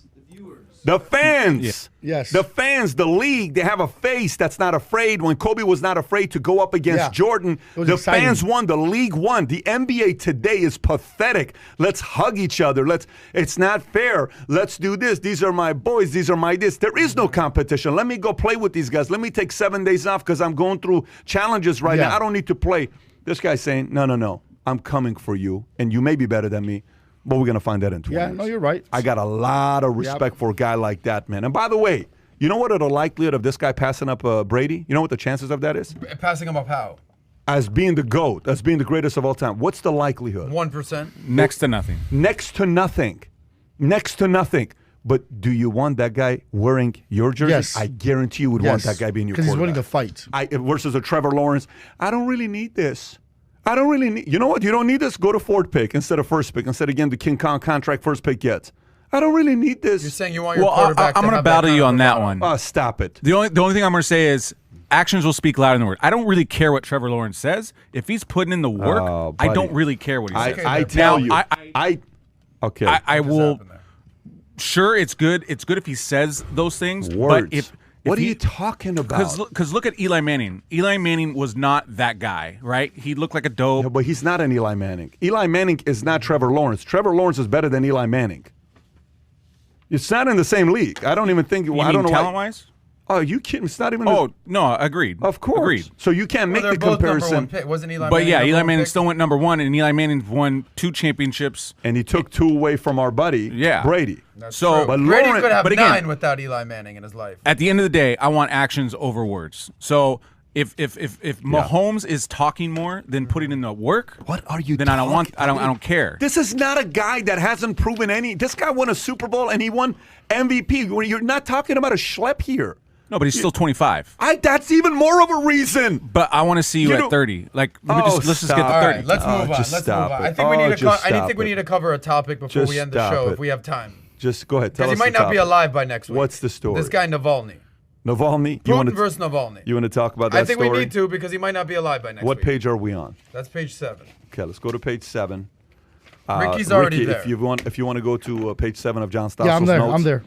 The fans. Yeah. Yes. The fans, the league, they have a face that's not afraid. When Kobe was not afraid to go up against Jordan, the fans won. The league won. The NBA today is pathetic. Let's hug each other. It's not fair. Let's do this. These are my boys. These are my this. There is no competition. Let me go play with these guys. Let me take 7 days off because I'm going through challenges right now. I don't need to play. This guy's saying, no. I'm coming for you, and you may be better than me. But we're going to find that in 20 years. No, you're right. I got a lot of respect for a guy like that, man. And by the way, you know what are the likelihood of this guy passing up Brady? You know what the chances of that is? Passing him up how? As being the GOAT, as being the greatest of all time. What's the likelihood? 1%. Next to nothing. Next to nothing. Next to nothing. But do you want that guy wearing your jersey? Yes. I guarantee you would want that guy being your quarterback. Because he's winning the fight. Versus a Trevor Lawrence. I don't really need this. I don't really need. You know what? You don't need this. Go to fourth pick instead of first pick. Instead of getting the King Kong contract first pick gets. I don't really need this. You're saying you want your quarterback. I'm going to battle you on that one. Stop it. The only thing I'm going to say is actions will speak louder than words. I don't really care what Trevor Lawrence says. If he's putting in the work, I don't really care what he says. I tell you. Okay. I will. Sure, it's good. It's good if he says those things. Words. But if what are you talking about? Because look at Eli Manning. Eli Manning was not that guy, right? He looked like a dope. Yeah, but he's not an Eli Manning. Eli Manning is not Trevor Lawrence. Trevor Lawrence is better than Eli Manning. It's not in the same league. I don't even think. You I don't mean know talent-wise? Oh, you kidding? It's not even. No, agreed. Of course. Agreed. So you can't make the comparison. Wasn't Eli? But Manning Eli Manning still went number one, and Eli Manning won 2 championships, and he took 2 away from our buddy, Brady. That's so, true. But Brady Lawrence, could have but again, 9 without Eli Manning in his life. At the end of the day, I want actions over words. So if Mahomes is talking more than putting in the work, what are you? Then I don't care. This is not a guy that hasn't proven any. This guy won a Super Bowl and he won MVP. You're not talking about a schlep here. No, but he's still 25. That's even more of a reason. But I want to see you at 30. Like, let's just get to 30. All right, let's move on. Let's move on. I think we need to cover a topic before we end the show if we have time. Just go ahead. Tell us because he might not be alive by next week. What's the story? This guy Navalny. Putin versus Navalny. You want to talk about that story? I think we need to because he might not be alive by next week. What page are we on? That's page 7. Okay, let's go to page 7. Ricky's already there. If you want to go to page 7 of John Stassel's notes. I'm there.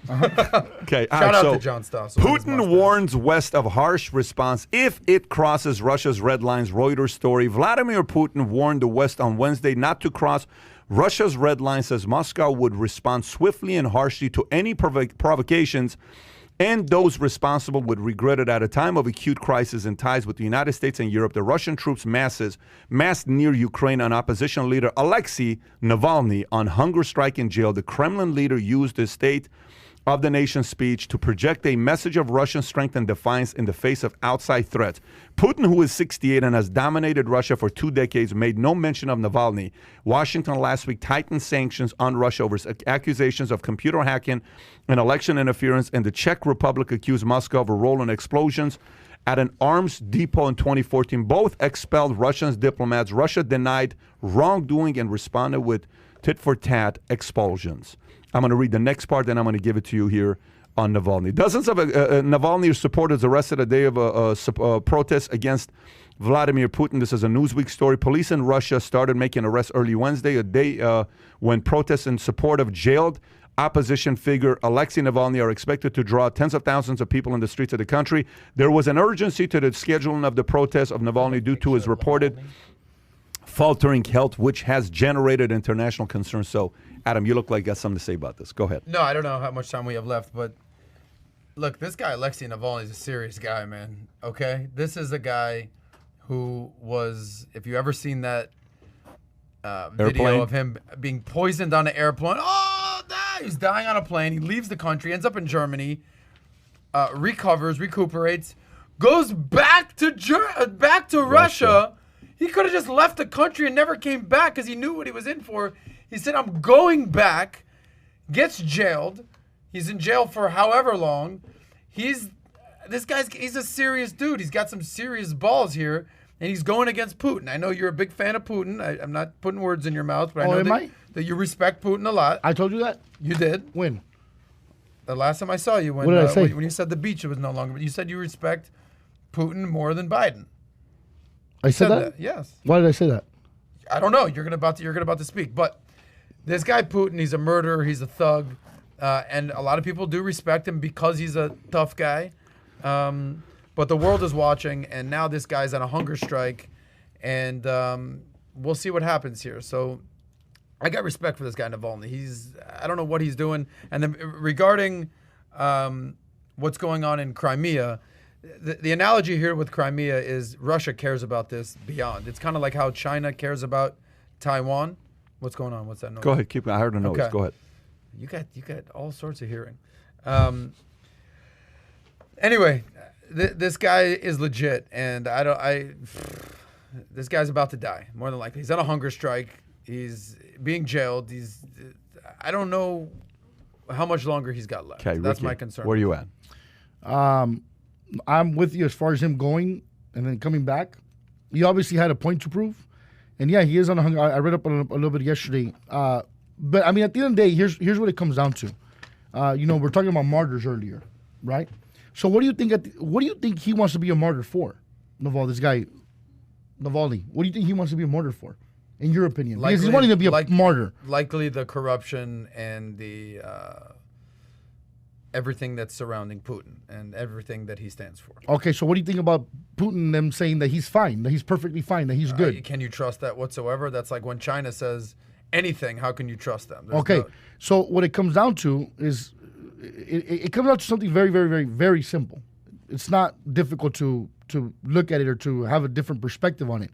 Okay. Shout out to John Stassel. Putin warns West of harsh response if it crosses Russia's red lines. Reuters story. Vladimir Putin warned the West on Wednesday not to cross Russia's red lines, as Moscow would respond swiftly and harshly to any provocations, and those responsible would regret it. At a time of acute crisis in ties with the United States and Europe, the Russian troops massed near Ukraine on opposition leader Alexei Navalny on hunger strike in jail. The Kremlin leader used his State of the Nation speech to project a message of Russian strength and defiance in the face of outside threats. Putin, who is 68 and has dominated Russia for 2 decades, made no mention of Navalny. Washington last week tightened sanctions on Russia over accusations of computer hacking and election interference, and the Czech Republic accused Moscow of a role in explosions at an arms depot in 2014. Both expelled Russian diplomats. Russia denied wrongdoing and responded with tit-for-tat expulsions. I'm going to read the next part, then I'm going to give it to you here on Navalny. Dozens of Navalny supporters arrested a day of a protest against Vladimir Putin. This is a Newsweek story. Police in Russia started making arrests early Wednesday, a day when protests in support of jailed opposition figure Alexei Navalny are expected to draw tens of thousands of people in the streets of the country. There was an urgency to the scheduling of the protests of Navalny due to his reported faltering health, which has generated international concern. So, Adam, you look like you got something to say about this. Go ahead. No, I don't know how much time we have left, but look, this guy Alexei Navalny is a serious guy, man. Okay? This is a guy who was, if you ever seen that video of him being poisoned on an airplane, he's dying on a plane. He leaves the country, ends up in Germany, recuperates, goes back to Russia. He could have just left the country and never came back because he knew what he was in for. He said, I'm going back, gets jailed. He's in jail for however long. He's a serious dude. He's got some serious balls here, and he's going against Putin. I know you're a big fan of Putin. I'm not putting words in your mouth, but I know that you respect Putin a lot. I told you that? You did. When? The last time I saw you, when, what did I say? When you said the beach was no longer, but you said you respect Putin more than Biden. I said that? Yes. Why did I say that? I don't know. You're about to speak, but this guy Putin, he's a murderer, he's a thug, and a lot of people do respect him because he's a tough guy. But the world is watching, and now this guy's on a hunger strike, and we'll see what happens here. So I got respect for this guy Navalny. I don't know what he's doing. And then regarding what's going on in Crimea, the analogy here with Crimea is Russia cares about this beyond. It's kind of like how China cares about Taiwan. What's going on? What's that noise? Go ahead. I heard a noise. Okay. Go ahead. You got all sorts of hearing. Anyway, this guy is legit, and this guy's about to die, more than likely. He's on a hunger strike. He's being jailed. I don't know how much longer he's got left. Okay, that's Ricky, my concern. Where are you at? I'm with you as far as him going and then coming back. He obviously had a point to prove. And yeah, he is on a hunger. I read up on a little bit yesterday. But I mean, at the end of the day, here's what it comes down to. We're talking about martyrs earlier, right? So what do you think he wants to be a martyr for? This guy, Navalny. What do you think he wants to be a martyr for, in your opinion? Because he's wanting to be a martyr. Likely the corruption and the everything that's surrounding Putin and everything that he stands for. Okay, so what do you think about Putin, them saying that he's fine, that he's perfectly fine, that he's good? Can you trust that whatsoever? That's like when China says anything, how can you trust them? So what it comes down to is it comes down to something very, very, very, very simple. It's not difficult to look at it or to have a different perspective on it.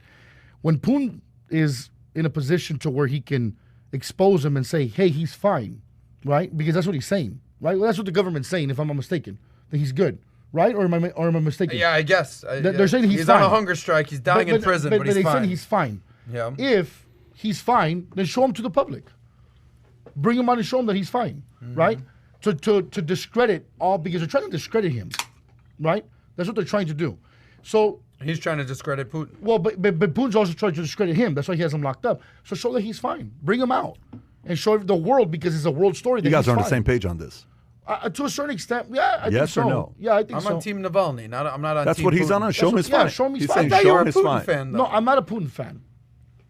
When Putin is in a position to where he can expose him and say, hey, he's fine, right? Because that's what he's saying. Right? Well, that's what the government's saying, if I'm not mistaken, that he's good. Right? Or am I mistaken? Yeah, I guess. They're saying he's on fine. a hunger strike. He's dying in prison, but he's fine. fine. They say he's fine. Yeah. If he's fine, then show him to the public. Bring him on and show him that he's fine. Mm-hmm. Right? To discredit all, because they're trying to discredit him. Right? That's what they're trying to do. So he's trying to discredit Putin. Well, but Putin's also trying to discredit him. That's why he has him locked up. So show that he's fine. Bring him out. And show the world, because it's a world story. You guys are on the same page on this. To a certain extent, yeah, I think so. Yes or no? Yeah, I think I'm on Team Navalny. I'm not on That's Team what he's Putin. on. Show him his fine. Yeah, show him he's He's fine. saying I thought you show were him a his Putin fine. fan, though. No, I'm not a Putin fan.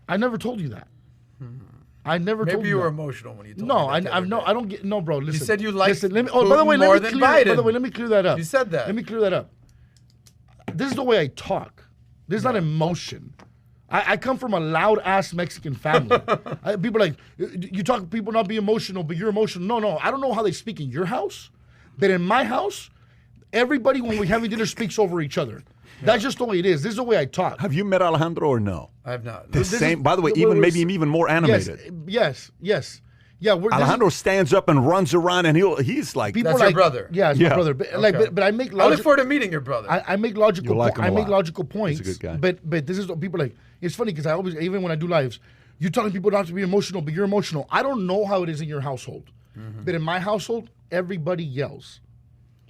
I never told you that. I never told you. Maybe you were that. emotional when you told No, me that. I don't get. No, bro. Listen. You said you liked Listen, Putin by the way, more than Biden. By the way, let me clear that up. You said that. Let me clear that up. This is the way I talk. This is not emotion. I come from a loud-ass Mexican family. People are like, you talk people not be emotional, but you're emotional. No, I don't know how they speak in your house, but in my house, everybody when we're having dinner speaks over each other. Yeah. That's just the way it is. This is the way I talk. Have you met Alejandro or no? I have not. The same. By the way, even more animated. Yes. Yeah, Alejandro stands up and runs around, and he's like, that's your brother. Yeah, it's my brother. But I make. I look forward to meeting your brother. I make logical. I make logical points. He's a good guy. But this is what people are like. It's funny because I always, even when I do lives, you're telling people not to be emotional, but you're emotional. I don't know how it is in your household, but in my household, everybody yells.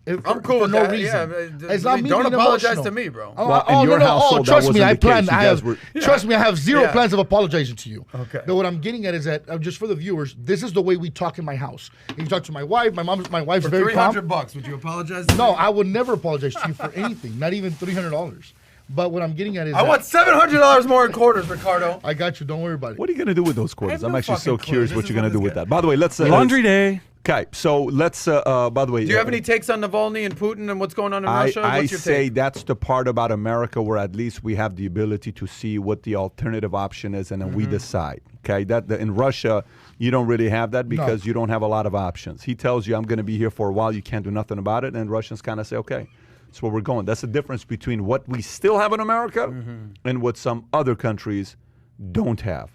I'm cool for with no that. reason. Yeah, It's not me don't being apologize emotional. to me, bro. Well, in your household, that trust me, wasn't I the plan. case. You guys were- Trust me, I have zero Yeah. plans of apologizing to you. Okay. But what I'm getting at is that just for the viewers, this is the way we talk in my house. You talk to my wife. My wife's For very calm. $300, would you apologize to No, me? I would never apologize to you for anything, not even $300. But what I'm getting at is I want $700 more in quarters, Ricardo. I got you. Don't worry about it. What are you going to do with those quarters? I have I'm no actually so fucking clue. curious This what is you're going to what do this with that. By the way, let's... Laundry day. Okay, so let's, by the way... Do you have any takes on Navalny and Putin and what's going on in Russia? I What's your say take? that's the part about America where at least we have the ability to see what the alternative option is, and then we decide. Okay, in Russia, you don't really have that because you don't have a lot of options. He tells you, I'm going to be here for a while, you can't do nothing about it, and Russians kind of say, okay, that's where we're going. That's the difference between what we still have in America and what some other countries don't have.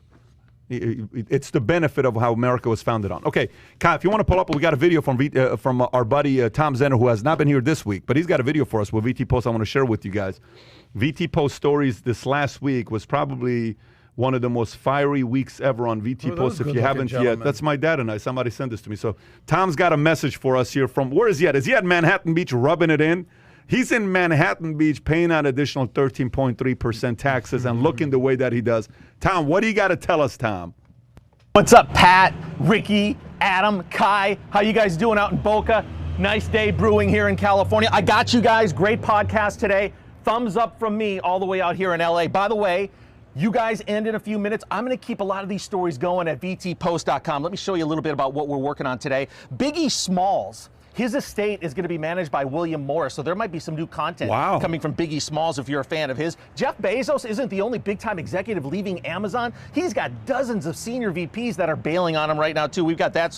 It's the benefit of how America was founded on. Okay, Kai, if you want to pull up, we got a video from our buddy Tom Zenner, who has not been here this week, but he's got a video for us with VT Post I want to share with you guys. VT Post stories this last week was probably one of the most fiery weeks ever on VT Post. If you haven't yet, that's my dad and I. Somebody sent this to me. So Tom's got a message for us here from, where is he at? Is he at Manhattan Beach rubbing it in? He's in Manhattan Beach paying an additional 13.3% taxes and looking the way that he does. Tom, what do you got to tell us, Tom? What's up, Pat, Ricky, Adam, Kai? How you guys doing out in Boca? Nice day brewing here in California. I got you guys. Great podcast today. Thumbs up from me all the way out here in LA. By the way, you guys end in a few minutes. I'm going to keep a lot of these stories going at vtpost.com. Let me show you a little bit about what we're working on today. Biggie Smalls. His estate is going to be managed by William Morris, so there might be some new content coming from Biggie Smalls if you're a fan of his. Jeff Bezos isn't the only big-time executive leaving Amazon. He's got dozens of senior VPs that are bailing on him right now, too. We've got that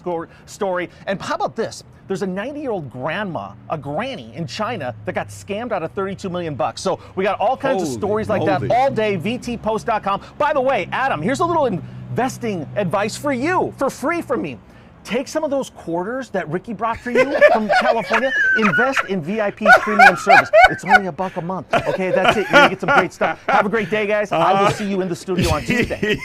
story. And how about this? There's a 90-year-old grandma, a granny in China that got scammed out of $32 million. So we got all kinds of stories like that all day, vtpost.com. By the way, Adam, here's a little investing advice for you, for free from me. Take some of those quarters that Ricky brought for you from California, invest in VIP premium service. It's only $1 a month. Okay, that's it. You're going to get some great stuff. Have a great day, guys. I will see you in the studio on Tuesday.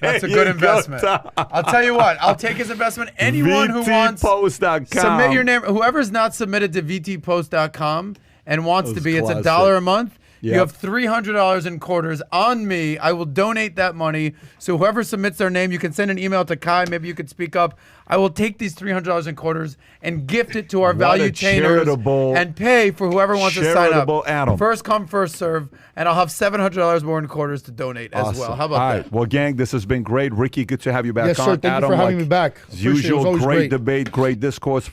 That's a good investment. I'll tell you what. I'll take his investment. Anyone who wants, submit your name. Whoever's not submitted to vtpost.com and wants to be, it's $1 a month. Yep. You have $300 in quarters on me. I will donate that money. So whoever submits their name, you can send an email to Kai. Maybe you could speak up. I will take these $300 in quarters and gift it to our valuetainers and pay for whoever wants to sign up. Adam. First come, first serve. And I'll have $700 more in quarters to donate as well. How about that? Well, gang, this has been great. Ricky, good to have you back on. Yes, sir. Thank you for having me back. As usual, great debate, great discourse.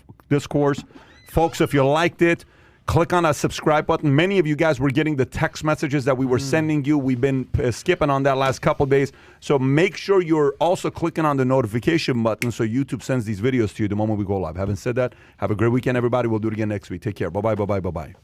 Folks, if you liked it, click on that subscribe button. Many of you guys were getting the text messages that we were sending you. We've been skipping on that last couple days. So make sure you're also clicking on the notification button so YouTube sends these videos to you the moment we go live. Having said that, have a great weekend, everybody. We'll do it again next week. Take care. Bye-bye, bye-bye, bye-bye.